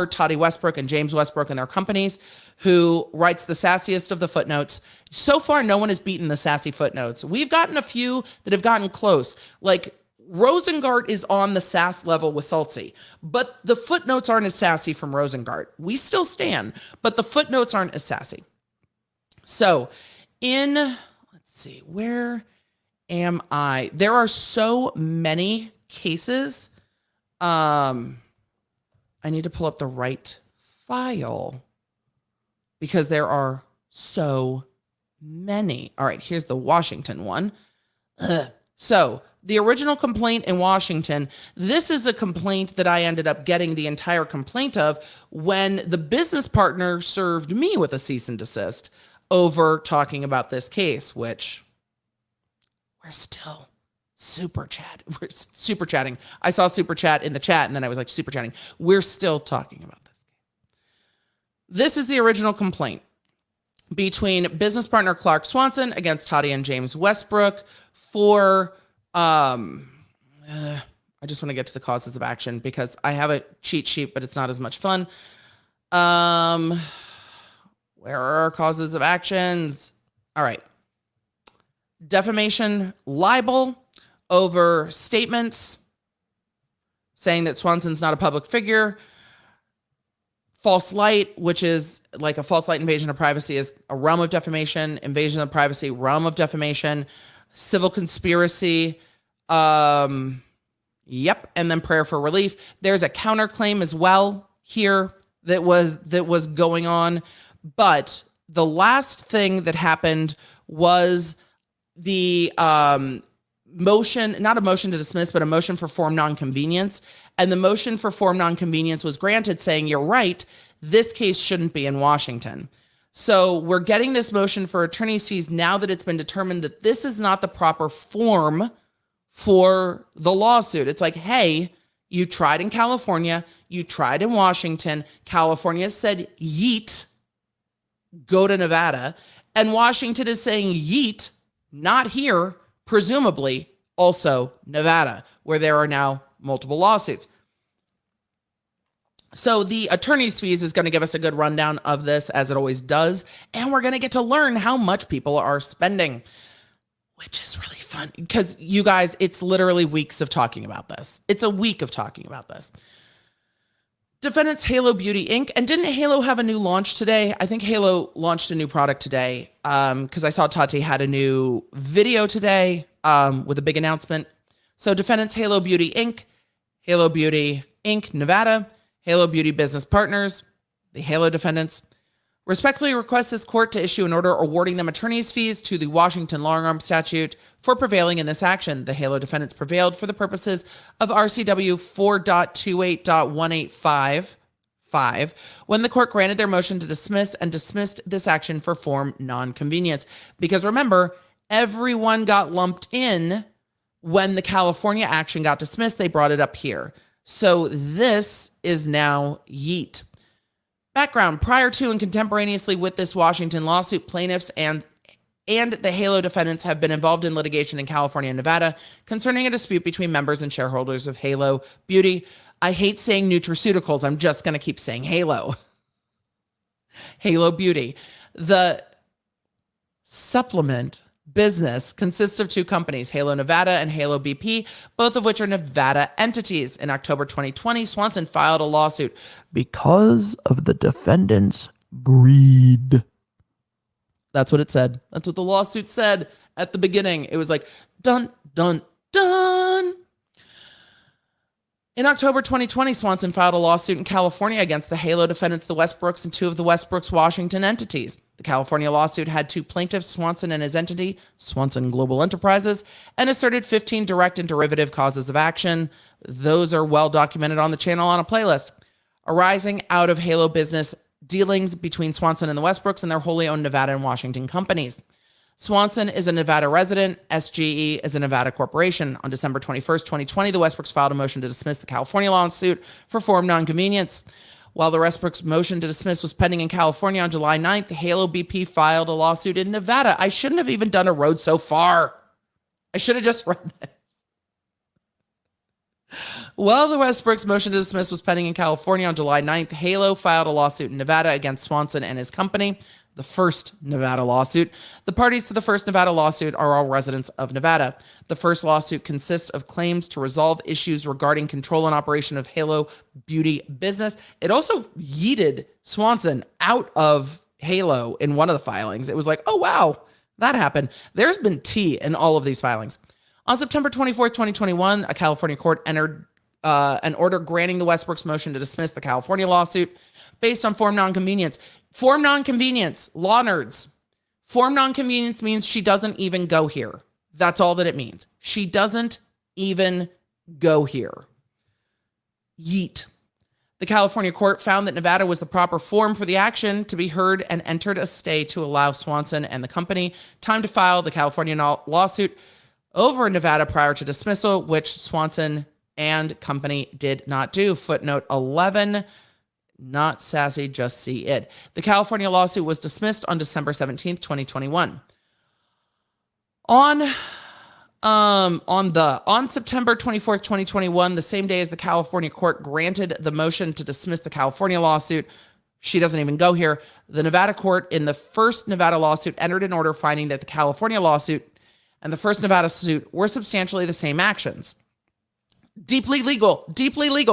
Tati Westbrook and James Westbrook and their companies, who writes the sassiest of the footnotes. So far, no one has beaten the sassy footnotes. We've gotten a few that have gotten close. Like Rosengart is on the sass level with Saltsy, but the footnotes aren't as sassy from Rosengart. We still stand, but the footnotes aren't as sassy. So let's see, where am I? There are so many cases. I need to pull up the right file because there are so many. All right, here's the Washington one. So the original complaint in Washington, this is a complaint that I ended up getting the entire complaint of when the business partner served me with a cease and desist over talking about this case, which we're still super chatting. I saw super chat in the chat and then I was like super chatting. We're still talking about this. This is the original complaint between business partner Clark Swanson against Tati and James Westbrook for, I just want to get to the causes of action because I have a cheat sheet, but it's not as much fun. Where are our causes of actions? All right. Defamation, libel over statements saying that Swanson's not a public figure. False light, which is like a false light invasion of privacy, is a realm of defamation. Invasion of privacy, realm of defamation. Civil conspiracy. Yep. And then prayer for relief. There's a counterclaim as well here that was going on. But the last thing that happened was the motion, not a motion to dismiss, but a motion for form nonconvenience. And the motion for form nonconvenience was granted, saying, you're right, this case shouldn't be in Washington. So we're getting this motion for attorney's fees now that it's been determined that this is not the proper form for the lawsuit. It's like, hey, you tried in California, you tried in Washington, California said yeet, go to Nevada, and Washington is saying yeet, not here, presumably also Nevada, where there are now multiple lawsuits. So the attorney's fees is going to give us a good rundown of this, as it always does, and we're going to get to learn how much people are spending, which is really fun because you guys, it's literally weeks of talking about this. It's a week of talking about this. Defendants Halo Beauty Inc. And didn't Halo have a new launch today? I think Halo launched a new product today because I saw Tati had a new video today with a big announcement. So defendants Halo Beauty Inc., Halo Beauty Inc. Nevada, Halo Beauty Business Partners, the Halo defendants, Respectfully request this court to issue an order awarding them attorney's fees to the Washington long-arm statute for prevailing in this action. The HALO defendants prevailed for the purposes of RCW 4.28.185 when the court granted their motion to dismiss and dismissed this action for form non-convenience. Because remember, everyone got lumped in when the California action got dismissed. They brought it up here. So this is now yeet. Background: prior to and contemporaneously with this Washington lawsuit, plaintiffs and the HALO defendants have been involved in litigation in California and Nevada concerning a dispute between members and shareholders of HALO Beauty. I hate saying nutraceuticals. I'm just going to keep saying HALO. HALO Beauty. The supplement business consists of two companies, HALO Nevada and HALO BP, both of which are Nevada entities. In October 2020, Swanson filed a lawsuit because of the defendants' greed. That's what it said. That's what the lawsuit said at the beginning. It was like, dun, dun, dun. In October 2020, Swanson filed a lawsuit in California against the HALO defendants, the Westbrooks, and two of the Westbrooks Washington entities. The California lawsuit had two plaintiffs, Swanson and his entity, Swanson Global Enterprises, and asserted 15 direct and derivative causes of action. Those are well documented on the channel on a playlist. Arising out of HALO business dealings between Swanson and the Westbrooks and their wholly owned Nevada and Washington companies. Swanson is a Nevada resident. SGE is a Nevada corporation. On December 21st, 2020, the Westbrooks filed a motion to dismiss the California lawsuit for form nonconvenience. While the Westbrooks motion to dismiss was pending in California on July 9th, HALO BP filed a lawsuit in Nevada. I shouldn't have even done a road so far. I should have just read this. While the Westbrooks motion to dismiss was pending in California on July 9th, HALO filed a lawsuit in Nevada against Swanson and his company, the first Nevada lawsuit. The parties to the first Nevada lawsuit are all residents of Nevada. The first lawsuit consists of claims to resolve issues regarding control and operation of HALO Beauty business. It also yeeted Swanson out of HALO in one of the filings. It was like, oh, wow, that happened. There's been tea in all of these filings. On September 24th, 2021, a California court entered an order granting the Westbrooks motion to dismiss the California lawsuit based on form nonconvenience. Form nonconvenience, law nerds. Form nonconvenience means she doesn't even go here. That's all that it means. She doesn't even go here. Yeet. The California court found that Nevada was the proper forum for the action to be heard and entered a stay to allow Swanson and the company time to file the California lawsuit over Nevada prior to dismissal, which Swanson and company did not do. Footnote 11. Not sassy, just see it. The California lawsuit was dismissed on December 17th, 2021. On September 24th, 2021, the same day as the California court granted the motion to dismiss the California lawsuit, she doesn't even go here. The Nevada court in the first Nevada lawsuit entered an order finding that the California lawsuit and the first Nevada suit were substantially the same actions. Deeply legal.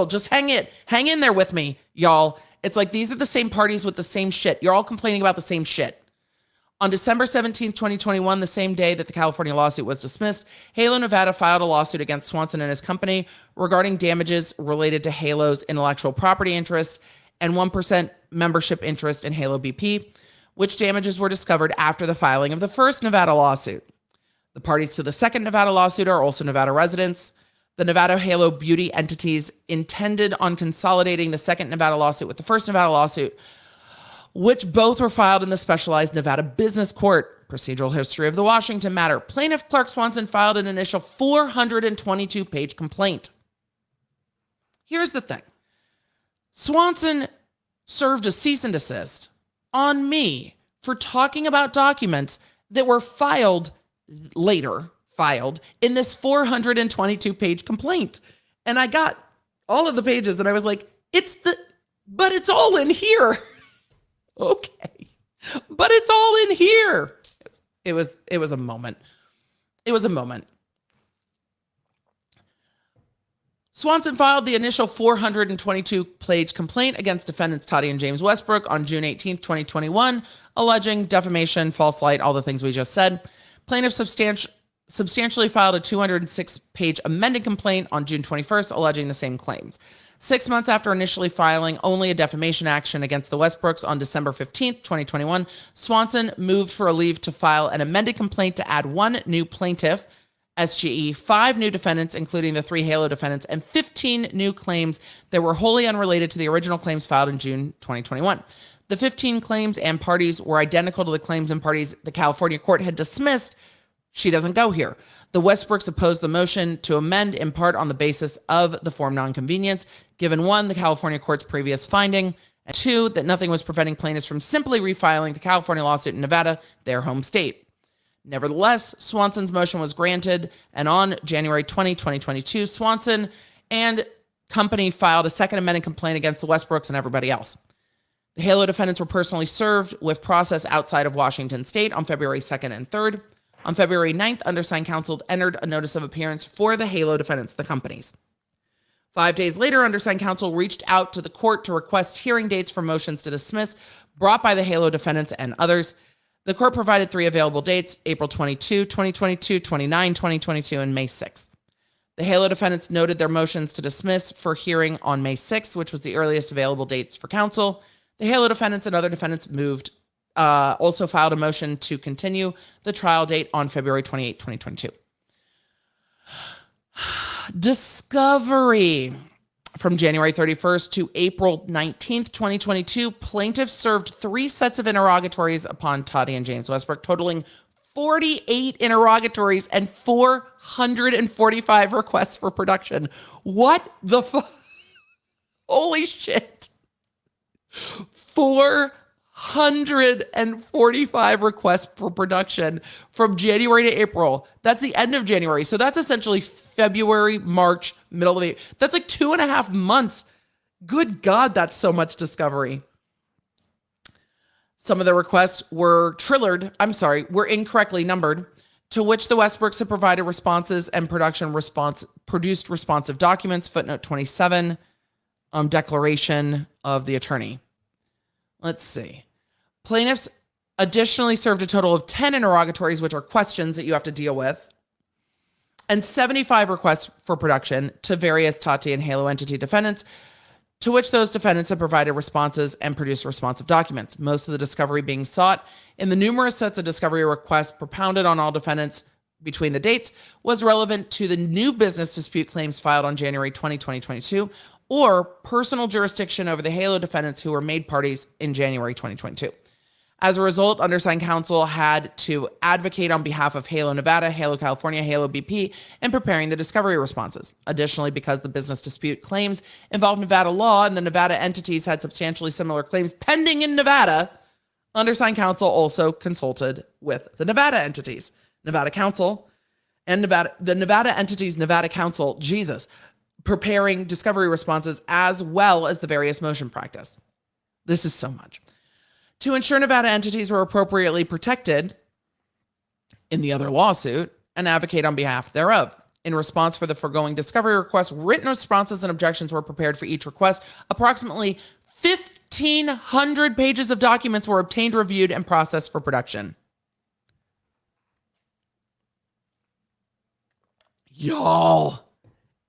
Just hang in there with me, y'all. It's like these are the same parties with the same shit. You're all complaining about the same shit. On December 17th, 2021, the same day that the California lawsuit was dismissed, HALO Nevada filed a lawsuit against Swanson and his company regarding damages related to HALO's intellectual property interest and 1% membership interest in HALO BP, which damages were discovered after the filing of the first Nevada lawsuit. The parties to the second Nevada lawsuit are also Nevada residents. The Nevada HALO Beauty entities intended on consolidating the second Nevada lawsuit with the first Nevada lawsuit, which both were filed in the specialized Nevada Business Court. Procedural history of the Washington matter. Plaintiff Clark Swanson filed an initial 422-page complaint. Here's the thing. Swanson served a cease and desist on me for talking about documents that were filed in this 422-page complaint. And I got all of the pages and I was like, but it's all in here. Okay. But it's all in here. It was a moment. It was a moment. Swanson filed the initial 422-page complaint against defendants Tati and James Westbrook on June 18th, 2021, alleging defamation, false light, all the things we just said. Plaintiff substantially filed a 206-page amended complaint on June 21st, alleging the same claims. 6 months after initially filing only a defamation action against the Westbrooks on December 15th, 2021, Swanson moved for a leave to file an amended complaint to add one new plaintiff, SGE, 5 new defendants, including the 3 Halo defendants, and 15 new claims that were wholly unrelated to the original claims filed in June 2021. The 15 claims and parties were identical to the claims and parties the California court had dismissed. She doesn't go here. The Westbrooks opposed the motion to amend in part on the basis of the form nonconvenience, given 1, the California court's previous finding, and 2, that nothing was preventing plaintiffs from simply refiling the California lawsuit in Nevada, their home state. Nevertheless, Swanson's motion was granted, and on January 20, 2022, Swanson and company filed a second amended complaint against the Westbrooks and everybody else. The Halo defendants were personally served with process outside of Washington state on February 2nd and 3rd. On February 9th, undersigned counsel entered a notice of appearance for the Halo defendants, the companies. 5 days later, undersigned counsel reached out to the court to request hearing dates for motions to dismiss brought by the Halo defendants and others. The court provided 3 available dates: April 22, 2022, 29, 2022, and May 6th. The Halo defendants noted their motions to dismiss for hearing on May 6th, which was the earliest available dates for counsel. The Halo defendants and other defendants also filed a motion to continue the trial date on February 28, 2022. Discovery. From January 31st to April 19th, 2022, plaintiffs served 3 sets of interrogatories upon Tati and James Westbrook, totaling 48 interrogatories and 445 requests for production. What the fuck? Holy shit. 445 requests for production from January to April. That's the end of January. So that's essentially February, March, middle of April. That's like 2.5 months. Good God, that's so much discovery. Some of the requests were incorrectly numbered, to which the Westbrooks had provided responses and produced responsive documents, footnote 27, declaration of the attorney. Let's see. Plaintiffs additionally served a total of 10 interrogatories, which are questions that you have to deal with, and 75 requests for production to various Tati and Halo entity defendants, to which those defendants have provided responses and produced responsive documents. Most of the discovery being sought in the numerous sets of discovery requests propounded on all defendants between the dates was relevant to the new business dispute claims filed on January 20, 2022, or personal jurisdiction over the Halo defendants who were made parties in January 2022. As a result, undersigned counsel had to advocate on behalf of Halo Nevada, Halo California, Halo BP in preparing the discovery responses. Additionally, because the business dispute claims involved Nevada law and the Nevada entities had substantially similar claims pending in Nevada, undersigned counsel also consulted with the Nevada entities, Nevada counsel, and the Nevada entities, Nevada counsel, preparing discovery responses as well as the various motion practice. This is so much. To ensure Nevada entities were appropriately protected in the other lawsuit and advocate on behalf thereof. In response for the foregoing discovery request, written responses and objections were prepared for each request. Approximately 1,500 pages of documents were obtained, reviewed, and processed for production. Y'all,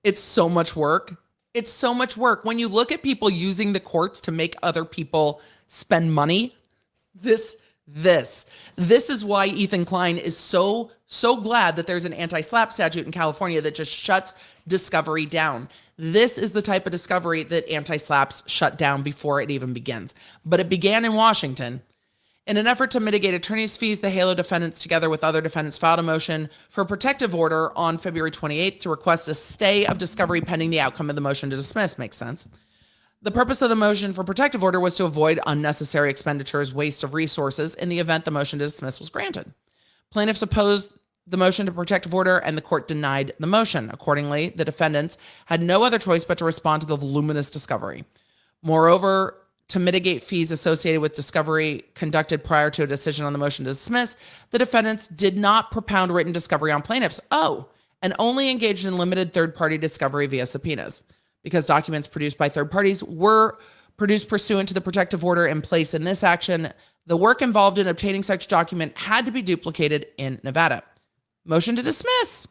it's so much work. It's so much work. When you look at people using the courts to make other people spend money, this is why Ethan Klein is so glad that there's an anti-SLAPP statute in California that just shuts discovery down. This is the type of discovery that anti-SLAPPs shut down before it even begins. But it began in Washington. In an effort to mitigate attorney's fees, the Halo defendants, together with other defendants, filed a motion for a protective order on February 28th to request a stay of discovery pending the outcome of the motion to dismiss. Makes sense. The purpose of the motion for protective order was to avoid unnecessary expenditures, waste of resources in the event the motion to dismiss was granted. Plaintiffs opposed the motion to protective order and the court denied the motion. Accordingly, the defendants had no other choice but to respond to the voluminous discovery. Moreover, to mitigate fees associated with discovery conducted prior to a decision on the motion to dismiss, the defendants did not propound written discovery on plaintiffs. And only engaged in limited third-party discovery via subpoenas. Because documents produced by third parties were produced pursuant to the protective order in place in this action, the work involved in obtaining such document had to be duplicated in Nevada. Motion to dismiss.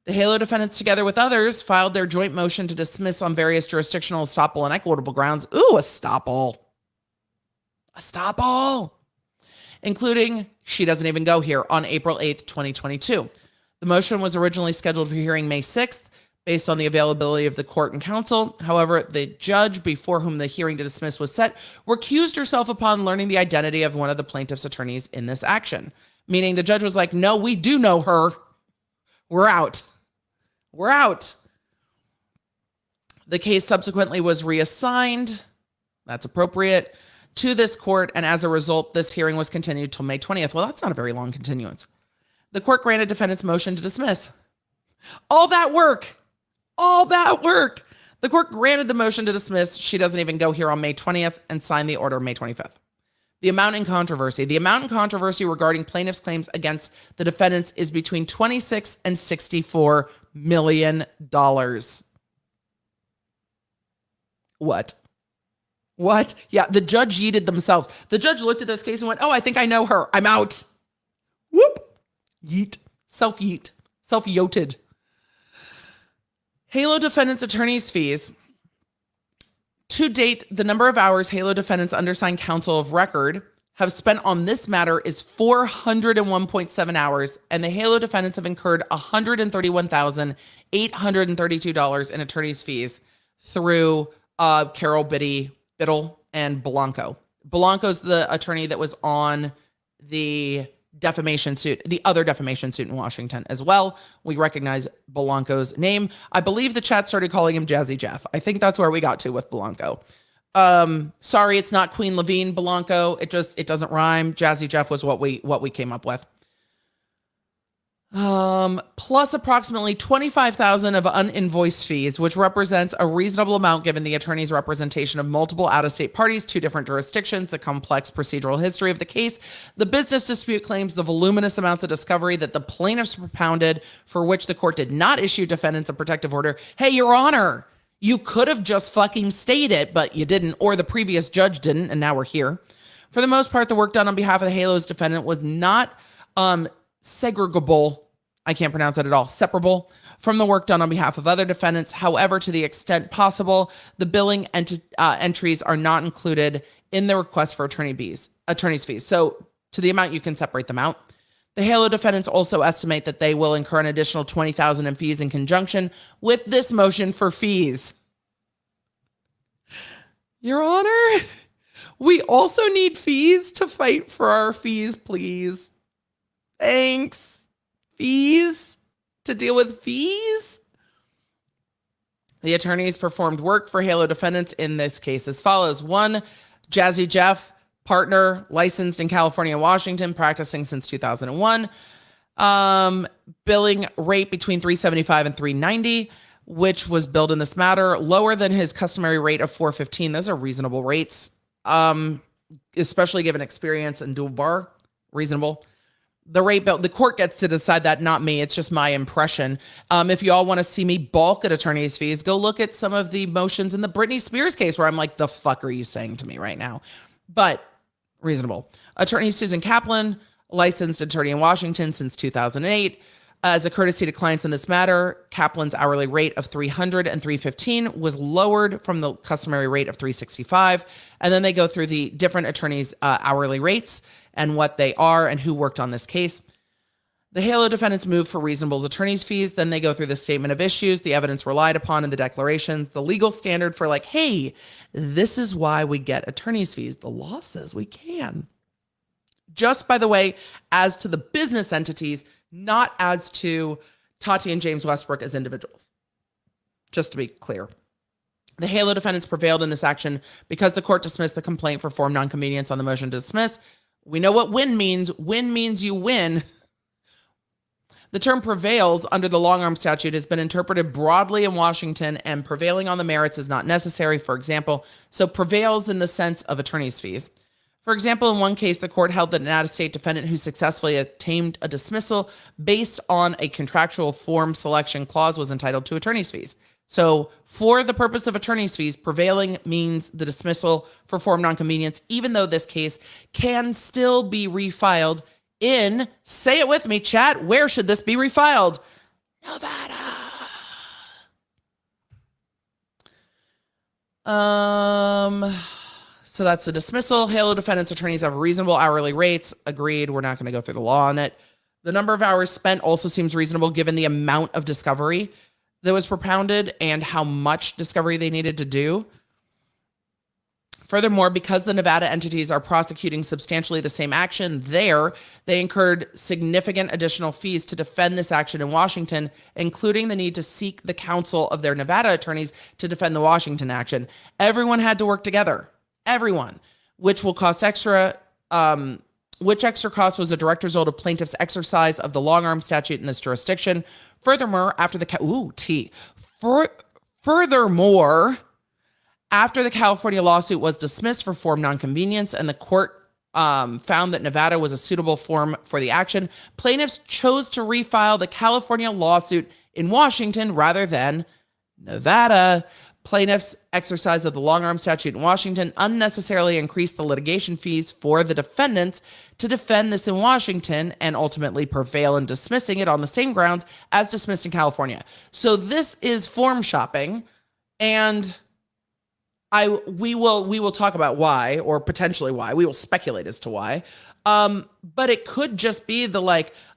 The Halo defendants, together with others, filed their joint motion to dismiss on various jurisdictional, estoppel, and equitable grounds. Ooh, estoppel. Estoppel. Including, she doesn't even go here, on April 8th, 2022. The motion was originally scheduled for hearing May 6th, based on the availability of the court and counsel. However, the judge before whom the hearing to dismiss was set recused herself upon learning the identity of one of the plaintiff's attorneys in this action. Meaning the judge was like, no, we do know her. We're out. We're out. The case subsequently was reassigned. That's appropriate. To this court, and as a result, this hearing was continued till May 20th. Well, that's not a very long continuance. The court granted defendant's motion to dismiss. All that work. The court granted the motion to dismiss. She doesn't even go here on May 20th and signed the order May 25th. The amount in controversy. The amount in controversy regarding plaintiff's claims against the defendants is between $26 and $64 million. What? Yeah, the judge yeeted themselves. The judge looked at this case and went, oh, I think I know her. I'm out. Whoop. Yeet. Self-yeet. Self-yoted. Halo defendants' attorney's fees. To date, the number of hours Halo defendants' undersigned counsel of record have spent on this matter is 401.7 hours, and the Halo defendants have incurred $131,832 in attorney's fees through Carol Biddle and Blanco. Blanco's the attorney that was on the defamation suit, the other defamation suit in Washington as well. We recognize Blanco's name. I believe the chat started calling him Jazzy Jeff. I think that's where we got to with Blanco. Sorry, it's not Queen Levine Blanco. It doesn't rhyme. Jazzy Jeff was what we came up with. Plus approximately $25,000 of uninvoiced fees, which represents a reasonable amount given the attorney's representation of multiple out-of-state parties, 2 different jurisdictions, the complex procedural history of the case, the business dispute claims, the voluminous amounts of discovery that the plaintiffs propounded, for which the court did not issue defendants a protective order. Hey, Your Honor, you could have just fucking stayed it, but you didn't, or the previous judge didn't, and now we're here. For the most part, the work done on behalf of the Halo's defendant was not segregable. I can't pronounce that at all. Separable from the work done on behalf of other defendants. However, to the extent possible, the billing entries are not included in the request for attorney's fees. So to the amount you can separate them out. The Halo defendants also estimate that they will incur an additional $20,000 in fees in conjunction with this motion for fees. Your Honor, we also need fees to fight for our fees, please. Thanks. Fees to deal with fees. The attorneys performed work for Halo defendants in this case as follows. 1, Jazzy Jeff, partner, licensed in California and Washington, practicing since 2001. Billing rate between $375 and $390, which was billed in this matter, lower than his customary rate of $415. Those are reasonable rates, especially given experience and dual bar. Reasonable. The rate bill, the court gets to decide that, not me. It's just my impression. If you all want to see me balk at attorney's fees, go look at some of the motions in the Britney Spears case where I'm like, the fuck are you saying to me right now? But reasonable. Attorney Susan Kaplan, licensed attorney in Washington since 2008. As a courtesy to clients in this matter, Kaplan's hourly rate of $300 and $315 was lowered from the customary rate of $365. And then they go through the different attorneys' hourly rates and what they are and who worked on this case. The Halo defendants moved for reasonable attorney's fees. Then they go through the statement of issues, the evidence relied upon in the declarations, the legal standard for like, hey, this is why we get attorney's fees. The law says we can. Just, by the way, as to the business entities, not as to Tati and James Westbrook as individuals. Just to be clear. The Halo defendants prevailed in this action because the court dismissed the complaint for form nonconvenience on the motion to dismiss. We know what win means. Win means you win. The term prevails under the long-arm statute has been interpreted broadly in Washington, and prevailing on the merits is not necessary, for example. So prevails in the sense of attorney's fees. For example, in one case, the court held that an out-of-state defendant who successfully obtained a dismissal based on a contractual form selection clause was entitled to attorney's fees. So for the purpose of attorney's fees, prevailing means the dismissal for form nonconvenience, even though this case can still be refiled in, say it with me, chat, where should this be refiled? Nevada. So that's the dismissal. Halo defendants attorneys have reasonable hourly rates. Agreed. We're not going to go through the law on it. The number of hours spent also seems reasonable given the amount of discovery that was propounded and how much discovery they needed to do. Furthermore, because the Nevada entities are prosecuting substantially the same action there, they incurred significant additional fees to defend this action in Washington, including the need to seek the counsel of their Nevada attorneys to defend the Washington action. Everyone had to work together. Everyone, which will cost extra. Which extra cost was a direct result of plaintiffs' exercise of the long-arm statute in this jurisdiction. Furthermore, after the California lawsuit was dismissed for forum nonconvenience and the court found that Nevada was a suitable forum for the action, plaintiffs chose to refile the California lawsuit in Washington rather than Nevada. Plaintiffs' exercise of the long-arm statute in Washington unnecessarily increased the litigation fees for the defendants to defend this in Washington and ultimately prevail in dismissing it on the same grounds as dismissed in California. So this is forum shopping, and we will talk about why, or potentially why. We will speculate as to why. But it could just be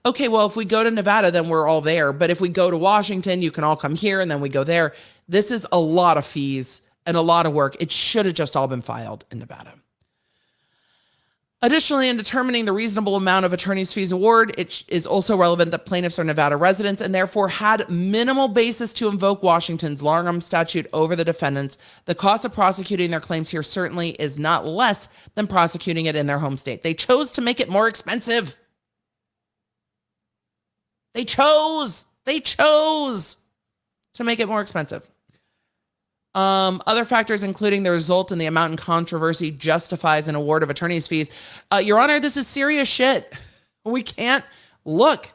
okay, well, if we go to Nevada, then we're all there. But if we go to Washington, you can all come here and then we go there. This is a lot of fees and a lot of work. It should have just all been filed in Nevada. Additionally, in determining the reasonable amount of attorney's fees award, it is also relevant that plaintiffs are Nevada residents and therefore had minimal basis to invoke Washington's long-arm statute over the defendants. The cost of prosecuting their claims here certainly is not less than prosecuting it in their home state. They chose to make it more expensive. They chose to make it more expensive. Other factors, including the result and the amount in controversy, justifies an award of attorney's fees. Your Honor, this is serious shit. We can't look.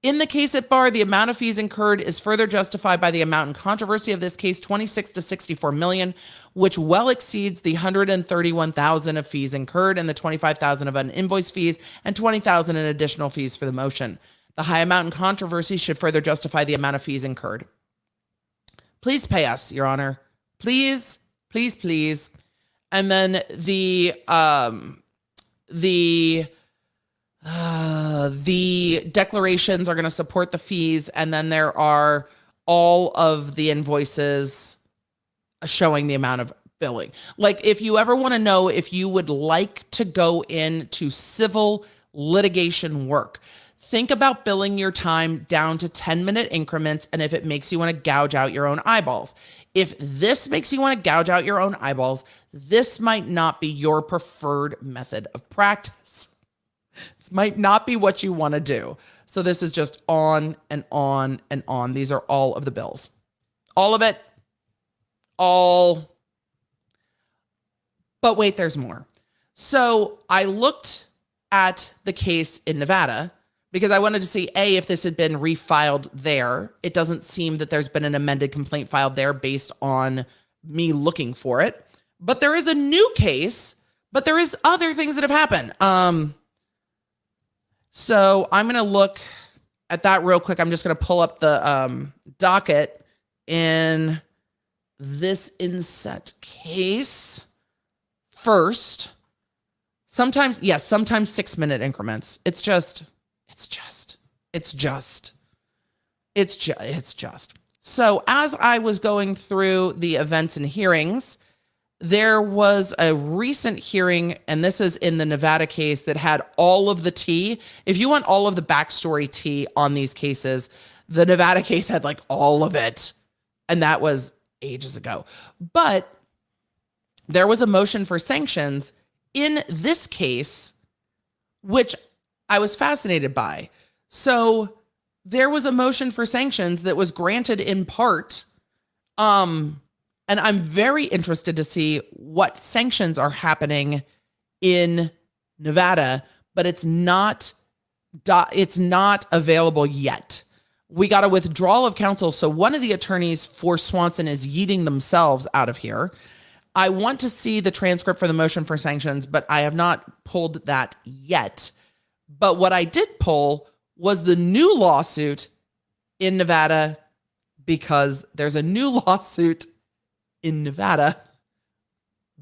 In the case at bar, the amount of fees incurred is further justified by the amount in controversy of this case, 26 to 64 million, which well exceeds the 131,000 of fees incurred and the 25,000 of uninvoiced fees and 20,000 in additional fees for the motion. The high amount in controversy should further justify the amount of fees incurred. Please pay us, Your Honor. Please, please, please. And then the declarations are going to support the fees. And then there are all of the invoices showing the amount of billing. If you ever want to know if you would like to go into civil litigation work, think about billing your time down to 10-minute increments and if it makes you want to gouge out your own eyeballs. If this makes you want to gouge out your own eyeballs, this might not be your preferred method of practice. This might not be what you want to do. So this is just on and on and on. These are all of the bills. All of it. All. But wait, there's more. So I looked at the case in Nevada because I wanted to see, A, if this had been refiled there. It doesn't seem that there's been an amended complaint filed there based on me looking for it. But there is a new case, but there is other things that have happened. So I'm going to look at that real quick. I'm just going to pull up the docket in this inset case first. Sometimes 6-minute increments. It's just. So as I was going through the events and hearings, there was a recent hearing, and this is in the Nevada case that had all of the tea. If you want all of the backstory tea on these cases, the Nevada case had all of it. And that was ages ago. But there was a motion for sanctions in this case, which I was fascinated by. So there was a motion for sanctions that was granted in part. And I'm very interested to see what sanctions are happening in Nevada, but it's not available yet. We got a withdrawal of counsel. So one of the attorneys for Swanson is yeeting themselves out of here. I want to see the transcript for the motion for sanctions, but I have not pulled that yet. But what I did pull was the new lawsuit in Nevada, because there's a new lawsuit in Nevada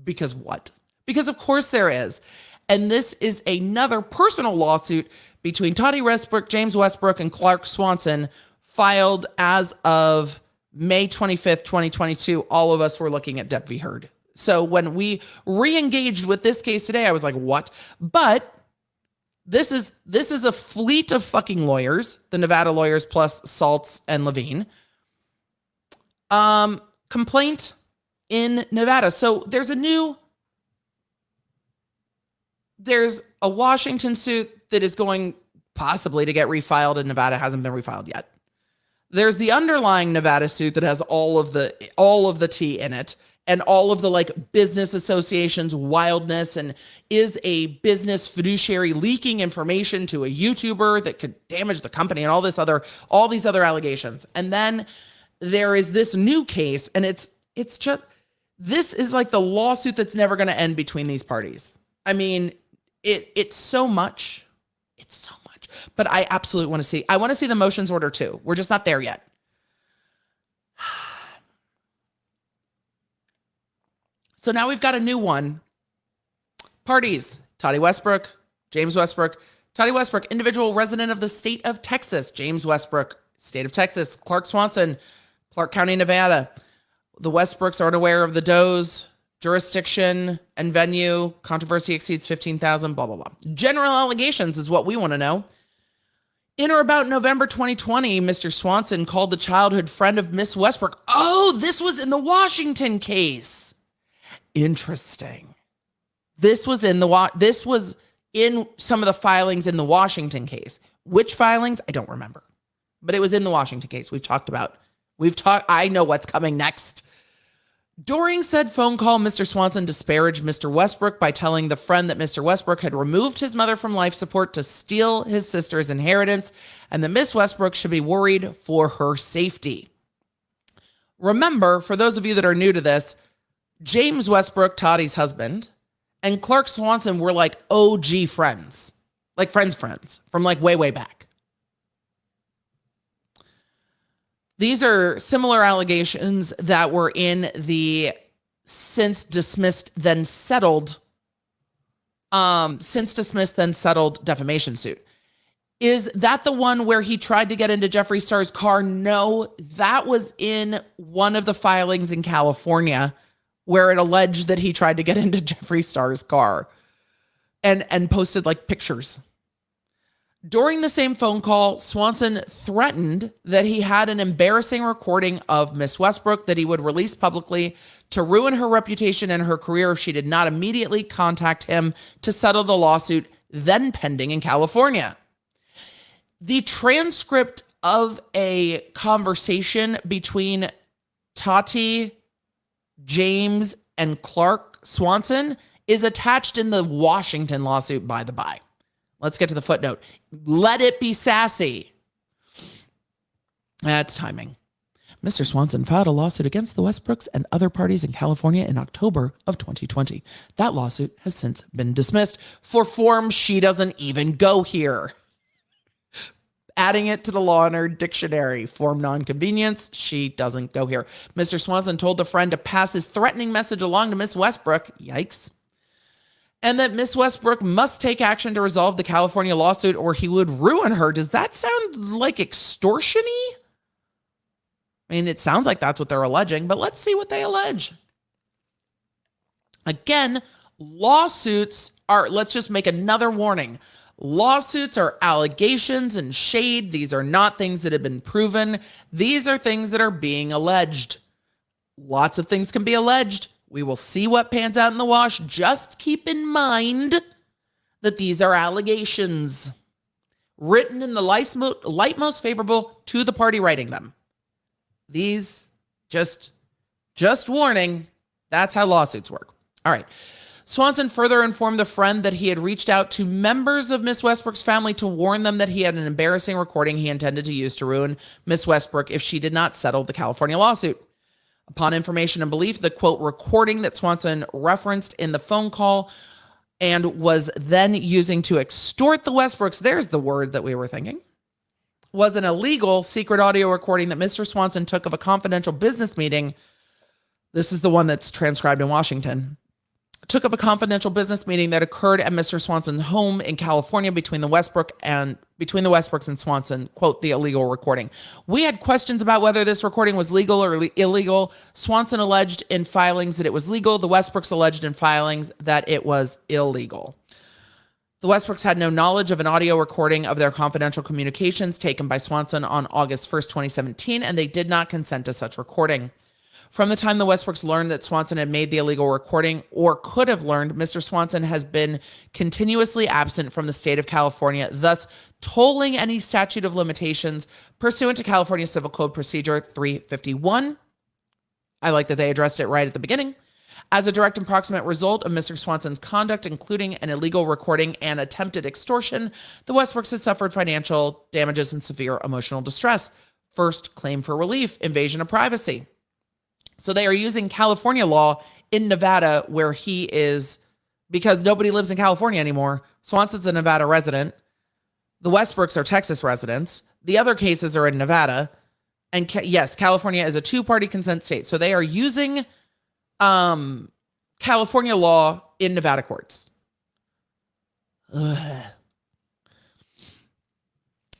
Because what? Because of course there is. And this is another personal lawsuit between Tati Westbrook, James Westbrook, and Clark Swanson, filed as of May 25th, 2022. All of us were looking at Depp v. Heard. So when we re-engaged with this case today, I was like, what? But this is a fleet of fucking lawyers, the Nevada lawyers plus Saltz and Levine. Complaint in Nevada. So there's a Washington suit that is going possibly to get refiled in Nevada. Hasn't been refiled yet. There's the underlying Nevada suit that has all of the tea in it and all of the like business associations wildness, and is a business fiduciary leaking information to a YouTuber that could damage the company, and all these other allegations. And then there is this new case, and it's just, this is like the lawsuit that's never going to end between these parties. I mean, it's so much. It's so much. But I absolutely want to see the motions order too. We're just not there yet. So now we've got a new one. Parties: Tati Westbrook, James Westbrook. Tati Westbrook, individual resident of the state of Texas. James Westbrook, state of Texas. Clark Swanson, Clark County, Nevada. The Westbrooks are unaware of the Doe's jurisdiction and venue. Controversy exceeds 15,000, blah, blah, blah. General allegations is what we want to know. In or about November 2020, Mr. Swanson called the childhood friend of Miss Westbrook. Oh, this was in the Washington case. Interesting. This was in some of the filings in the Washington case. Which filings? I don't remember. But it was in the Washington case. I know what's coming next. During said phone call, Mr. Swanson disparaged Mr. Westbrook by telling the friend that Mr. Westbrook had removed his mother from life support to steal his sister's inheritance, and that Miss Westbrook should be worried for her safety. Remember, for those of you that are new to this, James Westbrook, Tati's husband, and Clark Swanson were like OG friends. Like friends from like way, way back. These are similar allegations that were in the since dismissed then settled defamation suit. Is that the one where he tried to get into Jeffree Star's car? No, that was in one of the filings in California where it alleged that he tried to get into Jeffree Star's car and posted like pictures. During the same phone call, Swanson threatened that he had an embarrassing recording of Miss Westbrook that he would release publicly to ruin her reputation and her career if she did not immediately contact him to settle the lawsuit then pending in California. The transcript of a conversation between Tati, James, and Clark Swanson is attached in the Washington lawsuit, by the by. Let's get to the footnote. Let it be sassy. That's timing. Mr. Swanson filed a lawsuit against the Westbrooks and other parties in California in October of 2020. That lawsuit has since been dismissed for form she doesn't even go here. Adding it to the Law and Order dictionary, form nonconvenience, she doesn't go here. Mr. Swanson told the friend to pass his threatening message along to Miss Westbrook, yikes, and that Miss Westbrook must take action to resolve the California lawsuit or he would ruin her. Does that sound like extortion-y? I mean, it sounds like that's what they're alleging, but let's see what they allege. Again, lawsuits are, let's just make another warning. Lawsuits are allegations and shade. These are not things that have been proven. These are things that are being alleged. Lots of things can be alleged. We will see what pans out in the wash. Just keep in mind that these are allegations written in the light most favorable to the party writing them. These, just warning, that's how lawsuits work. All right. Swanson further informed the friend that he had reached out to members of Miss Westbrook's family to warn them that he had an embarrassing recording he intended to use to ruin Miss Westbrook if she did not settle the California lawsuit. Upon information and belief, the quote recording that Swanson referenced in the phone call and was then using to extort the Westbrooks, there's the word that we were thinking, was an illegal secret audio recording that Mr. Swanson took of a confidential business meeting. This is the one that's transcribed in Washington. took of a confidential business meeting that occurred at Mr. Swanson's home in California between the Westbrooks and Swanson, quote, the illegal recording. We had questions about whether this recording was legal or illegal. Swanson alleged in filings that it was legal. The Westbrooks alleged in filings that it was illegal. The Westbrooks had no knowledge of an audio recording of their confidential communications taken by Swanson on August 1st, 2017, and they did not consent to such recording. From the time the Westbrooks learned that Swanson had made the illegal recording, or could have learned, Mr. Swanson has been continuously absent from the state of California, thus tolling any statute of limitations pursuant to California Civil Code Procedure 351. I like that they addressed it right at the beginning. As a direct and proximate result of Mr. Swanson's conduct, including an illegal recording and attempted extortion, the Westbrooks has suffered financial damages and severe emotional distress. First, claim for relief, invasion of privacy. So they are using California law in Nevada where he is, because nobody lives in California anymore. Swanson's a Nevada resident. The Westbrooks are Texas residents. The other cases are in Nevada. And yes, California is a two-party consent state. So they are using California law in Nevada courts. Ugh.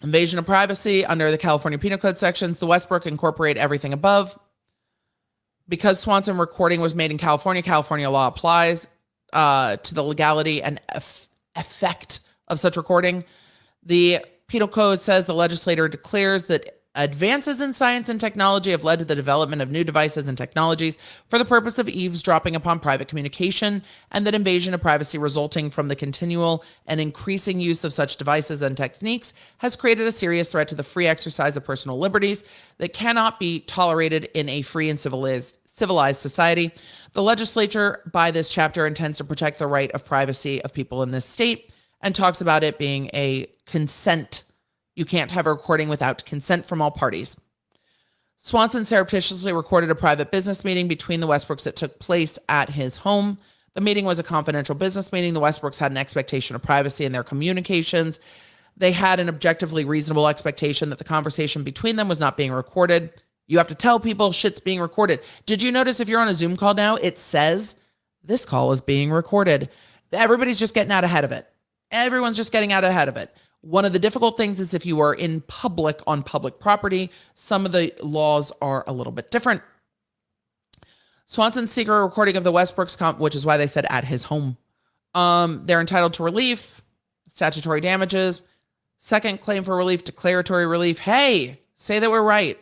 Invasion of privacy under the California Penal Code sections. The Westbrook incorporate everything above. Because Swanson recording was made in California, California law applies to the legality and effect of such recording. The Penal Code says the legislator declares that advances in science and technology have led to the development of new devices and technologies for the purpose of eavesdropping upon private communication, and that invasion of privacy resulting from the continual and increasing use of such devices and techniques has created a serious threat to the free exercise of personal liberties that cannot be tolerated in a free and civilized society. The legislature, by this chapter, intends to protect the right of privacy of people in this state and talks about it being a consent. You can't have a recording without consent from all parties. Swanson surreptitiously recorded a private business meeting between the Westbrooks that took place at his home. The meeting was a confidential business meeting. The Westbrooks had an expectation of privacy in their communications. They had an objectively reasonable expectation that the conversation between them was not being recorded. You have to tell people shit's being recorded. Did you notice if you're on a Zoom call now, it says this call is being recorded? Everybody's just getting out ahead of it. Everyone's just getting out ahead of it. One of the difficult things is if you are in public on public property, some of the laws are a little bit different. Swanson's secret recording of the Westbrooks, which is why they said at his home. They're entitled to relief, statutory damages, second claim for relief, declaratory relief. Hey, say that we're right.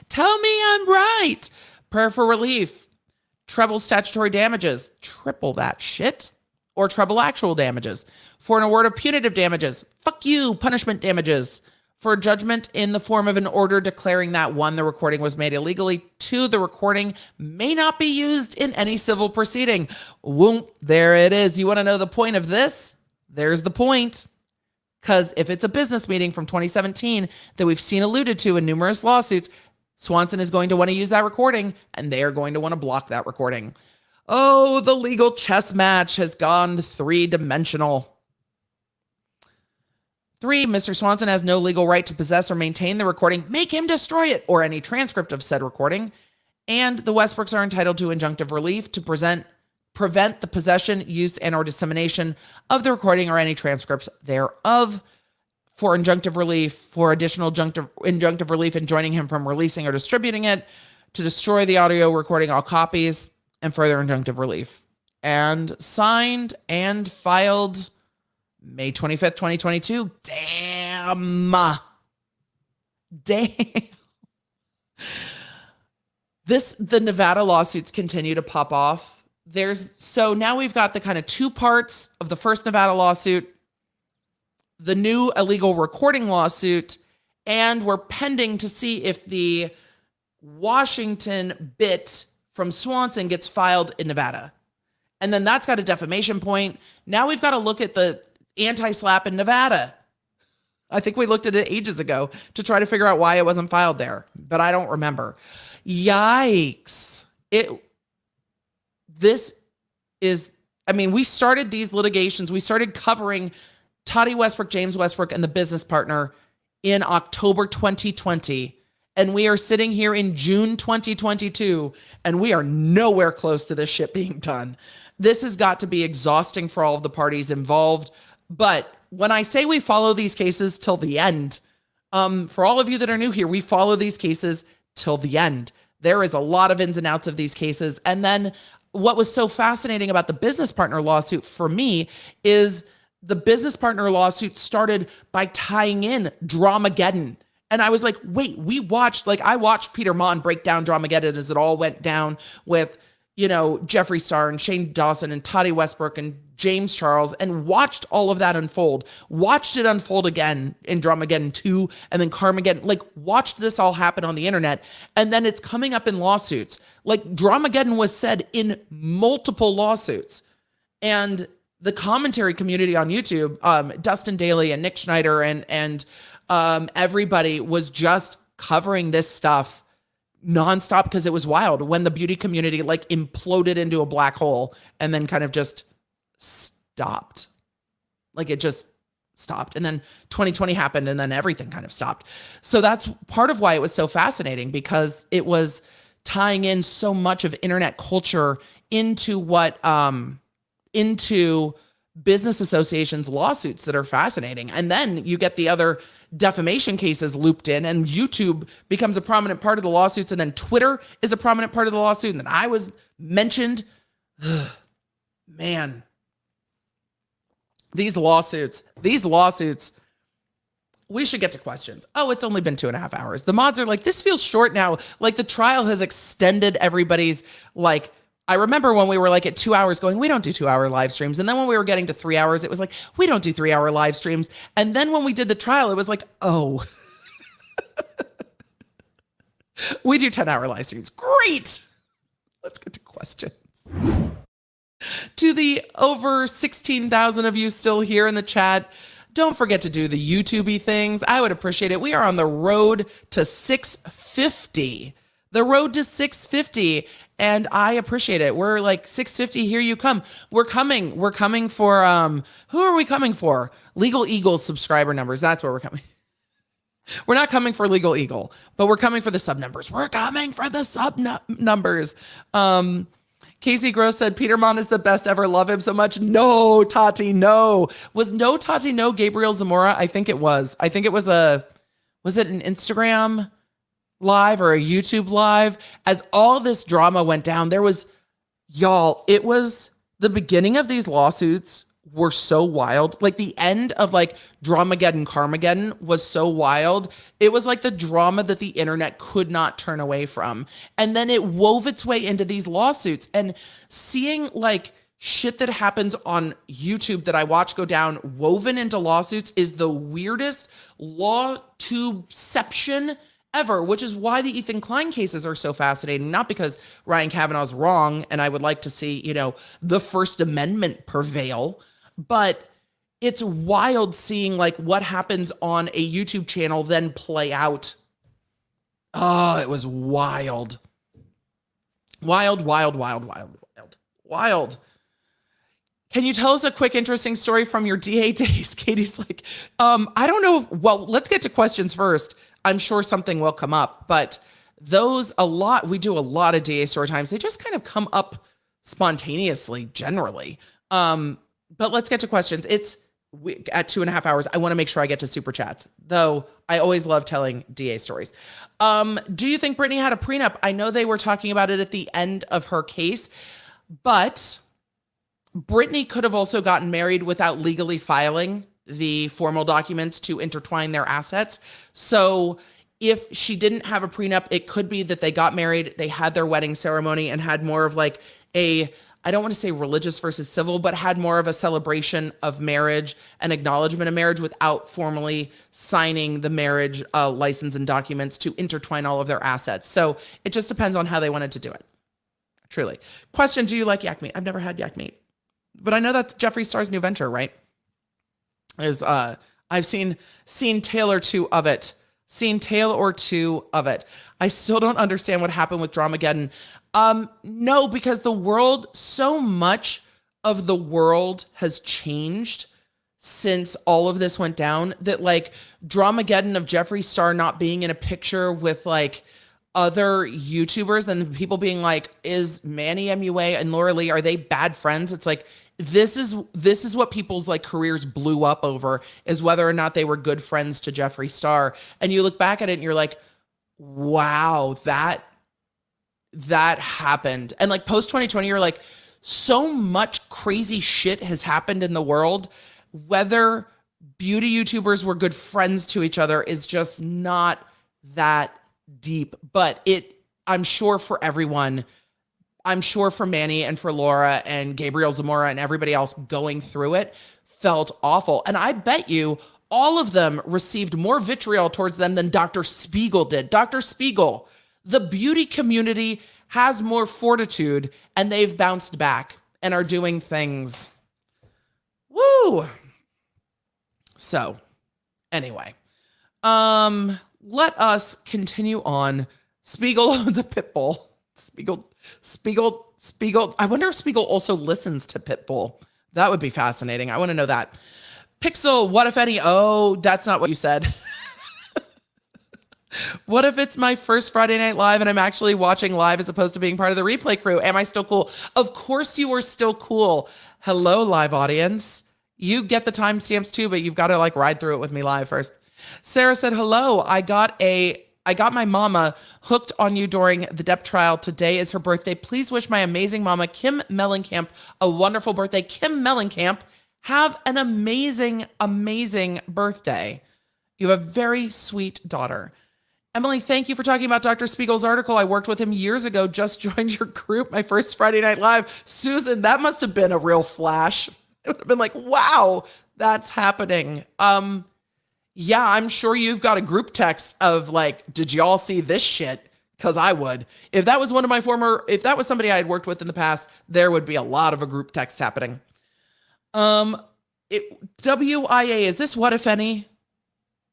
Tell me I'm right. Prayer for relief, treble statutory damages, triple that shit, or treble actual damages. For an award of punitive damages, fuck you, punishment damages. For judgment in the form of an order declaring that 1, the recording was made illegally, 2, the recording may not be used in any civil proceeding. Whoop, there it is. You want to know the point of this? There's the point. Because if it's a business meeting from 2017 that we've seen alluded to in numerous lawsuits, Swanson is going to want to use that recording, and they are going to want to block that recording. Oh, the legal chess match has gone three-dimensional. 3, Mr. Swanson has no legal right to possess or maintain the recording. Make him destroy it or any transcript of said recording. And the Westbrooks are entitled to injunctive relief to prevent the possession, use, and or dissemination of the recording or any transcripts thereof. For injunctive relief, for additional injunctive relief enjoining him from releasing or distributing it, to destroy the audio recording, all copies, and further injunctive relief. And signed and filed May 25th, 2022. Damn. The Nevada lawsuits continue to pop off. So now we've got the kind of two parts of the first Nevada lawsuit, the new illegal recording lawsuit, and we're pending to see if the Washington bit from Swanson gets filed in Nevada. And then that's got a defamation point. Now we've got to look at the anti-slap in Nevada. I think we looked at it ages ago to try to figure out why it wasn't filed there, but I don't remember. Yikes. We started these litigations. We started covering Tati Westbrook, James Westbrook, and the business partner in October 2020. And we are sitting here in June 2022, and we are nowhere close to this shit being done. This has got to be exhausting for all of the parties involved. But when I say we follow these cases till the end, for all of you that are new here, we follow these cases till the end. There is a lot of ins and outs of these cases. And then what was so fascinating about the business partner lawsuit for me is the business partner lawsuit started by tying in Dramageddon. And I was like, wait, I watched Peter Mon break down Dramageddon as it all went down with, Jeffree Star and Shane Dawson and Tati Westbrook and James Charles, and watched all of that unfold. Watched it unfold again in Dramageddon 2 and then Carmageddon. Watched this all happen on the internet. And then it's coming up in lawsuits. Dramageddon was said in multiple lawsuits. And the commentary community on YouTube, Dustin Daly and Nick Schneider and everybody was just covering this stuff nonstop because it was wild when the beauty community imploded into a black hole and then kind of just stopped. It just stopped. And then 2020 happened and then everything kind of stopped. So that's part of why it was so fascinating, because it was tying in so much of internet culture into into business associations lawsuits that are fascinating. And then you get the other defamation cases looped in, and YouTube becomes a prominent part of the lawsuits, and then Twitter is a prominent part of the lawsuit, and then I was mentioned. Man, these lawsuits, we should get to questions. Oh, it's only been 2.5 hours. The mods are like, this feels short now. The trial has extended everybody's I remember when we were at 2 hours going, we don't do 2-hour live streams. And then when we were getting to 3 hours, it was we don't do 3-hour live streams. And then when we did the trial, it was oh, we do 10-hour live streams. Great. Let's get to questions. To the over 16,000 of you still here in the chat, don't forget to do the YouTube-y things. I would appreciate it. We are on the road to 650. The road to 650. And I appreciate it. We're 650. Here you come. We're coming for, who are we coming for? Legal Eagle's subscriber numbers. That's where we're coming. We're not coming for Legal Eagle, but we're coming for the sub numbers. We're coming for the sub numbers. Casey Gross said, Peter Mon is the best ever. Love him so much. No, Tati, no. Was no Tati, no Gabriel Zamora? I think it was. Was it an Instagram live or a YouTube live? As all this drama went down, it was the beginning of these lawsuits were so wild. The end of Dramageddon, Carmageddon was so wild. It was the drama that the internet could not turn away from. And then it wove its way into these lawsuits, and seeing shit that happens on YouTube that I watch go down woven into lawsuits is the weirdest lawtubeception ever, which is why the Ethan Klein cases are so fascinating. Not because Ryan Kavanaugh's wrong and I would like to see, the First Amendment prevail, but it's wild seeing what happens on a YouTube channel then play out. Oh, it was wild. Wild. Can you tell us a quick, interesting story from your DA days? Katie's I don't know. Well, let's get to questions first. I'm sure something will come up, but we do a lot of DA story times. They just kind of come up spontaneously generally. But let's get to questions. At 2.5 hours. I want to make sure I get to super chats, though. I always love telling DA stories. Do you think Britney had a prenup? I know they were talking about it at the end of her case, but Britney could have also gotten married without legally filing the formal documents to intertwine their assets. So if she didn't have a prenup, it could be that they got married, they had their wedding ceremony and had more of I don't want to say religious versus civil, but had more of a celebration of marriage and acknowledgement of marriage without formally signing the marriage license and documents to intertwine all of their assets. So it just depends on how they wanted to do it. Truly. Question, do you like yak meat? I've never had yak meat, but I know that's Jeffree Star's new venture, right? I've seen tale or two of it. I still don't understand what happened with Dramageddon. No, because so much of the world has changed since all of this went down that Dramageddon of Jeffree Star not being in a picture with other YouTubers and people being like, is Manny MUA and Laura Lee, are they bad friends? It's like, this is what people's like careers blew up over, is whether or not they were good friends to Jeffree Star. And you look back at it and you're like, wow, that happened. And like post 2020, you're like, so much crazy shit has happened in the world. Whether beauty YouTubers were good friends to each other is just not that deep. But I'm sure for everyone, I'm sure for Manny and for Laura and Gabriel Zamora and everybody else going through it, felt awful. And I bet you all of them received more vitriol towards them than Dr. Spiegel did. Dr. Spiegel, the beauty community has more fortitude, and they've bounced back and are doing things. Woo! So, anyway, let us continue on. Spiegel owns a pit bull. Spiegel. I wonder if Spiegel also listens to Pitbull. That would be fascinating. I want to know that. Pixel, what if any? Oh, that's not what you said. What if it's my first Friday Night Live and I'm actually watching live as opposed to being part of the replay crew? Am I still cool? Of course you are still cool. Hello, live audience. You get the timestamps too, but you've got to like ride through it with me live first. Sarah said, hello, I got my mama hooked on you during the Depp trial. Today is her birthday. Please wish my amazing mama, Kim Mellencamp, a wonderful birthday. Kim Mellencamp, have an amazing, amazing birthday. You have a very sweet daughter. Emily, thank you for talking about Dr. Spiegel's article. I worked with him years ago, just joined your group, my first Friday Night Live. Susan, that must have been a real flash. It would have been like, wow, that's happening. Yeah, I'm sure you've got a group text of like, did y'all see this shit? Because I would. If that was if that was somebody I had worked with in the past, there would be a lot of a group text happening. WIA, is this what if any?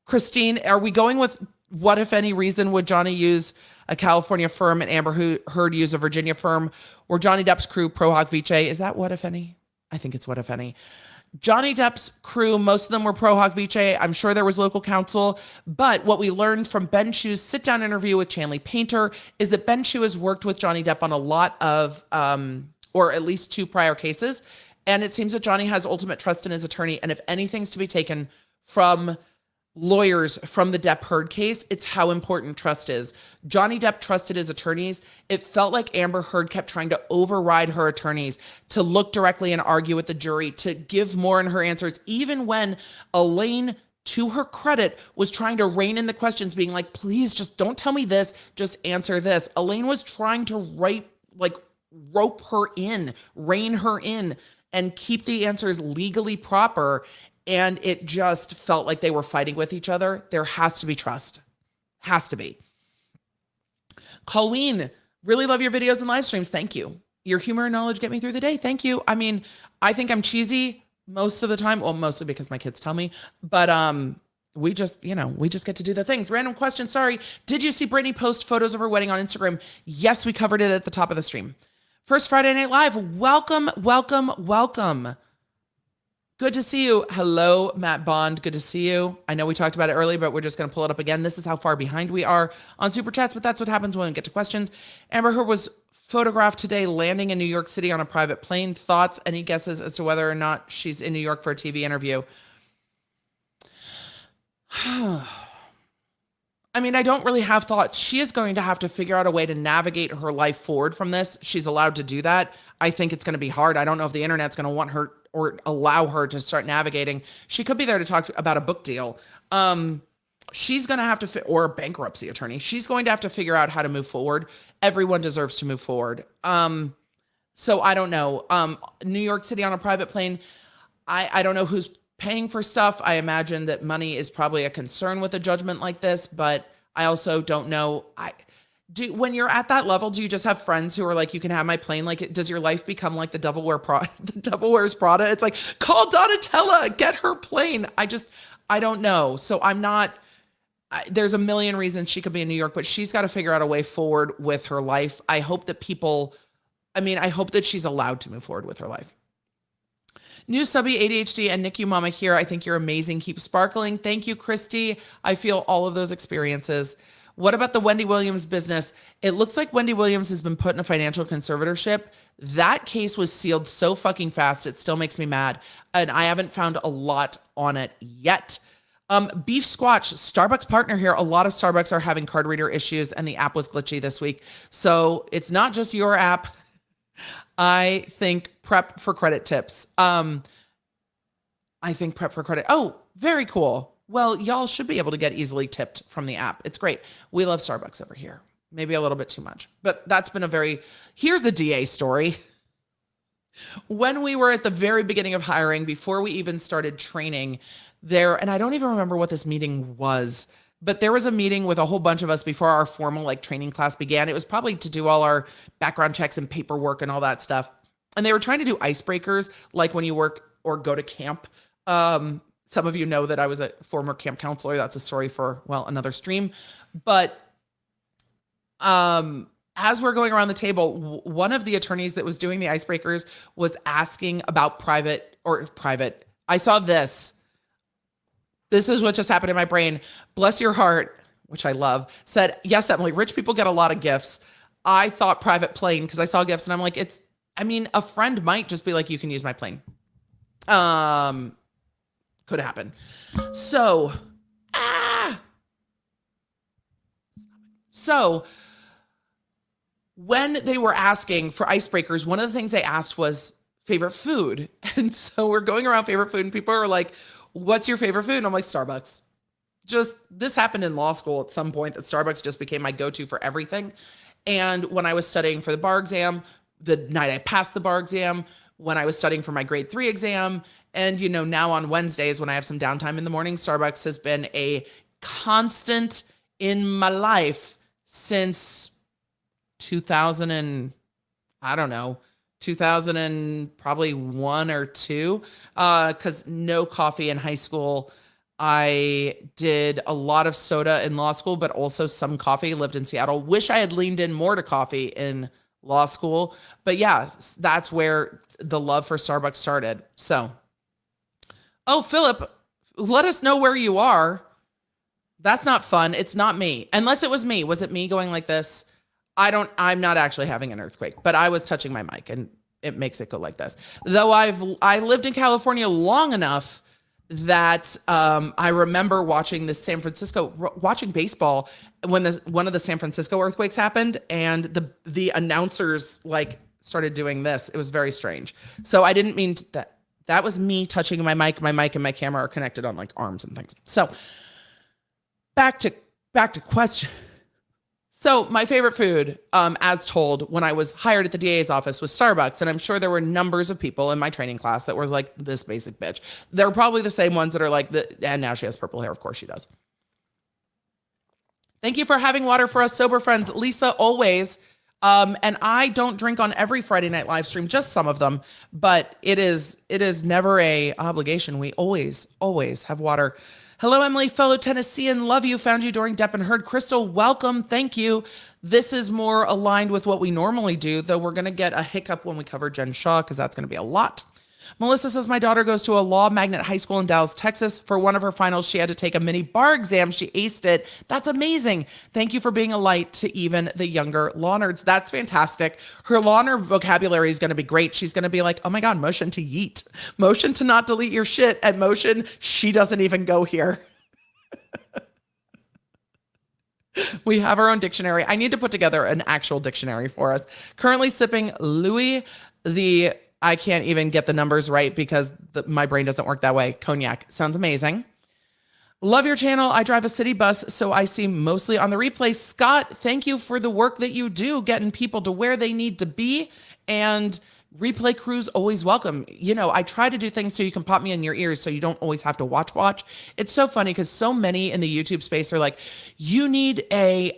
Christine, are we going with what if any reason would Johnny use a California firm and Amber Heard use a Virginia firm? Or Johnny Depp's crew pro hoc vice? Is that what if any? I think it's what if any. Johnny Depp's crew, most of them were pro hoc vice. I'm sure there was local counsel, but what we learned from Ben Shu's sit-down interview with Chanley Painter is that Ben Shu has worked with Johnny Depp on a lot of, or at least 2 prior cases, and it seems that Johnny has ultimate trust in his attorney, and if anything's to be taken from lawyers from the Depp Heard case, it's how important trust is. Johnny Depp trusted his attorneys. It felt like Amber Heard kept trying to override her attorneys, to look directly and argue with the jury, to give more in her answers, even when Elaine, to her credit, was trying to rein in the questions, being like, please just don't tell me this, just answer this. Elaine was trying to rope her in, rein her in, and keep the answers legally proper. And it just felt like they were fighting with each other. There has to be trust. Has to be. Colleen, really love your videos and live streams. Thank you. Your humor and knowledge get me through the day. Thank you. I mean, I think I'm cheesy most of the time. Well, mostly because my kids tell me. But we just get to do the things. Random question. Sorry. Did you see Britney post photos of her wedding on Instagram? Yes, we covered it at the top of the stream. First Friday Night Live. Welcome, welcome, welcome. Good to see you. Hello, Matt Bond. Good to see you. I know we talked about it earlier, but we're just going to pull it up again. This is how far behind we are on Super Chats, but that's what happens when we get to questions. Amber Heard was photographed today landing in New York City on a private plane. Thoughts? Any guesses as to whether or not she's in New York for a TV interview? I mean, I don't really have thoughts. She is going to have to figure out a way to navigate her life forward from this. She's allowed to do that. I think it's going to be hard. I don't know if the internet's going to want her or allow her to start navigating. She could be there to talk about a book deal. She's going to have to, or a bankruptcy attorney. She's going to have to figure out how to move forward. Everyone deserves to move forward. So I don't know. New York City on a private plane. I don't know who's paying for stuff. I imagine that money is probably a concern with a judgment like this, but I also don't know. When you're at that level, do you just have friends who are like, you can have my plane? Like, does your life become like the Devil Wears Prada? It's like, call Donatella, get her plane. I don't know. So there's a million reasons she could be in New York, but she's got to figure out a way forward with her life. I hope that I hope that she's allowed to move forward with her life. New subby ADHD and NICU mama here. I think you're amazing. Keep sparkling. Thank you, Christy. I feel all of those experiences. What about the Wendy Williams business? It looks like Wendy Williams has been put in a financial conservatorship. That case was sealed so fucking fast. It still makes me mad. And I haven't found a lot on it yet. Beef Squatch, Starbucks partner here. A lot of Starbucks are having card reader issues and the app was glitchy this week. So it's not just your app. I think prep for credit tips. I think prep for credit. Oh, very cool. Well, y'all should be able to get easily tipped from the app. It's great. We love Starbucks over here. Maybe a little bit too much, but that's been here's a DA story. When we were at the very beginning of hiring, before we even started training there, and I don't even remember what this meeting was, but there was a meeting with a whole bunch of us before our formal training class began. It was probably to do all our background checks and paperwork and all that stuff. And they were trying to do icebreakers, like when you work or go to camp. Some of you know that I was a former camp counselor. That's a story for, another stream. But as we're going around the table, one of the attorneys that was doing the icebreakers was asking about private. I saw this. This is what just happened in my brain. Bless your heart, which I love, said, yes, Emily, rich people get a lot of gifts. I thought private plane because I saw gifts and I'm like, a friend might just be like, you can use my plane. Could happen. So when they were asking for icebreakers, one of the things they asked was favorite food. And so we're going around favorite food and people are like, what's your favorite food? And I'm like, Starbucks. This happened in law school at some point that Starbucks just became my go-to for everything. And when I was studying for the bar exam, the night I passed the bar exam, when I was studying for my grade 3 exam, and now on Wednesdays when I have some downtime in the morning, Starbucks has been a constant in my life since 2000 and 2000 and probably 1 or 2, because no coffee in high school. I did a lot of soda in law school, but also some coffee. Lived in Seattle. Wish I had leaned in more to coffee in law school. But yeah, that's where the love for Starbucks started. So, oh, Philip, let us know where you are. That's not fun. It's not me. Unless it was me. Was it me going like this? I'm not actually having an earthquake, but I was touching my mic and it makes it go like this. Though I lived in California long enough that I remember watching baseball when one of the San Francisco earthquakes happened and the announcers started doing this. It was very strange. So I didn't mean that was me touching my mic. My mic and my camera are connected on arms and things. So back to question. So my favorite food, as told when I was hired at the DA's office, was Starbucks. And I'm sure there were numbers of people in my training class that were like, this basic bitch. They're probably the same ones that are like, and now she has purple hair. Of course she does. Thank you for having water for us sober friends. Lisa, always. And I don't drink on every Friday night live stream, just some of them, but it is never a obligation. We always have water. Hello, Emily, fellow Tennessean. Love you. Found you during Depp and Heard. Crystal, welcome. Thank you. This is more aligned with what we normally do, though we're going to get a hiccup when we cover Jen Shaw because that's going to be a lot. Melissa says, my daughter goes to a law magnet high school in Dallas, Texas. For one of her finals, she had to take a mini bar exam. She aced it. That's amazing. Thank you for being a light to even the younger law nerds. That's fantastic. Her law nerd vocabulary is going to be great. She's going to be like, oh my God, motion to yeet, motion to not delete your shit, and motion, she doesn't even go here. We have our own dictionary. I need to put together an actual dictionary for us. Currently sipping Louis, I can't even get the numbers right because my brain doesn't work that way. Cognac. Sounds amazing. Love your channel. I drive a city bus, so I see mostly on the replay. Scott, thank you for the work that you do, getting people to where they need to be. And replay crews always welcome. I try to do things so you can pop me in your ears so you don't always have to watch. It's so funny because so many in the YouTube space are like, you need a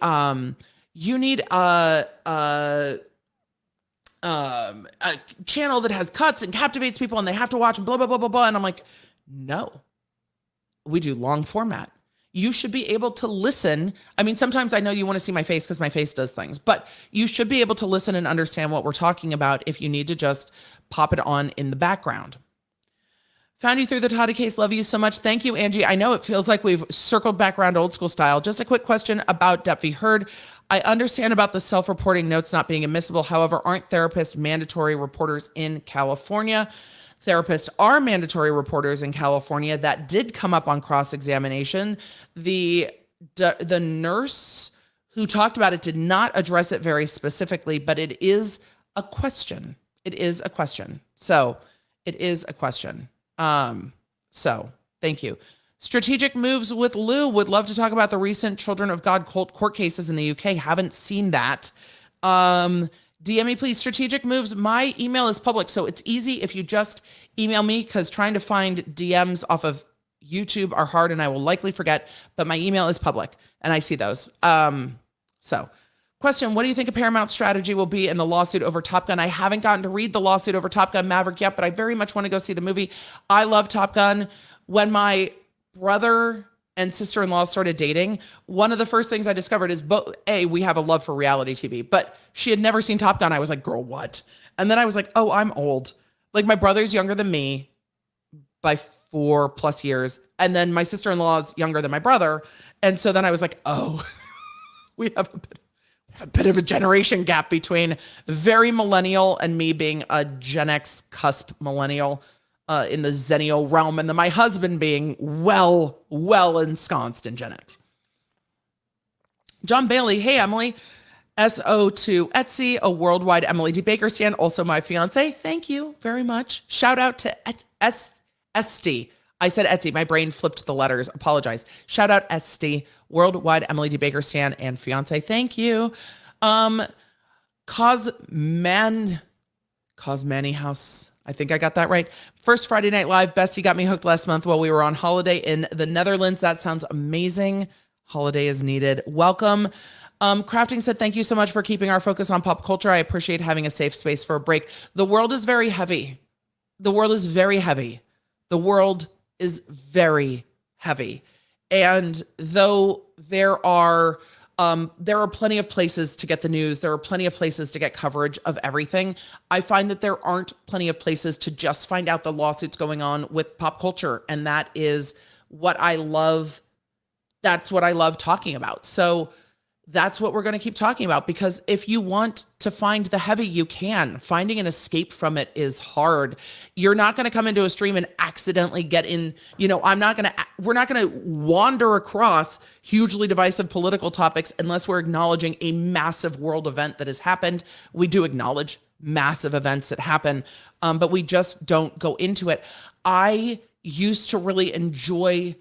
channel that has cuts and captivates people and they have to watch blah, blah, blah, blah, blah. And I'm like, no, we do long format. You should be able to listen. I mean, sometimes I know you want to see my face because my face does things, but you should be able to listen and understand what we're talking about if you need to just pop it on in the background. Found you through the Tati case. Love you so much. Thank you, Angie. I know it feels like we've circled back around old school style. Just a quick question about Depp v. Heard. I understand about the self-reporting notes not being admissible. However, aren't therapists mandatory reporters in California? Therapists are mandatory reporters in California. That did come up on cross-examination. The nurse who talked about it did not address it very specifically, but it is a question. It is a question. So it is a question. So thank you. Strategic moves with Lou. Would love to talk about the recent Children of God cult court cases in the UK. Haven't seen that. DM me, please. Strategic moves. My email is public, so it's easy if you just email me, because trying to find DMs off of YouTube are hard and I will likely forget, but my email is public and I see those. So question, what do you think a Paramount's strategy will be in the lawsuit over Top Gun? I haven't gotten to read the lawsuit over Top Gun Maverick yet, but I very much want to go see the movie. I love Top Gun. When my brother and sister-in-law started dating, one of the first things I discovered is, we have a love for reality TV, but she had never seen Top Gun. I was like, girl, what? And then I was like, oh, I'm old. Like, my brother's younger than me by 4+ years. And then my sister-in-law is younger than my brother. And so then I was like, oh, we have a bit of a generation gap between very millennial and me being a Gen X cusp millennial in the Zennial realm, and then my husband being well ensconced in Gen X. John Bailey, hey Emily, SO2 Etsy, a worldwide Emily D. Baker stan, also my fiance. Thank you very much. Shout out to Esty. I said Etsy. My brain flipped the letters. Apologize. Shout out Esty, worldwide Emily D. Baker stan and fiance. Thank you. Cosmani House. I think I got that right. First Friday Night Live. Bestie got me hooked last month while we were on holiday in the Netherlands. That sounds amazing. Holiday is needed. Welcome. Crafting said, thank you so much for keeping our focus on pop culture. I appreciate having a safe space for a break. The world is very heavy. The world is very heavy. The world is very heavy. And though there are plenty of places to get the news, there are plenty of places to get coverage of everything, I find that there aren't plenty of places to just find out the lawsuits going on with pop culture. And that is what I love. That's what I love talking about. So that's what we're going to keep talking about, because if you want to find the heavy, you can. Finding an escape from it is hard. You're not going to come into a stream and accidentally get in, we're not going to wander across hugely divisive political topics unless we're acknowledging a massive world event that has happened. We do acknowledge massive events that happen, but we just don't go into it. I used to really enjoy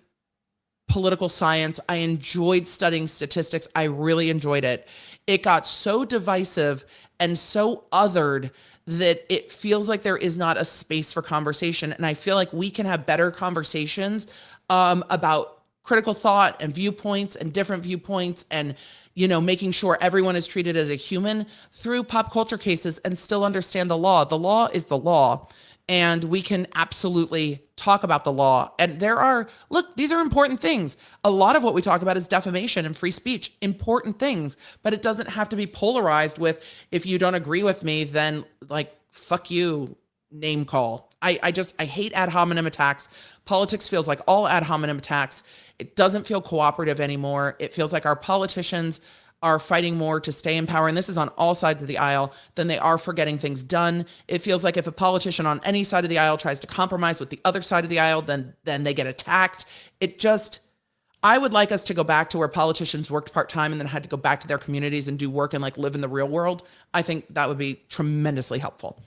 political science. I enjoyed studying statistics. I really enjoyed it. It got so divisive and so othered that it feels like there is not a space for conversation. And I feel like we can have better conversations about critical thought and viewpoints and different viewpoints and, making sure everyone is treated as a human through pop culture cases and still understand the law. The law is the law. And we can absolutely talk about the law. And these are important things. A lot of what we talk about is defamation and free speech, important things, but it doesn't have to be polarized with, if you don't agree with me, then fuck you, name call. I hate ad hominem attacks. Politics feels like all ad hominem attacks. It doesn't feel cooperative anymore. It feels like our politicians are fighting more to stay in power, and this is on all sides of the aisle, than they are for getting things done. It feels like if a politician on any side of the aisle tries to compromise with the other side of the aisle, then they get attacked. I would like us to go back to where politicians worked part-time and then had to go back to their communities and do work and live in the real world. I think that would be tremendously helpful.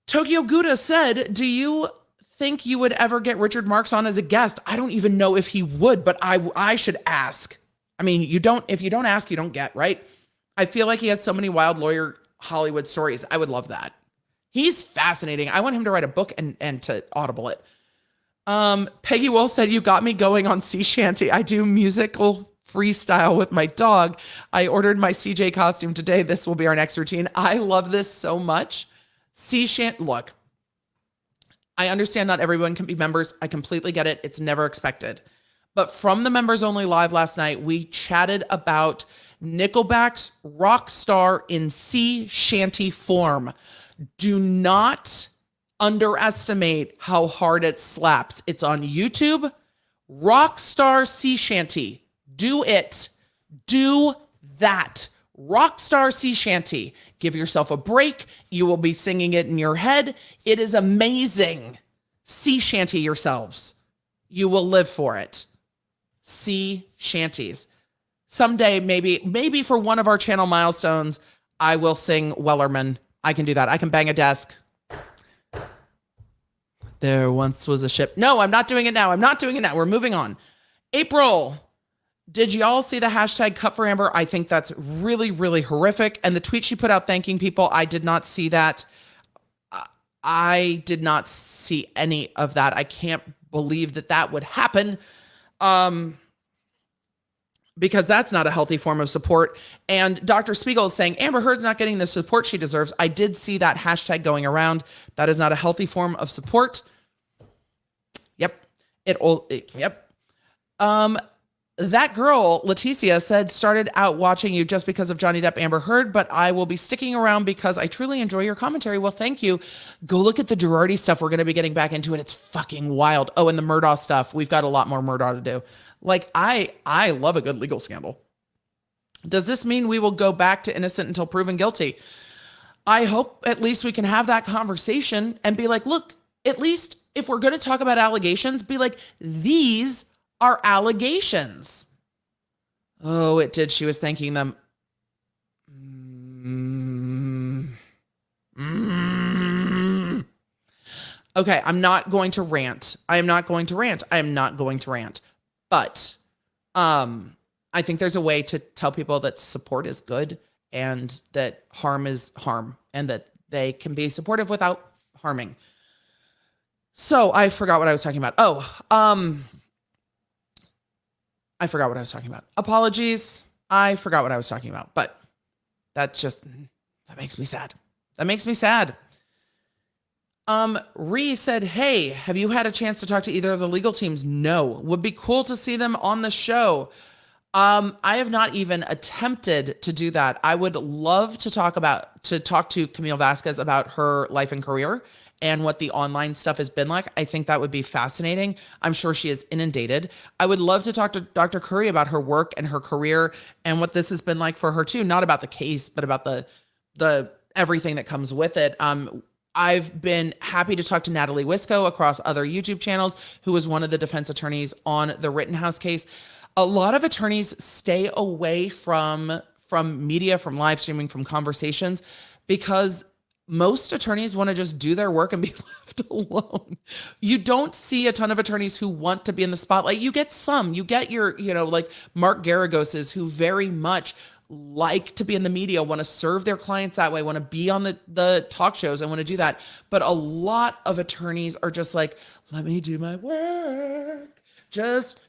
Tokyo Gouda said, do you think you would ever get Richard Marx on as a guest? I don't even know if he would, but I should ask. I mean, if you don't ask, you don't get, right? I feel like he has so many wild lawyer Hollywood stories. I would love that. He's fascinating. I want him to write a book and to audible it. Peggy Wolf said, you got me going on sea shanty. I do musical freestyle with my dog. I ordered my CJ costume today. This will be our next routine. I love this so much. Sea shanty. Look, I understand not everyone can be members. I completely get it. It's never expected. But from the members only live last night, we chatted about Nickelback's rock star in sea shanty form. Do not underestimate how hard it slaps. It's on YouTube. Rockstar Sea Shanty. Do it. Do that. Rockstar Sea Shanty. Give yourself a break. You will be singing it in your head. It is amazing. Sea Shanty yourselves. You will live for it. Sea Shanties. Someday, maybe for one of our channel milestones, I will sing Wellerman. I can do that. I can bang a desk. There once was a ship. No, I'm not doing it now. We're moving on. April. Did y'all see the hashtag Cut for Amber? I think that's really, really horrific. And the tweet she put out thanking people, I did not see that. I did not see any of that. I can't believe that would happen. Because that's not a healthy form of support. And Dr. Spiegel is saying Amber Heard's not getting the support she deserves. I did see that hashtag going around. That is not a healthy form of support. Yep. Yep. That girl, Leticia, said, started out watching you just because of Johnny Depp, Amber Heard, but I will be sticking around because I truly enjoy your commentary. Well, thank you. Go look at the Girardi stuff. We're going to be getting back into it. It's fucking wild. Oh, and the Murdaugh stuff. We've got a lot more Murdaugh to do. Like, I love a good legal scandal. Does this mean we will go back to innocent until proven guilty? I hope at least we can have that conversation and be like, look, at least if we're going to talk about allegations, be like, these are allegations. Oh, it did. She was thanking them. Okay, I'm not going to rant. But I think there's a way to tell people that support is good and that harm is harm and that they can be supportive without harming. So I forgot what I was talking about. I forgot what I was talking about. Apologies. I forgot what I was talking about, but that makes me sad. Ree said, hey, have you had a chance to talk to either of the legal teams? No. Would be cool to see them on the show. I have not even attempted to do that. I would love to talk to Camille Vasquez about her life and career and what the online stuff has been like. I think that would be fascinating. I'm sure she is inundated. I would love to talk to Dr. Curry about her work and her career and what this has been like for her too. Not about the case, but about the everything that comes with it. I've been happy to talk to Natalie Wisco across other YouTube channels, who was one of the defense attorneys on the Rittenhouse case. A lot of attorneys stay away from media, from live streaming, from conversations, because most attorneys want to just do their work and be left alone. You don't see a ton of attorneys who want to be in the spotlight. You get some. You get your, like Mark Garagoses, who very much like to be in the media, want to serve their clients that way, want to be on the talk shows and want to do that. But a lot of attorneys are just like, let me do my work. Just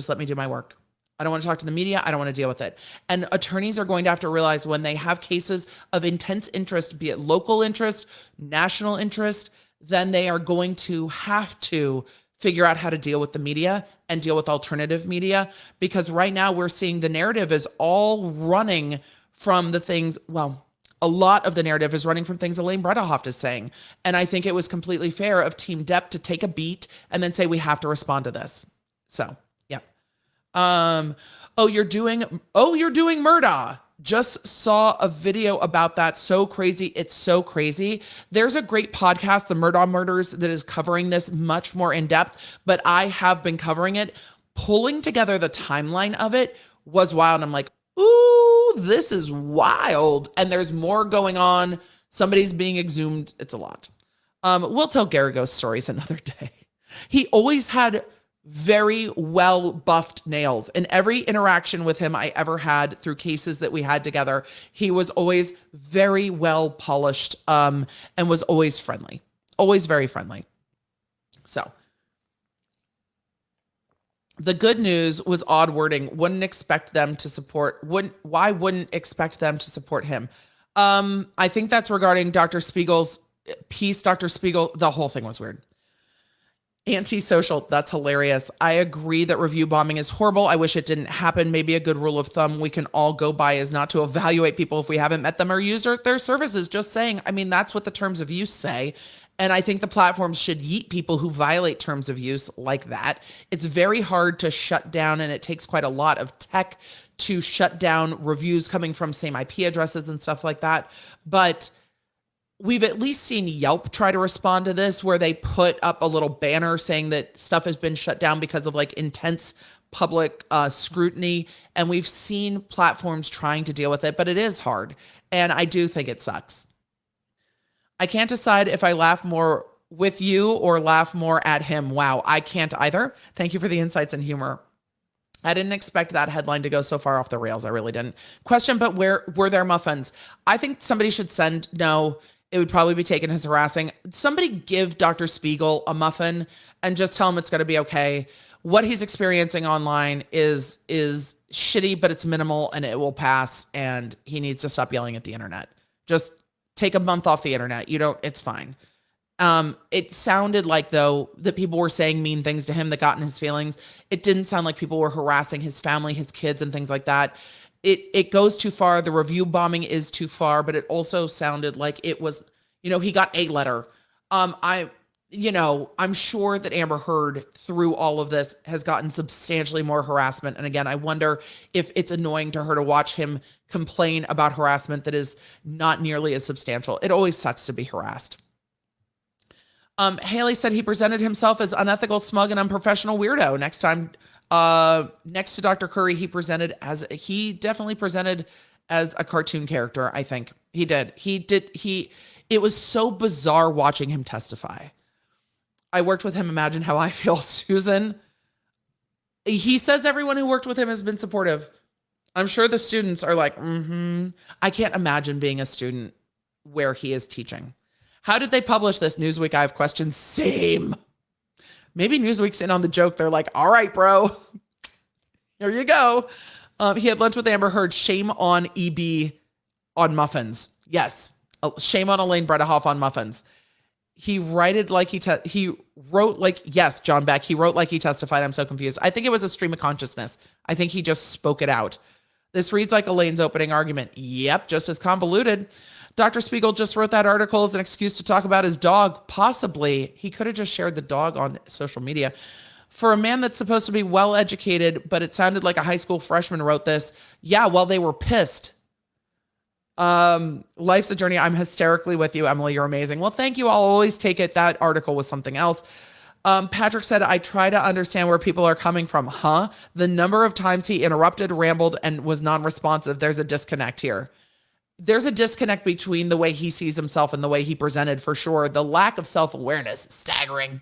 let me do my work. I don't want to talk to the media. I don't want to deal with it. And attorneys are going to have to realize when they have cases of intense interest, be it local interest, national interest, then they are going to have to figure out how to deal with the media and deal with alternative media. Because right now we're seeing the narrative is all running from the things, well, a lot of the narrative is running from things Elaine Bredehoft is saying. And I think it was completely fair of Team Depp to take a beat and then say, we have to respond to this. So, yeah. You're doing Murdaugh. Just saw a video about that. So crazy. It's so crazy. There's a great podcast, The Murdaugh Murders, that is covering this much more in depth, but I have been covering it. Pulling together the timeline of it was wild. I'm like, ooh, this is wild. And there's more going on. Somebody's being exhumed. It's a lot. We'll tell Garagos stories another day. He always had very well buffed nails. In every interaction with him I ever had through cases that we had together, he was always very well polished, and was always friendly, always very friendly. So the good news was odd wording. Why wouldn't expect them to support him? I think that's regarding Dr. Spiegel's piece. Dr. Spiegel, the whole thing was weird. Antisocial. That's hilarious. I agree that review bombing is horrible. I wish it didn't happen. Maybe a good rule of thumb we can all go by is not to evaluate people if we haven't met them or used their services. Just saying. I mean, that's what the terms of use say. And I think the platforms should yeet people who violate terms of use like that. It's very hard to shut down, and it takes quite a lot of tech to shut down reviews coming from same IP addresses and stuff like that. But we've at least seen Yelp try to respond to this, where they put up a little banner saying that stuff has been shut down because of like intense public scrutiny. And we've seen platforms trying to deal with it, but it is hard. And I do think it sucks. I can't decide if I laugh more with you or laugh more at him. Wow, I can't either. Thank you for the insights and humor. I didn't expect that headline to go so far off the rails. I really didn't. Question, but where were there muffins? I think somebody should send, no, it would probably be taken as harassing. Somebody give Dr. Spiegel a muffin and just tell him it's going to be okay. What he's experiencing online is shitty, but it's minimal and it will pass. And he needs to stop yelling at the internet. Just take a month off the internet. It's fine. It sounded like, though, that people were saying mean things to him that got in his feelings. It didn't sound like people were harassing his family, his kids, and things like that. It goes too far. The review bombing is too far, but it also sounded like it was, he got a letter. I'm sure that Amber Heard, through all of this, has gotten substantially more harassment. And again, I wonder if it's annoying to her to watch him complain about harassment that is not nearly as substantial. It always sucks to be harassed. Haley said he presented himself as unethical, smug, and unprofessional weirdo. Next time, next to Dr. Curry, he definitely presented as a cartoon character. I think he did. It was so bizarre watching him testify. I worked with him. Imagine how I feel. Susan, he says everyone who worked with him has been supportive. I'm sure the students are like, I can't imagine being a student where he is teaching. How did they publish this? Newsweek, I have questions. Same. Maybe Newsweek's in on the joke. They're like, all right, bro, here you go. He had lunch with Amber Heard. Shame on EB on muffins. Yes. Shame on Elaine Bredehoff on muffins. He wrote like, yes, John Beck. He wrote like he testified. I'm so confused. I think it was a stream of consciousness. I think he just spoke it out. This reads like Elaine's opening argument. Yep, just as convoluted. Dr. Spiegel just wrote that article as an excuse to talk about his dog. Possibly. He could have just shared the dog on social media. For a man that's supposed to be well-educated, but it sounded like a high school freshman wrote this. Yeah, well, they were pissed. Life's a journey. I'm hysterically with you, Emily. You're amazing. Well, thank you. I'll always take it. That article was something else. Patrick said, I try to understand where people are coming from. Huh? The number of times he interrupted, rambled, and was non-responsive. There's a disconnect here. There's a disconnect between the way he sees himself and the way he presented, for sure. The lack of self-awareness is staggering.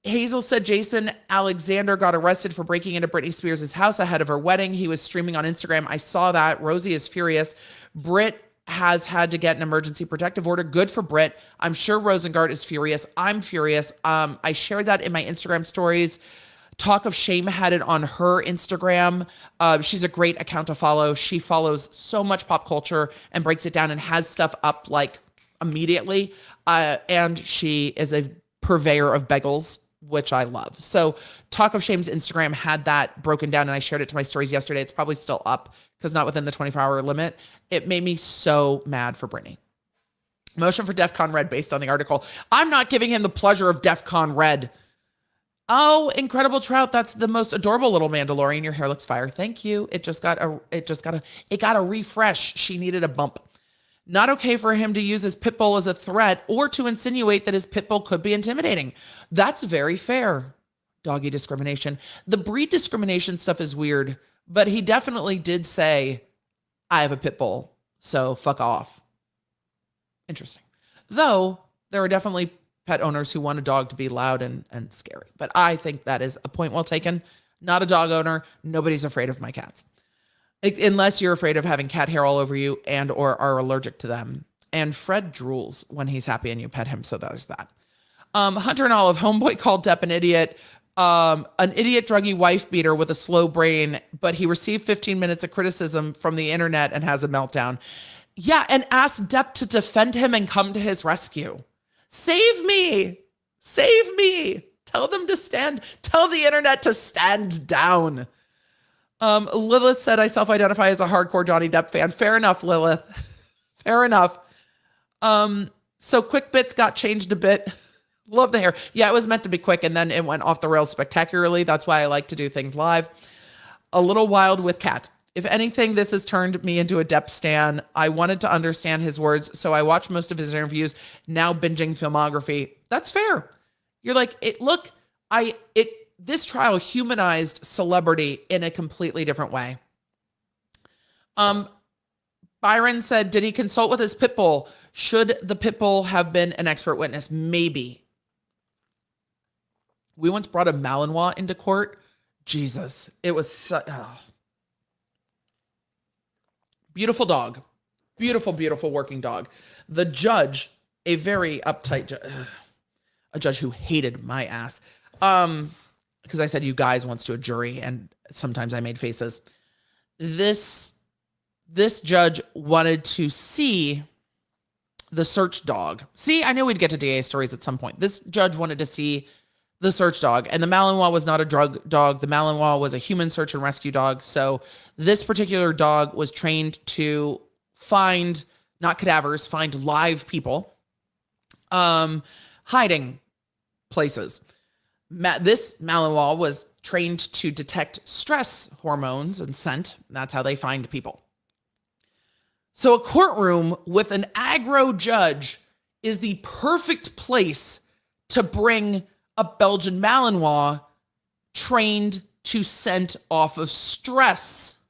Hazel said Jason Alexander got arrested for breaking into Britney Spears' house ahead of her wedding. He was streaming on Instagram. I saw that. Rosie is furious. Brit has had to get an emergency protective order. Good for Brit. I'm sure Rosengart is furious. I'm furious. I shared that in my Instagram stories. Talk of Shame had it on her Instagram. She's a great account to follow. She follows so much pop culture and breaks it down and has stuff up like immediately. And she is a purveyor of bagels, which I love. So Talk of Shame's Instagram had that broken down, and I shared it to my stories yesterday. It's probably still up because not within the 24-hour limit. It made me so mad for Britney. Motion for DEFCON Red based on the article. I'm not giving him the pleasure of DEFCON Red. Oh, Incredible Trout. That's the most adorable little Mandalorian. Your hair looks fire. Thank you. It got a refresh. She needed a bump. Not okay for him to use his pit bull as a threat or to insinuate that his pit bull could be intimidating. That's very fair. Doggy discrimination. The breed discrimination stuff is weird, but he definitely did say, I have a pit bull, so fuck off. Interesting. Though there are definitely pet owners who want a dog to be loud and scary. But I think that is a point well taken. Not a dog owner. Nobody's afraid of my cats. Unless you're afraid of having cat hair all over you and or are allergic to them. And Fred drools when he's happy and you pet him, so there's that. Hunter and Olive, homeboy called Depp an idiot. An idiot druggy wife beater with a slow brain, but he received 15 minutes of criticism from the internet and has a meltdown. Yeah, and asked Depp to defend him and come to his rescue. Save me. Save me. Tell the internet to stand down. Lilith said, I self-identify as a hardcore Johnny Depp fan. Fair enough, Lilith. Fair enough. So Quick Bits got changed a bit. Love the hair. Yeah, it was meant to be quick, and then it went off the rails spectacularly. That's why I like to do things live. A little wild with Kat. If anything, this has turned me into a Depp stan. I wanted to understand his words, so I watched most of his interviews, now binging filmography. That's fair. You're like, this trial humanized celebrity in a completely different way. Byron said, did he consult with his pit bull? Should the pit bull have been an expert witness? Maybe. We once brought a Malinois into court. Jesus. It was beautiful dog. Beautiful, beautiful working dog. The judge, a very uptight a judge who hated my ass. Because I said you guys once to a jury, and sometimes I made faces. This judge wanted to see the search dog. See, I knew we'd get to DA stories at some point. This judge wanted to see the search dog, and the Malinois was not a drug dog. The Malinois was a human search and rescue dog. So this particular dog was trained to find, not cadavers, find live people, hiding places. This Malinois was trained to detect stress hormones and scent. That's how they find people. So a courtroom with an aggro judge is the perfect place to bring a Belgian Malinois trained to scent off of stress.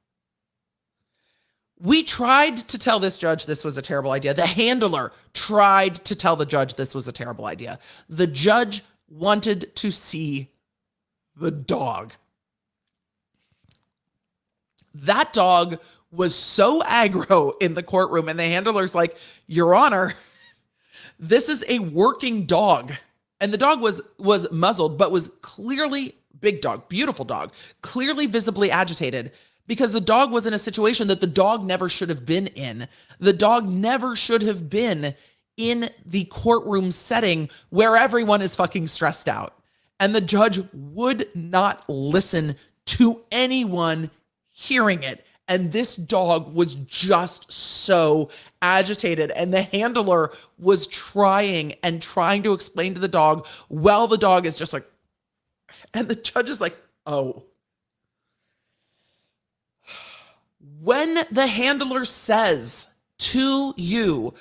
We tried to tell this judge this was a terrible idea. The handler tried to tell the judge this was a terrible idea. The judge wanted to see the dog. That dog was so aggro in the courtroom, and the handler's like, Your Honor, this is a working dog. And the dog was muzzled, but was clearly, big dog, beautiful dog, clearly visibly agitated, because the dog was in a situation that the dog never should have been in. The dog never should have been in the courtroom setting where everyone is fucking stressed out. And the judge would not listen to anyone hearing it. And this dog was just so agitated. And the handler was trying to explain to the dog while the dog is just like, and the judge is like, oh. When the handler says to you,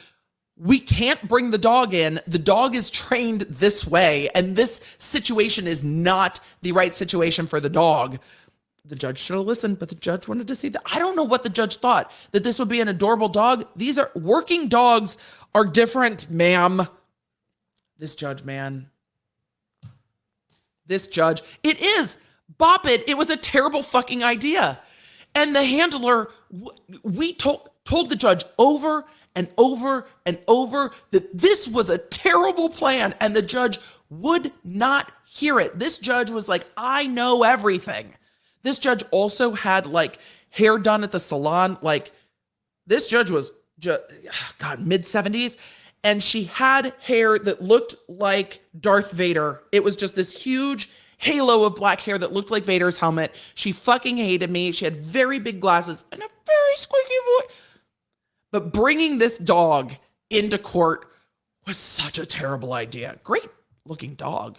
we can't bring the dog in, the dog is trained this way, and this situation is not the right situation for the dog, the judge should have listened, but the judge wanted to see that. I don't know what the judge thought, that this would be an adorable dog. These are working dogs are different, ma'am. This judge, man. This judge. It is. Bop it. It was a terrible fucking idea. And the handler, we told the judge over and over and over that this was a terrible plan, and the judge would not hear it. This judge was like, I know everything. This judge also had like hair done at the salon. Like this judge was mid-70s. And she had hair that looked like Darth Vader. It was just this huge halo of black hair that looked like Vader's helmet. She fucking hated me. She had very big glasses and a very squeaky voice. But bringing this dog into court was such a terrible idea. Great looking dog.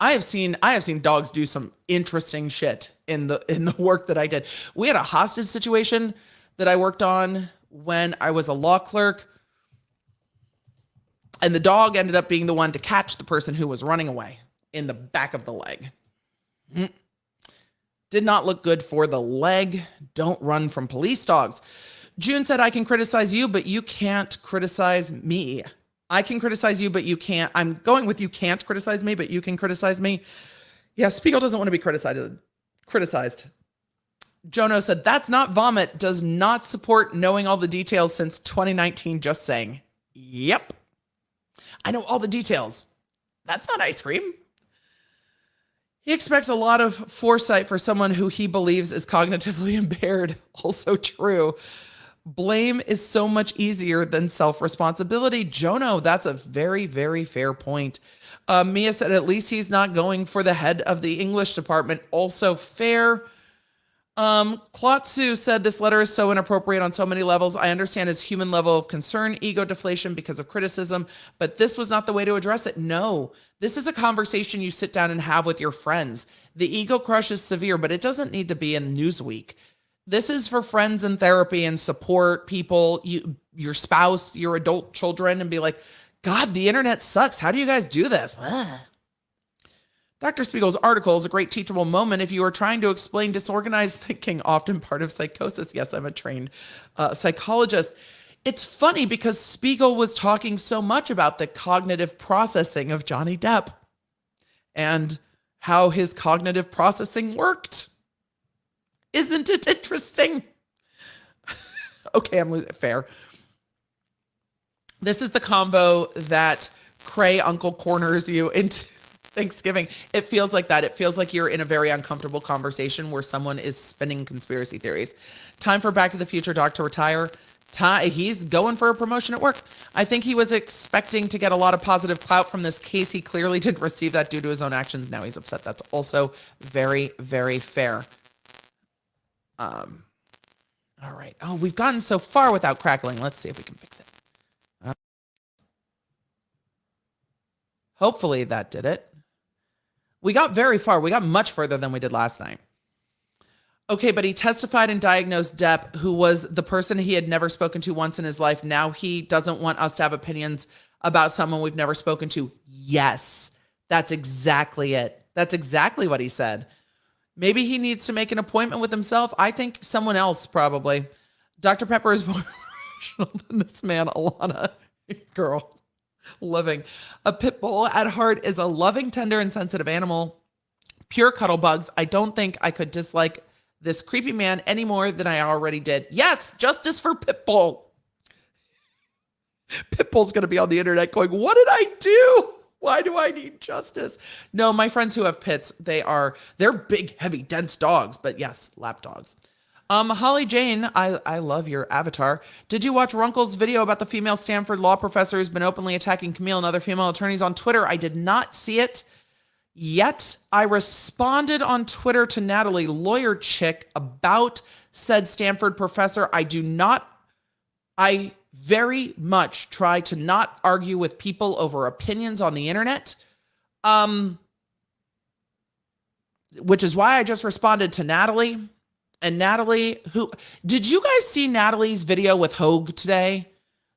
I have seen dogs do some interesting shit in the work that I did. We had a hostage situation that I worked on when I was a law clerk, and the dog ended up being the one to catch the person who was running away in the back of the leg. Did not look good for the leg. Don't run from police dogs. June said, I can criticize you, but you can't criticize me. I can criticize you, but you can't. I'm going with you can't criticize me, but you can criticize me. Yeah, Spiegel doesn't want to be criticized. Jono said, that's not vomit. Does not support knowing all the details since 2019. Just saying. Yep. I know all the details. That's not ice cream. He expects a lot of foresight for someone who he believes is cognitively impaired. Also true. Blame is so much easier than self-responsibility. Jono, that's a very, very fair point. Mia said, at least he's not going for the head of the English department. Also fair. Klotsu said, this letter is so inappropriate on so many levels. I understand his human level of concern, ego deflation because of criticism, but this was not the way to address it. No, this is a conversation you sit down and have with your friends. The ego crush is severe, but it doesn't need to be in Newsweek. This is for friends and therapy and support people, your spouse, your adult children, and be like, God, the internet sucks. How do you guys do this? Ugh. Dr. Spiegel's article is a great teachable moment if you are trying to explain disorganized thinking, often part of psychosis. Yes, I'm a trained psychologist. It's funny because Spiegel was talking so much about the cognitive processing of Johnny Depp and how his cognitive processing worked. Isn't it interesting? Okay, I'm losing. Fair. This is the combo that Cray Uncle corners you into Thanksgiving. It feels like that. It feels like you're in a very uncomfortable conversation where someone is spinning conspiracy theories. Time for Back to the Future Doc to retire. He's going for a promotion at work. I think he was expecting to get a lot of positive clout from this case. He clearly didn't receive that due to his own actions. Now he's upset. That's also very, very fair. All right. Oh, we've gotten so far without crackling. Let's see if we can fix it. Hopefully that did it. We got very far. We got much further than we did last night. Okay, but he testified and diagnosed Depp, who was the person he had never spoken to once in his life. Now he doesn't want us to have opinions about someone we've never spoken to. Yes, that's exactly it. That's exactly what he said. Maybe he needs to make an appointment with himself. I think someone else probably. Dr. Pepper is more emotional than this man, Alana. Girl. Living. A pit bull at heart is a loving, tender, and sensitive animal. Pure cuddle bugs. I don't think I could dislike this creepy man any more than I already did. Yes, justice for Pitbull. Pitbull's going to be on the internet going, what did I do? Why do I need justice? No, my friends who have pits, they're big, heavy, dense dogs, but yes, lap dogs. Holly Jane, I love your avatar. Did you watch Runkle's video about the female Stanford law professor who's been openly attacking Camille and other female attorneys on Twitter? I did not see it yet. I responded on Twitter to Natalie, lawyer chick, about said Stanford professor. I very much try to not argue with people over opinions on the internet. Which is why I just responded to Natalie. And Natalie, did you guys see Natalie's video with Hogue today?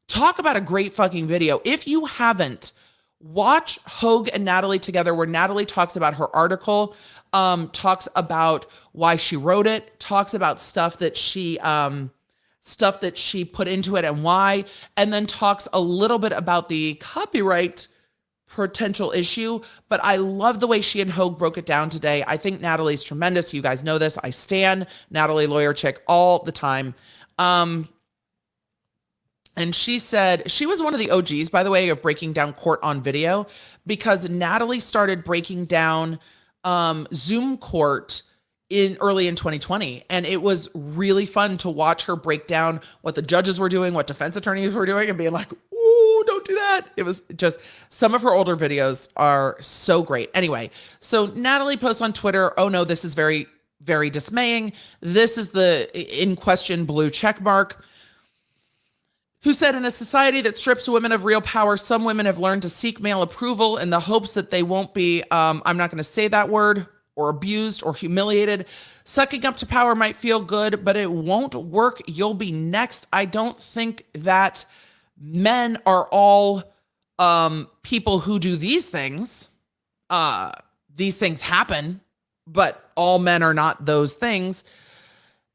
Talk about a great fucking video. If you haven't, watch Hogue and Natalie together, where Natalie talks about her article, talks about why she wrote it, talks about stuff that she put into it and why, and then talks a little bit about the copyright potential issue. But I love the way she and Hogue broke it down today. I think Natalie's tremendous. You guys know this. I stan Natalie, lawyer chick, all the time. And she said, she was one of the OGs, by the way, of breaking down court on video, because Natalie started breaking down Zoom court early in 2020. And it was really fun to watch her break down what the judges were doing, what defense attorneys were doing, and being like, ooh, don't do that. It was just, some of her older videos are so great. Anyway, so Natalie posts on Twitter, oh no, this is very, very dismaying. This is the in question blue check mark. Who said, in a society that strips women of real power, some women have learned to seek male approval in the hopes that they won't be, I'm not going to say that word, or abused or humiliated. Sucking up to power might feel good, but it won't work. You'll be next. I don't think that men are all people who do these things. These things happen, but all men are not those things.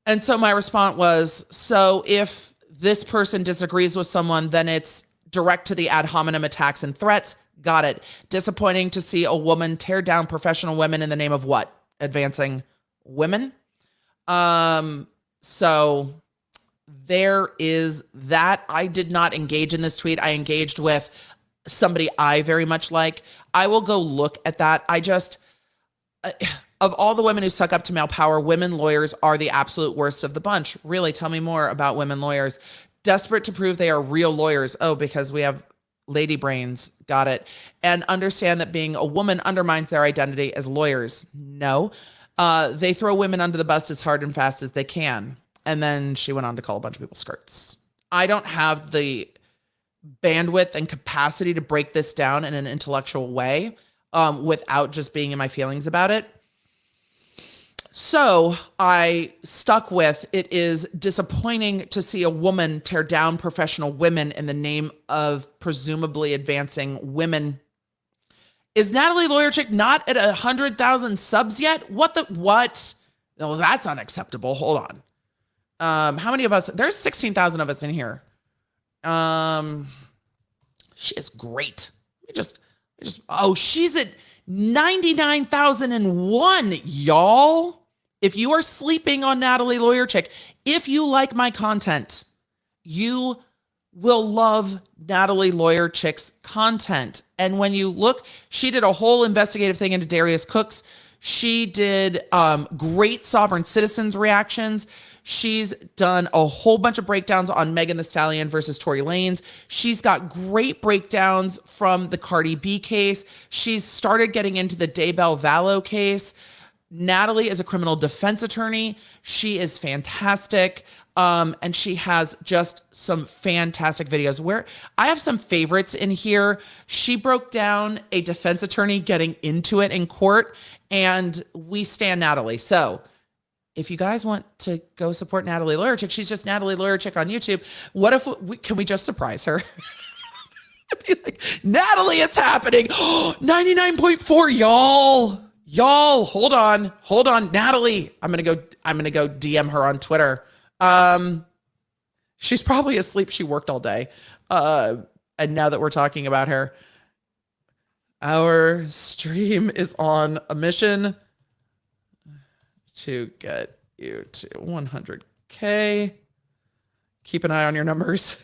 And so my response was, so if this person disagrees with someone, then it's direct to the ad hominem attacks and threats. Got it. Disappointing to see a woman tear down professional women in the name of what? Advancing women. So there is that. I did not engage in this tweet. I engaged with somebody I very much like. I will go look at that. Of all the women who suck up to male power, women lawyers are the absolute worst of the bunch. Really, tell me more about women lawyers. Desperate to prove they are real lawyers. Oh, because we have lady brains. Got it. And understand that being a woman undermines their identity as lawyers. No. They throw women under the bus as hard and fast as they can. And then she went on to call a bunch of people skirts. I don't have the bandwidth and capacity to break this down in an intellectual way without just being in my feelings about it. So I stuck with, it is disappointing to see a woman tear down professional women in the name of presumably advancing women. Is Natalie Lawyer Chick not at 100,000 subs yet? What? No, that's unacceptable. Hold on. How many of us? There's 16,000 of us in here. She is great. She's at 99,001, y'all. If you are sleeping on Natalie Lawyer Chick, if you like my content, you will love Natalie Lawyer Chick's content. And when you look, she did a whole investigative thing into Darius Cooks. She did great sovereign citizens reactions. She's done a whole bunch of breakdowns on Megan Thee Stallion versus Tory Lanez. She's got great breakdowns from the Cardi B case. She's started getting into the Daybell Vallow case. Natalie is a criminal defense attorney. She is fantastic. And she has just some fantastic videos where I have some favorites in here. She broke down a defense attorney getting into it in court, and we stand Natalie. So if you guys want to go support Natalie Lawyer Chick, she's just Natalie Lawyer Chick on YouTube. What if can we just surprise her? Be like, Natalie, it's happening. 99.4, y'all. Y'all, hold on. Natalie, I'm going to go DM her on Twitter. She's probably asleep. She worked all day. And now that we're talking about her, our stream is on a mission to get you to 100K. Keep an eye on your numbers.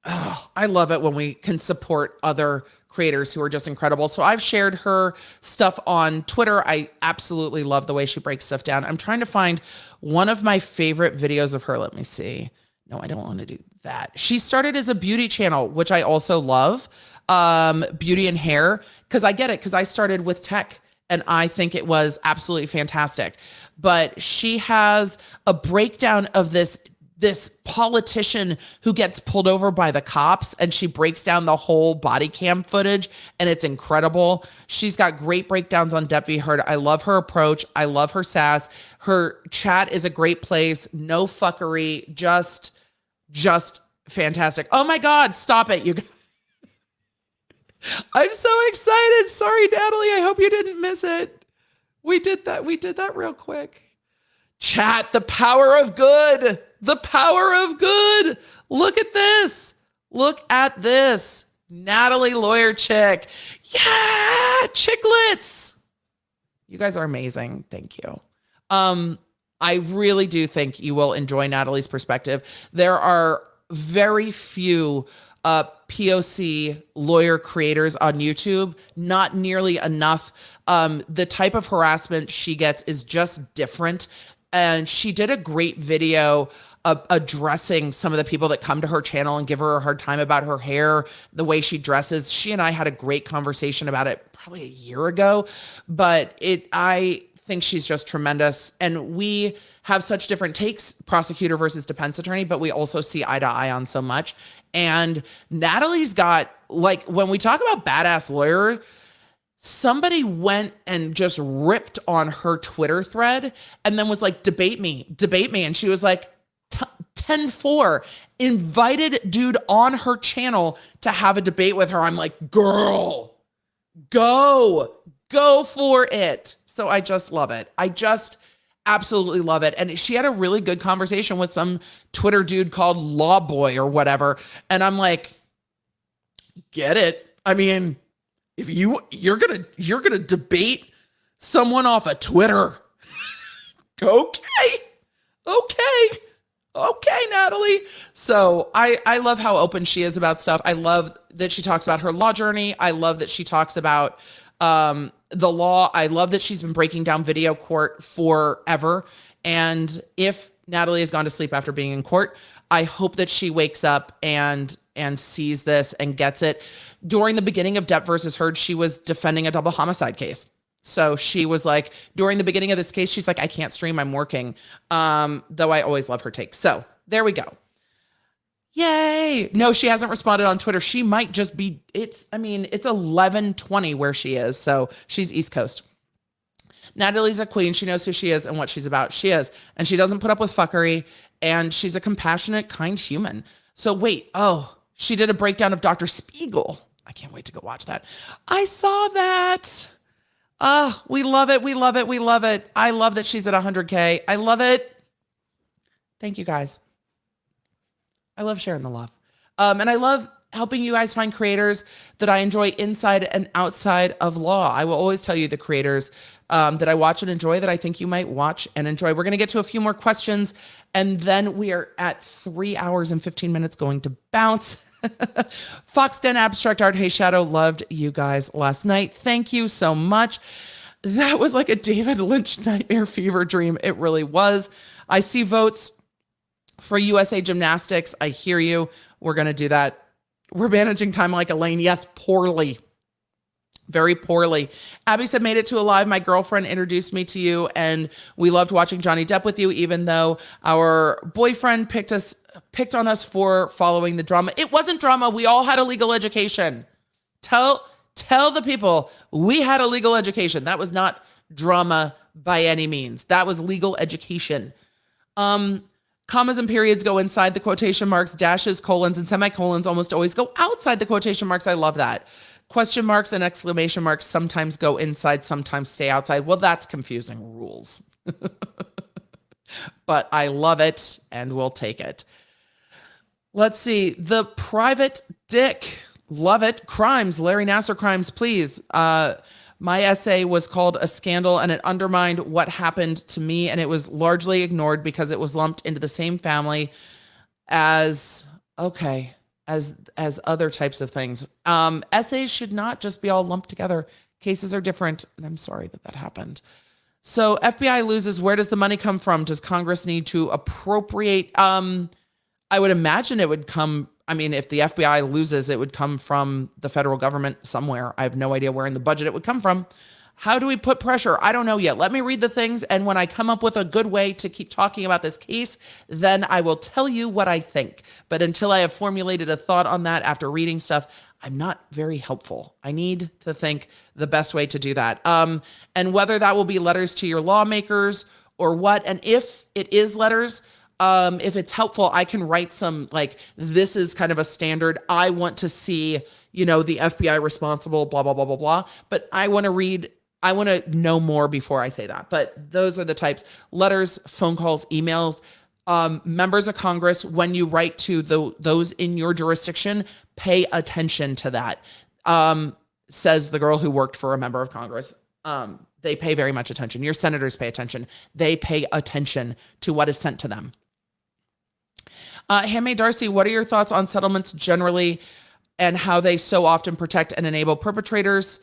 Oh, I love it when we can support other creators who are just incredible. So I've shared her stuff on Twitter. I absolutely love the way she breaks stuff down. I'm trying to find one of my favorite videos of her. Let me see. No, I don't want to do that. She started as a beauty channel, which I also love, beauty and hair, because I get it, because I started with tech and I think it was absolutely fantastic. But she has a breakdown of this politician who gets pulled over by the cops, and she breaks down the whole body cam footage, and it's incredible. She's got great breakdowns on Depp v. Heard. I love her approach. I love her sass. Her chat is a great place. No fuckery. Just fantastic. Oh my God, stop it. I'm so excited. Sorry, Natalie. I hope you didn't miss it. We did that real quick. Chat, the power of good. The power of good. Look at this. Natalie Lawyer Chick. Yeah, chicklets. You guys are amazing. Thank you. I really do think you will enjoy Natalie's perspective. There are very few POC lawyer creators on YouTube, not nearly enough. The type of harassment she gets is just different. And she did a great video addressing some of the people that come to her channel and give her a hard time about her hair, the way she dresses. She and I had a great conversation about it probably a year ago, but I think she's just tremendous. And we have such different takes, prosecutor versus defense attorney, but we also see eye to eye on so much. And Natalie's got, like, when we talk about badass lawyer, somebody went and just ripped on her Twitter thread and then was like, debate me. And she was like, 10-4, invited dude on her channel to have a debate with her. I'm like, girl, go for it. So I just love it. I just absolutely love it. And she had a really good conversation with some Twitter dude called Lawboy or whatever. And I'm like, get it. I mean, if you're gonna debate someone off of Twitter, okay. Okay, Natalie. So I love how open she is about stuff. I love that she talks about her law journey. I love that she talks about the law. I love that she's been breaking down video court forever. And if Natalie has gone to sleep after being in court, I hope that she wakes up and sees this and gets it. During the beginning of Depp versus Heard, she was defending a double homicide case. So she was like, during the beginning of this case, she's like, I can't stream, I'm working. Though I always love her takes. So there we go. Yay. No, she hasn't responded on Twitter. She might just be, it's 11:20 where she is. So she's East Coast. Natalie's a queen. She knows who she is and what she's about. She is. And she doesn't put up with fuckery. And she's a compassionate, kind human. So wait, she did a breakdown of Dr. Spiegel. I can't wait to go watch that. I saw that. We love it. We love it. We love it. I love that she's at 100K. I love it. Thank you guys. I love sharing the love. And I love helping you guys find creators that I enjoy inside and outside of law. I will always tell you the creators that I watch and enjoy that I think you might watch and enjoy. We're going to get to a few more questions, and then we are at 3 hours and 15 minutes going to bounce. Fox Den Abstract Art, Hey Shadow, loved you guys last night. Thank you so much. That was like a David Lynch nightmare fever dream. It really was. I see votes for USA Gymnastics. I hear you. We're going to do that. We're managing time like Elaine. Yes, poorly. Very poorly. Abby said, made it to Alive. My girlfriend introduced me to you, and we loved watching Johnny Depp with you, even though our boyfriend picked on us for following the drama. It wasn't drama. We all had a legal education. Tell the people we had a legal education. That was not drama by any means. That was legal education. Commas and periods go inside the quotation marks. Dashes, colons, and semicolons almost always go outside the quotation marks. I love that. Question marks and exclamation marks sometimes go inside, sometimes stay outside. Well, that's confusing rules. But I love it, and we'll take it. Let's see. The Private Dick. Love it. Crimes. Larry Nassar crimes, please. My essay was called A Scandal, and it undermined what happened to me, and it was largely ignored because it was lumped into the same family as other types of things. Essays should not just be all lumped together. Cases are different, and I'm sorry that happened. So FBI loses. Where does the money come from? Does Congress need to appropriate? I would imagine it would come. I mean, if the FBI loses, it would come from the federal government somewhere. I have no idea where in the budget it would come from. How do we put pressure? I don't know yet. Let me read the things. And when I come up with a good way to keep talking about this case, then I will tell you what I think. But until I have formulated a thought on that after reading stuff, I'm not very helpful. I need to think the best way to do that. And whether that will be letters to your lawmakers or what, and if it is letters, if it's helpful, I can write some, like, this is kind of a standard. I want to see, the FBI responsible, blah, blah, blah, blah, blah. But I want to know more before I say that. But those are the types: letters, phone calls, emails, members of Congress. When you write to those in your jurisdiction, pay attention to that. Says the girl who worked for a member of Congress. They pay very much attention. Your senators pay attention. They pay attention to what is sent to them. Handmaid Darcy, what are your thoughts on settlements generally and how they so often protect and enable perpetrators?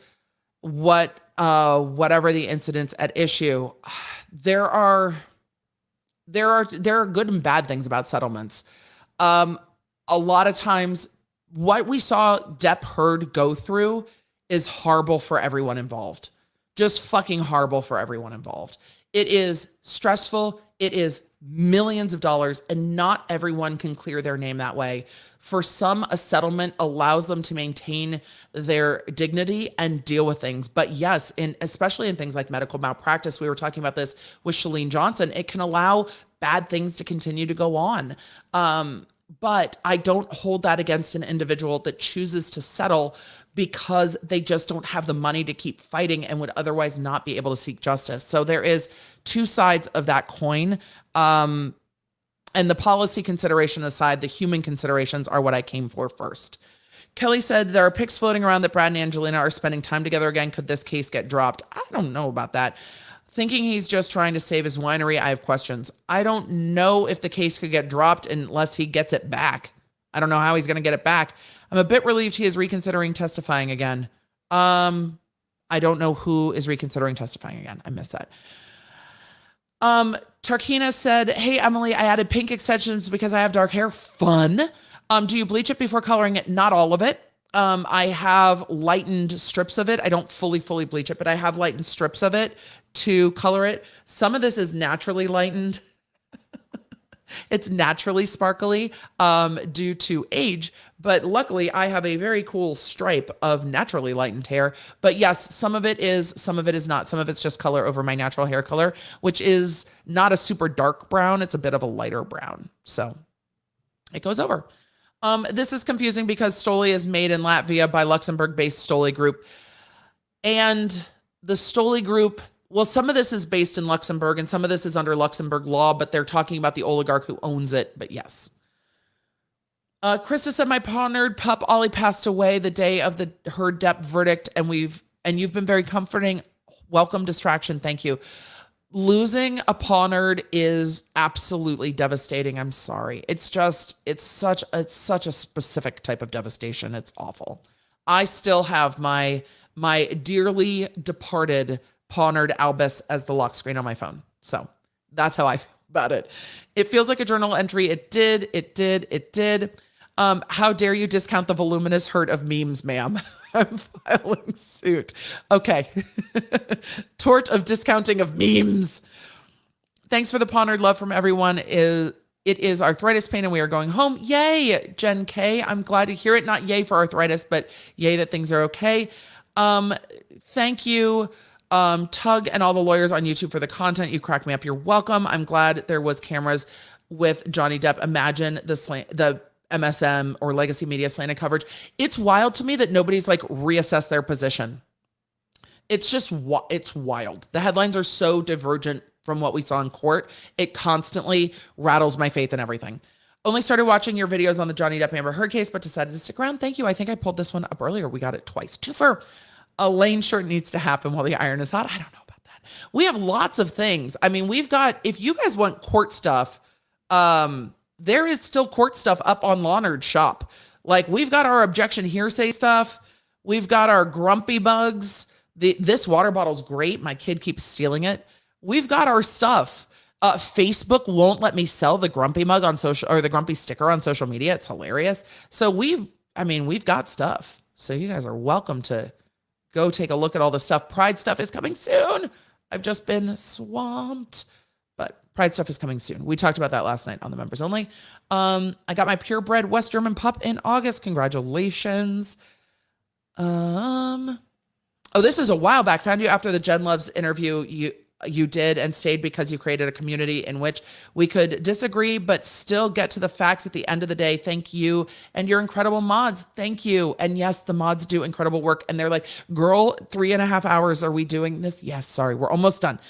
Whatever the incidents at issue, there are good and bad things about settlements. A lot of times what we saw Depp Heard go through is horrible for everyone involved. Just fucking horrible for everyone involved. It is stressful. It is millions of dollars, and not everyone can clear their name that way. For some, a settlement allows them to maintain their dignity and deal with things. But yes, especially in things like medical malpractice, we were talking about this with Chalene Johnson, it can allow bad things to continue to go on. But I don't hold that against an individual that chooses to settle because they just don't have the money to keep fighting and would otherwise not be able to seek justice. So there is two sides of that coin. And the policy consideration aside, the human considerations are what I came for first. Kelly said, there are pics floating around that Brad and Angelina are spending time together again. Could this case get dropped? I don't know about that. thinking he's just trying to save his winery. I have questions. I don't know if the case could get dropped unless he gets it back. I don't know how he's going to get it back. I'm a bit relieved he is reconsidering testifying again. I don't know who is reconsidering testifying again. I missed that. Tarkina said, hey, Emily, I added pink extensions because I have dark hair. Fun. Do you bleach it before coloring it? Not all of it. I have lightened strips of it. I don't fully bleach it, but I have lightened strips of it to color it. Some of this is naturally lightened. It's naturally sparkly due to age, but luckily I have a very cool stripe of naturally lightened hair. But yes, some of it is not. Some of it's just color over my natural hair color, which is not a super dark brown. It's a bit of a lighter brown. So it goes over. This is confusing because Stoli is made in Latvia by Luxembourg-based Stoli Group. And the Stoli Group, well, some of this is based in Luxembourg and some of this is under Luxembourg law, but they're talking about the oligarch who owns it. But yes. Krista said, my partnered pup Ollie passed away the day of her Depp verdict, and you've been very comforting. Welcome distraction. Thank you. Losing a partnered is absolutely devastating. I'm sorry. It's such a specific type of devastation. It's awful. I still have my dearly departed partnered Albus as the lock screen on my phone. So that's how I feel about it. It feels like a journal entry. It did. How dare you discount the voluminous hurt of memes, ma'am? I'm filing suit. Okay. Tort of discounting of memes. Thanks for the pondered love from everyone. It is arthritis pain and we are going home. Yay, Jen K. I'm glad to hear it. Not yay for arthritis, but yay that things are okay. Thank you, Tug and all the lawyers on YouTube for the content. You cracked me up. You're welcome. I'm glad there was cameras with Johnny Depp. Imagine the MSM or legacy media slanted coverage. It's wild to me that nobody's like reassessed their position. It's wild. The headlines are so divergent from what we saw in court. It constantly rattles my faith in everything. Only started watching your videos on the Johnny Depp Amber Heard case, but decided to stick around. Thank you. I think I pulled this one up earlier. We got it twice. Two for a lane shirt needs to happen while the iron is hot. I don't know about that. We have lots of things. I mean, we've got, if you guys want court stuff, there is still court stuff up on Lawnard Shop. Like we've got our objection hearsay stuff. We've got our grumpy bugs. This water bottle's great. My kid keeps stealing it. We've got our stuff. Facebook won't let me sell the grumpy mug on social or the grumpy sticker on social media. It's hilarious. So we've got stuff. So you guys are welcome to go take a look at all the stuff. Pride stuff is coming soon. I've just been swamped. Pride stuff is coming soon. We talked about that last night on the members only. I got my purebred West German pup in August. Congratulations. Oh, this is a while back. Found you after the Jen Loves interview you did and stayed because you created a community in which we could disagree, but still get to the facts at the end of the day. Thank you. And your incredible mods. Thank you. And yes, the mods do incredible work. And they're like, girl, 3.5 hours. Are we doing this? Yes. Sorry. We're almost done.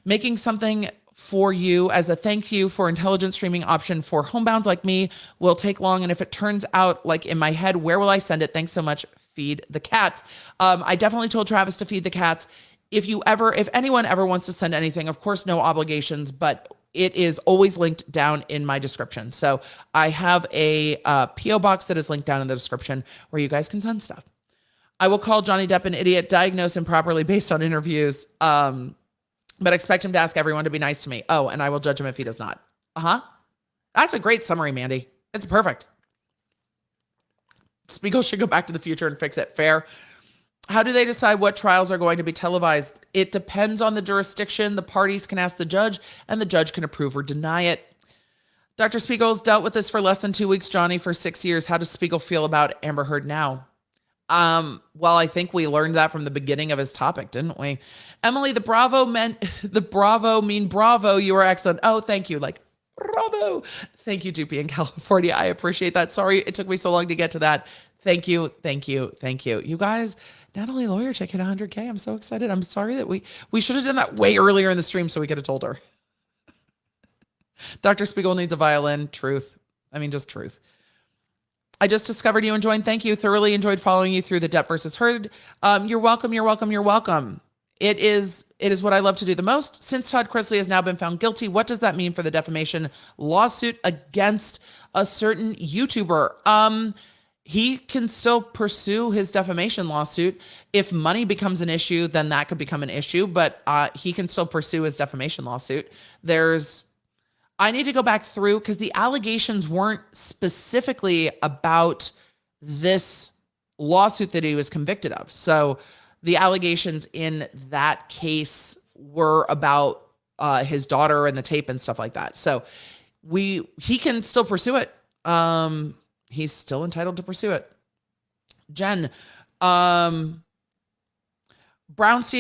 Making something for you as a thank you for intelligent streaming option for homebounds like me will take long. And if it turns out like in my head, where will I send it? Thanks so much. Feed the cats. I definitely told Travis to feed the cats. If anyone ever wants to send anything, of course, no obligations, but it is always linked down in my description. So I have a PO box that is linked down in the description where you guys can send stuff. I will call Johnny Depp an idiot, diagnose improperly based on interviews. But expect him to ask everyone to be nice to me. Oh, and I will judge him if he does not. That's a great summary, Mandy. It's perfect. Spiegel should go back to the future and fix it. Fair. How do they decide what trials are going to be televised? It depends on the jurisdiction. The parties can ask the judge, and the judge can approve or deny it. Dr. Spiegel's dealt with this for less than 2 weeks, Johnny, for 6 years. How does Spiegel feel about Amber Heard now? Well, I think we learned that from the beginning of his topic, didn't we? Emily, the bravo mean bravo. You are excellent. Oh, thank you. Like, bravo. Thank you, Doopy in California. I appreciate that. Sorry it took me so long to get to that. Thank you. You guys, Natalie Lawyer Chick hit 100K. I'm so excited. I'm sorry that we should have done that way earlier in the stream so we could have told her. Dr. Spiegel needs a violin. Truth. I mean, just truth. I just discovered you and joined. Thank you. Thoroughly enjoyed following you through the Depp versus Heard. You're welcome. It is what I love to do the most. Since Todd Chrisley has now been found guilty, what does that mean for the defamation lawsuit against a certain YouTuber? He can still pursue his defamation lawsuit. If money becomes an issue, then that could become an issue, but he can still pursue his defamation lawsuit. I need to go back through because the allegations weren't specifically about this lawsuit that he was convicted of. So the allegations in that case were about his daughter and the tape and stuff like that. So he can still pursue it. He's still entitled to pursue it. Jen, Brownstein,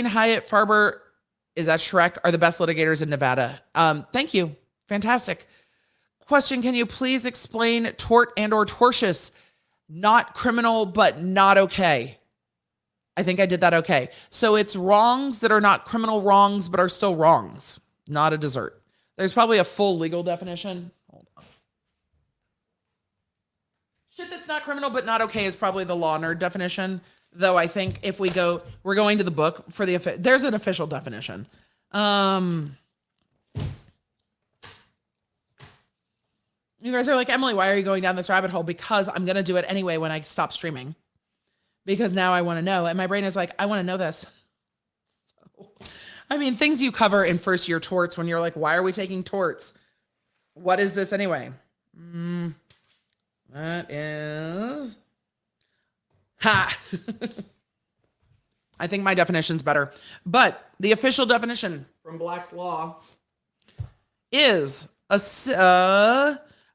Hyatt, Farber, is that Shrek, are the best litigators in Nevada. Thank you. Fantastic. Question, can you please explain tort and or tortious? Not criminal, but not okay. I think I did that okay. So it's wrongs that are not criminal wrongs, but are still wrongs. Not a dessert. There's probably a full legal definition. Hold on. Shit that's not criminal, but not okay is probably the law nerd definition. Though I think if we're going to the book for there's an official definition. You guys are like, Emily, why are you going down this rabbit hole? Because I'm going to do it anyway when I stop streaming. Because now I want to know. And my brain is like, I want to know this. So, I mean, things you cover in first year torts when you're like, why are we taking torts? What is this anyway? That is... Ha! I think my definition's better. But the official definition from Black's Law is a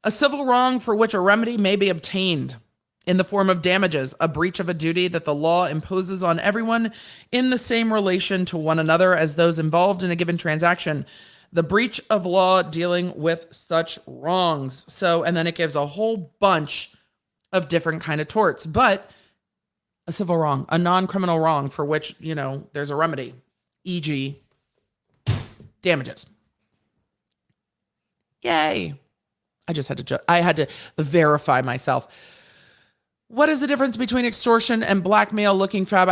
civil wrong for which a remedy may be obtained in the form of damages, a breach of a duty that the law imposes on everyone in the same relation to one another as those involved in a given transaction. The breach of law dealing with such wrongs. So, and then it gives a whole bunch of different kind of torts, but a civil wrong, a non-criminal wrong for which, there's a remedy, e.g. damages. Yay. I had to verify myself. What is the difference between extortion and blackmail looking fab?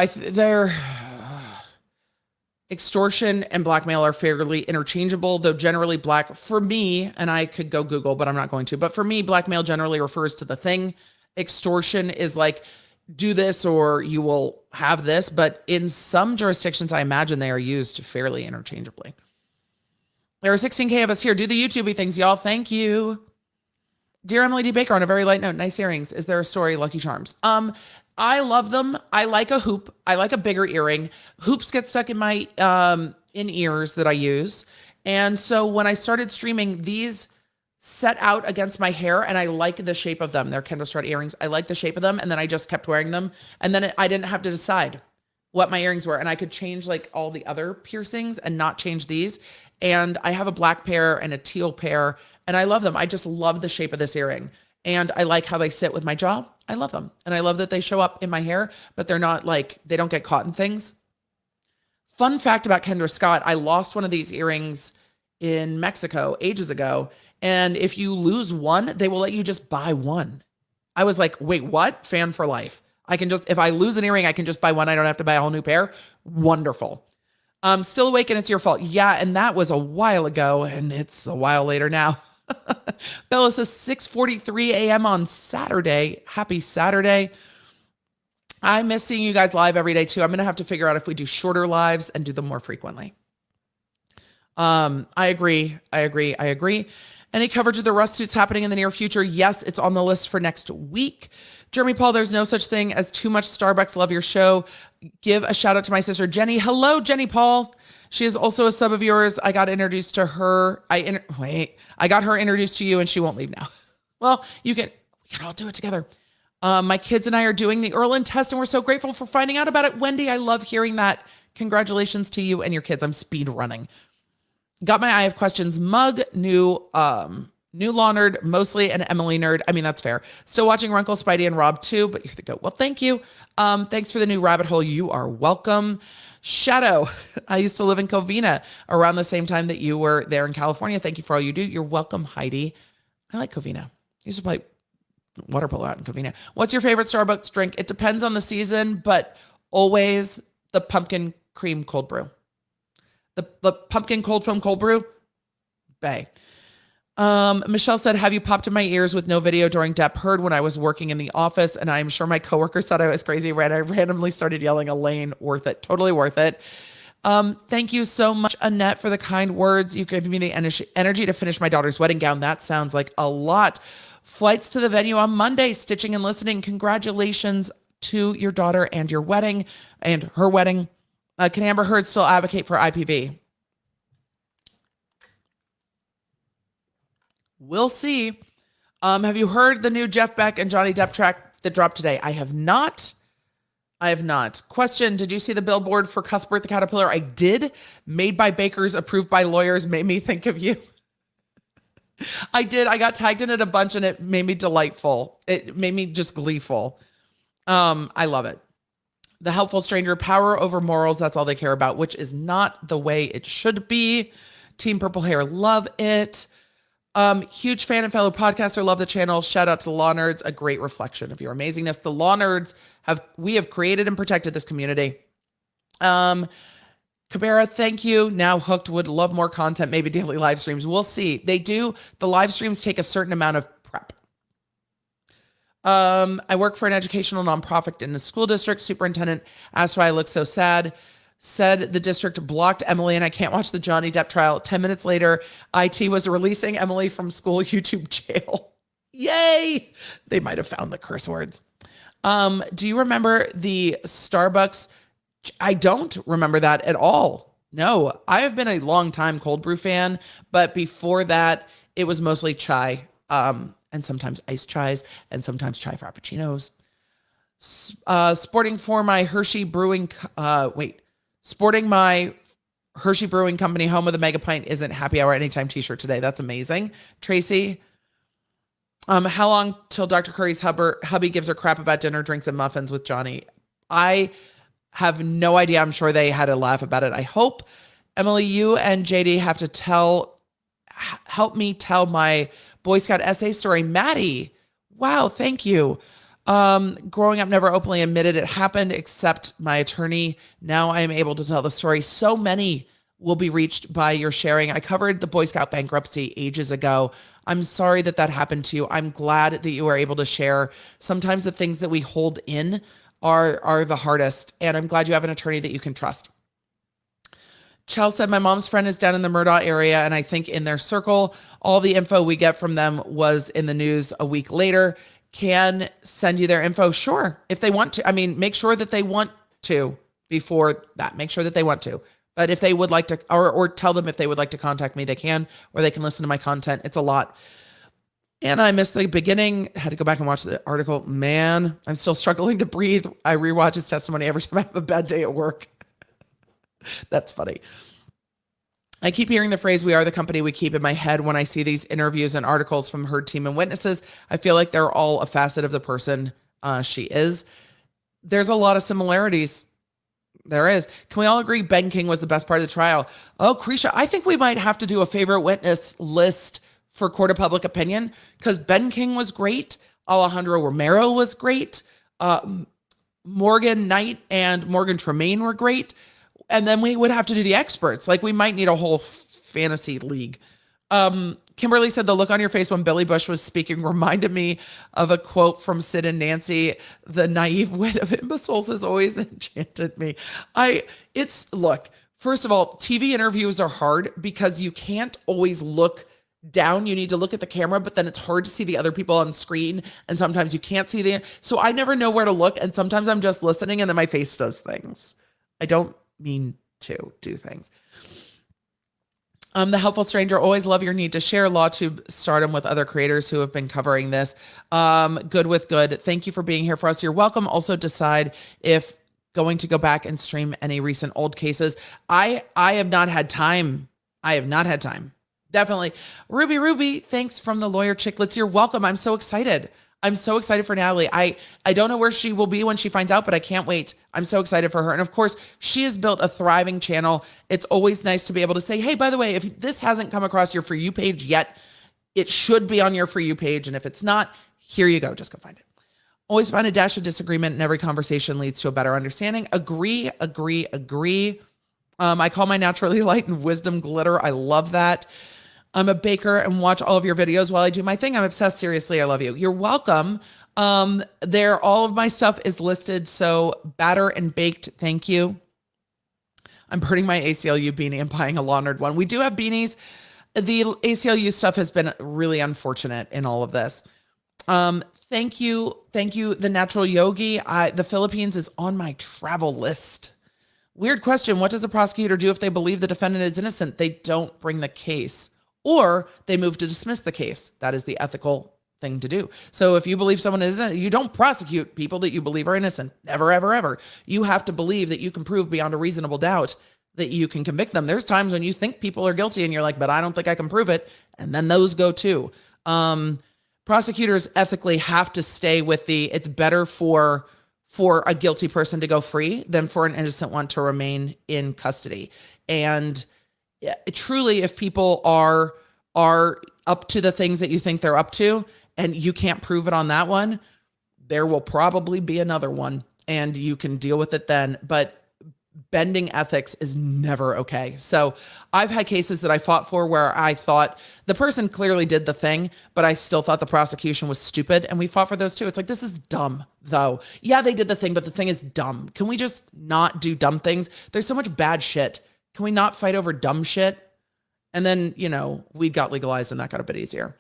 Extortion and blackmail are fairly interchangeable, though generally for me, and I could go Google, but I'm not going to, but for me, blackmail generally refers to the thing. Extortion is like, do this or you will have this, but in some jurisdictions, I imagine they are used fairly interchangeably. There are 16K of us here. Do the YouTubey things, y'all. Thank you. Dear Emily D. Baker, on a very light note, nice earrings. Is there a story? Lucky Charms. I love them. I like a hoop. I like a bigger earring. Hoops get stuck in my in ears that I use. And so when I started streaming, these set out against my hair and I like the shape of them. They're Kendall Strut earrings. I like the shape of them. And then I just kept wearing them. And then I didn't have to decide what my earrings were. And I could change like all the other piercings and not change these. And I have a black pair and a teal pair and I love them. I just love the shape of this earring. And I like how they sit with my jaw. I love them. And I love that they show up in my hair, but they're not like, they don't get caught in things. Fun fact about Kendra Scott, I lost one of these earrings in Mexico ages ago. And if you lose one, they will let you just buy one. I was like, wait, what? Fan for life. If I lose an earring, I can just buy one. I don't have to buy a whole new pair. Wonderful. Still awake and it's your fault. Yeah. And that was a while ago and it's a while later now. Bella says 6:43 a.m. on Saturday. Happy Saturday. I miss seeing you guys live every day too. I'm going to have to figure out if we do shorter lives and do them more frequently. I agree. Any coverage of the Rust suits happening in the near future? Yes, it's on the list for next week. Jeremy Paul, there's no such thing as too much Starbucks. Love your show. Give a shout out to my sister, Jenny. Hello, Jenny Paul. She is also a sub of yours. I got introduced to her. I got her introduced to you and she won't leave now. Well, we can all do it together. My kids and I are doing the Erland test and we're so grateful for finding out about it. Wendy, I love hearing that. Congratulations to you and your kids. I'm speed running. Got my I have questions mug, new law nerd, mostly an Emily nerd. I mean, that's fair. Still watching Runkle, Spidey, and Rob too, but you're the goat. Well, thank you. Thanks for the new rabbit hole. You are welcome. Shadow, I used to live in Covina around the same time that you were there in California. Thank you for all you do. You're welcome, Heidi. I like Covina. I used to play water polo out in Covina. What's your favorite Starbucks drink? It depends on the season, but always the pumpkin cream cold brew. The pumpkin cold foam cold brew. Bay. Michelle said, have you popped in my ears with no video during Depp Heard when I was working in the office? And I'm sure my coworkers thought I was crazy. Right. I randomly started yelling, Elaine, worth it. Totally worth it. Thank you so much, Annette, for the kind words. You gave me the energy to finish my daughter's wedding gown. That sounds like a lot. Flights to the venue on Monday, stitching and listening. Congratulations to your daughter and your wedding and her wedding. Can Amber Heard still advocate for IPV? We'll see. Have you heard the new Jeff Beck and Johnny Depp track that dropped today? I have not. Question, did you see the billboard for Cuthbert the Caterpillar? I did. Made by bakers, approved by lawyers, made me think of you. I did. I got tagged in it a bunch and it made me delightful. It made me just gleeful. I love it. The helpful stranger, power over morals. That's all they care about, which is not the way it should be. Team Purple Hair, love it. Huge fan and fellow podcaster, love the channel. Shout out to the Law Nerds, a great reflection of your amazingness. The Law Nerds we have created and protected this community. Cabera, thank you. Now hooked, would love more content, maybe daily live streams. We'll see. They do. The live streams take a certain amount of prep. I work for an educational nonprofit in the school district. Superintendent asked why I look so sad. Said the district blocked Emily and I can't watch the Johnny Depp trial. 10 minutes later, IT was releasing Emily from school YouTube jail. Yay! They might have found the curse words. Do you remember the Starbucks? I don't remember that at all. No, I have been a long time cold brew fan, but before that, it was mostly chai, and sometimes iced chais, and sometimes chai frappuccinos. Sporting my Hershey Brewing Company home with a mega pint isn't happy hour anytime t-shirt today. That's amazing. Tracy, how long till Dr. Curry's hubby gives her crap about dinner, drinks, and muffins with Johnny? I have no idea. I'm sure they had a laugh about it. I hope. Emily, you and JD have to help me tell my Boy Scout essay story. Maddie, wow, thank you. Growing up, never openly admitted it happened except my attorney. Now I am able to tell the story. So many will be reached by your sharing. I covered the Boy Scout bankruptcy ages ago. I'm sorry that happened to you. I'm glad that you were able to share. Sometimes the things that we hold in are the hardest, and I'm glad you have an attorney that you can trust. Chell said, my mom's friend is down in the Murdaugh area, and I think in their circle, all the info we get from them was in the news a week later. Can send you their info. Sure. If they want to, make sure that they want to before that, make sure that they want to, but if they would like to, or tell them if they would like to contact me, they can, or they can listen to my content. It's a lot. And I missed the beginning. Had to go back and watch the article. Man, I'm still struggling to breathe. I rewatch his testimony every time I have a bad day at work. That's funny. I keep hearing the phrase, we are the company we keep, in my head when I see these interviews and articles from Heard team and witnesses. I feel like they're all a facet of the person she is. There's a lot of similarities. There is. Can we all agree Ben King was the best part of the trial? Oh, Krisha, I think we might have to do a favorite witness list for court of public opinion, because Ben King was great. Alejandro Romero was great. Morgan Knight and Morgan Tremaine were great. And then we would have to do the experts. Like, we might need a whole fantasy league. Kimberly said, the look on your face when Billy Bush was speaking reminded me of a quote from Sid and Nancy. The naive wit of imbeciles has always enchanted me. Look, first of all, TV interviews are hard because you can't always look down. You need to look at the camera, but then it's hard to see the other people on screen. And sometimes you can't see so I never know where to look. And sometimes I'm just listening and then my face does things. I don't mean to do things. The helpful stranger, always love your need to share LawTube stardom with other creators who have been covering this. Good with good. Thank you for being here for us. You're welcome. Also decide if going to go back and stream any recent old cases. I have not had time. Definitely. Ruby, thanks from the Lawyer Chicklets. You're welcome. I'm so excited. I'm so excited for Natalie. I don't know where she will be when she finds out, but I can't wait. I'm so excited for her. And of course, she has built a thriving channel. It's always nice to be able to say, hey, by the way, if this hasn't come across your For You page yet, it should be on your For You page. And if it's not, here you go. Just go find it. Always find a dash of disagreement in every conversation leads to a better understanding. Agree. I call my naturally light and wisdom glitter. I love that. I'm a baker and watch all of your videos while I do my thing. I'm obsessed. Seriously, I love you. You're welcome. There, all of my stuff is listed. So batter and baked. Thank you. I'm burning my ACLU beanie and buying a laundered one. We do have beanies. The ACLU stuff has been really unfortunate in all of this. Thank you. Thank you. The Natural Yogi. The Philippines is on my travel list. Weird question. What does a prosecutor do if they believe the defendant is innocent? They don't bring the case, or they move to dismiss the case. That is the ethical thing to do. So if you believe someone is innocent, you don't prosecute people that you believe are innocent. Never, ever, ever. You have to believe that you can prove beyond a reasonable doubt that you can convict them. There's times when you think people are guilty and you're like, but I don't think I can prove it. And then those go too. Prosecutors ethically have to stay with it's better for a guilty person to go free than for an innocent one to remain in custody. And truly, if people are up to the things that you think they're up to, and you can't prove it on that one, there will probably be another one, and you can deal with it then. But bending ethics is never okay. So I've had cases that I fought for where I thought the person clearly did the thing, but I still thought the prosecution was stupid. And we fought for those too. It's like, this is dumb though. Yeah, they did the thing, but the thing is dumb. Can we just not do dumb things? There's so much bad shit. Can we not fight over dumb shit? And then, we got legalized and that got a bit easier.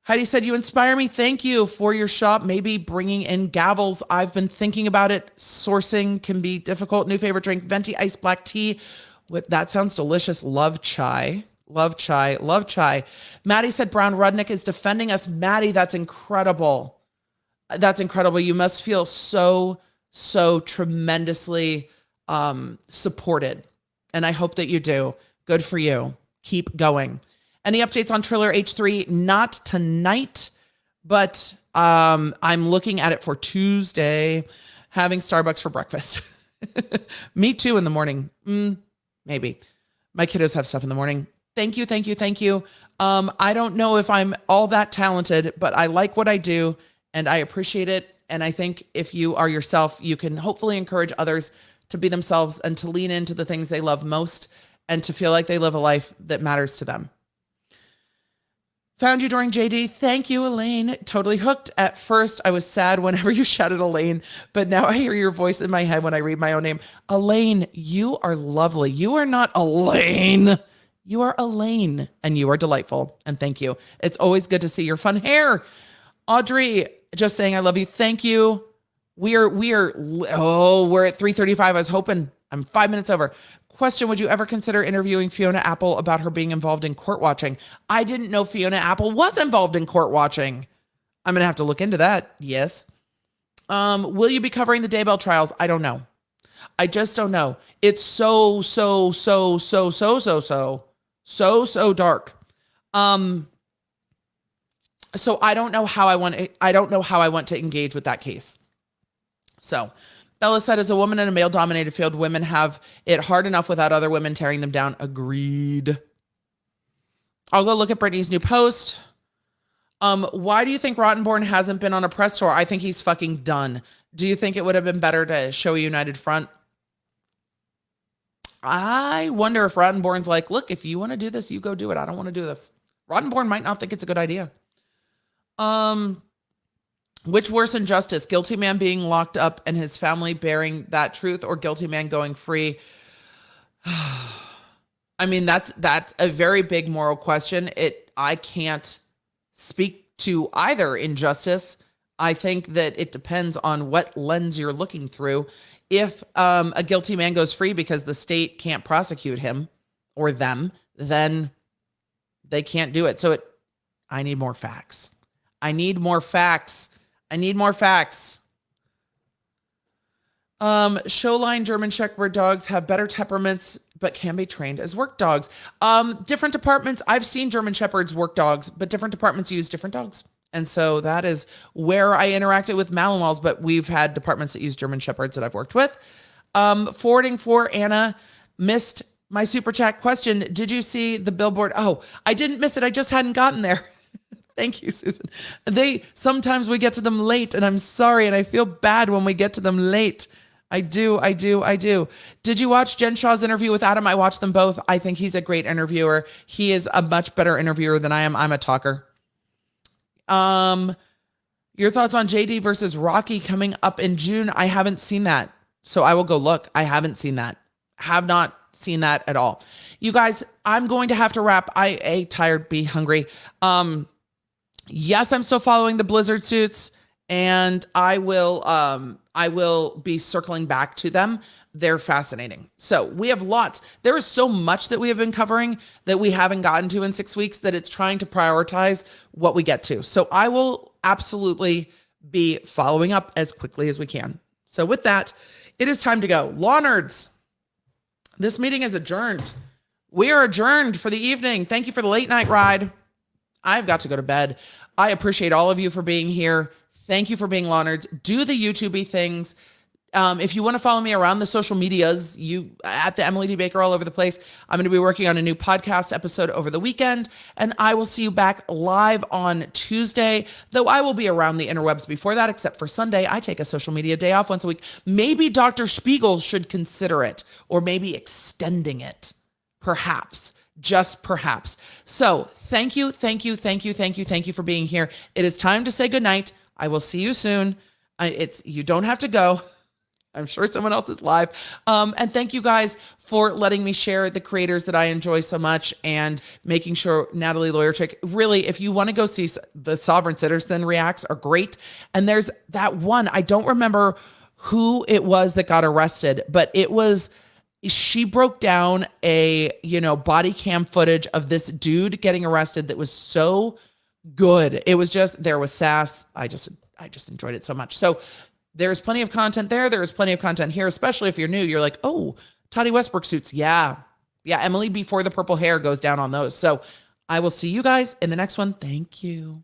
Heidi said, you inspire me. Thank you for your shop. Maybe bringing in gavels. I've been thinking about it. Sourcing can be difficult. New favorite drink, venti iced black tea. That sounds delicious. Love chai. Love chai. Love chai. Maddie said Brown Rudnick is defending us. Maddie, that's incredible. That's incredible. You must feel so tremendously supported. And I hope that you do. Good for you. Keep going. Any updates on Triller H3? Not tonight, but I'm looking at it for Tuesday, having Starbucks for breakfast. Me too in the morning. Maybe. My kiddos have stuff in the morning. Thank you. I don't know if I'm all that talented, but I like what I do and I appreciate it. And I think if you are yourself, you can hopefully encourage others to be themselves and to lean into the things they love most and to feel like they live a life that matters to them. Found you during JD. Thank you, Elaine. Totally hooked. At first, I was sad whenever you shouted Elaine, but now I hear your voice in my head when I read my own name. Elaine, you are lovely. You are not Elaine. You are Elaine, and you are delightful. And thank you. It's always good to see your fun hair. Audrey, just saying I love you. Thank you. We're at 3:35. I was hoping I'm 5 minutes over. Question, would you ever consider interviewing Fiona Apple about her being involved in court watching? I didn't know Fiona Apple was involved in court watching. I'm going to have to look into that. Yes. Will you be covering the Daybell trials? I don't know. I just don't know. It's so dark. So I don't know how I want to engage with that case. So Bella said, as a woman in a male-dominated field, women have it hard enough without other women tearing them down. Agreed. I'll go look at Brittany's new post. Why do you think Rottenborn hasn't been on a press tour? I think he's fucking done. Do you think it would have been better to show a united front? I wonder if Rottenborn's like, look, if you want to do this, you go do it. I don't want to do this. Rottenborn might not think it's a good idea. Which worse injustice, guilty man being locked up and his family bearing that truth, or guilty man going free? I mean, that's a very big moral question. I can't speak to either injustice. I think that it depends on what lens you're looking through. If a guilty man goes free because the state can't prosecute him or them, then they can't do it. So I need more facts. Showline German Shepherd dogs have better temperaments, but can be trained as work dogs. Different departments. I've seen German Shepherds work dogs, but different departments use different dogs. And so that is where I interacted with Malinois, but we've had departments that use German Shepherds that I've worked with. Forwarding for Anna, missed my super chat question. Did you see the billboard? Oh, I didn't miss it. I just hadn't gotten there. Thank you, Susan. Sometimes we get to them late, and I'm sorry, and I feel bad when we get to them late. I do. Did you watch Jen Shaw's interview with Adam? I watched them both. I think he's a great interviewer. He is a much better interviewer than I am. I'm a talker. Your thoughts on JD versus Rocky coming up in June? I haven't seen that, so I will go look. I haven't seen that. Have not seen that at all. You guys, I'm going to have to wrap. A, tired, B, hungry. Yes, I'm still following the Blizzard suits, and I will be circling back to them. They're fascinating. So we have lots. There is so much that we have been covering that we haven't gotten to in 6 weeks that it's trying to prioritize what we get to. So I will absolutely be following up as quickly as we can. So with that, it is time to go. Law nerds, this meeting is adjourned. We are adjourned for the evening. Thank you for the late night ride. I've got to go to bed. I appreciate all of you for being here. Thank you for being law nerds. Do the YouTube-y things. If you want to follow me around the social medias, you at the Emily D. Baker all over the place. I'm going to be working on a new podcast episode over the weekend, and I will see you back live on Tuesday, though I will be around the interwebs before that, except for Sunday. I take a social media day off once a week. Maybe Dr. Spiegel should consider it, or maybe extending it, perhaps. Just perhaps. So thank you for being here. It is time to say goodnight. I will see you soon. You don't have to go. I'm sure someone else is live. And thank you guys for letting me share the creators that I enjoy so much and making sure Natalie Lawyer Chick, really, if you want to go see the Sovereign Citizen reacts are great. And there's that one, I don't remember who it was that got arrested, but she broke down a, body cam footage of this dude getting arrested that was so good. It was just, there was sass. I just enjoyed it so much. So there's plenty of content there. There's plenty of content here, especially if you're new. You're like, oh, Tati Westbrook suits. Yeah. Emily before the purple hair goes down on those. So I will see you guys in the next one. Thank you.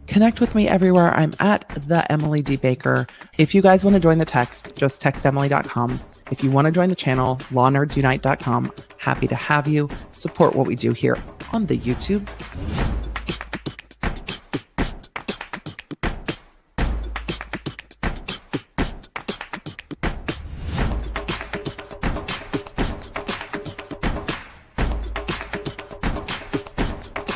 Connect with me everywhere. I'm at the Emily D. Baker. If you guys want to join the text, just text Emily.com. If you want to join the channel, lawnerdsunite.com. Happy to have you. Support what we do here on the YouTube.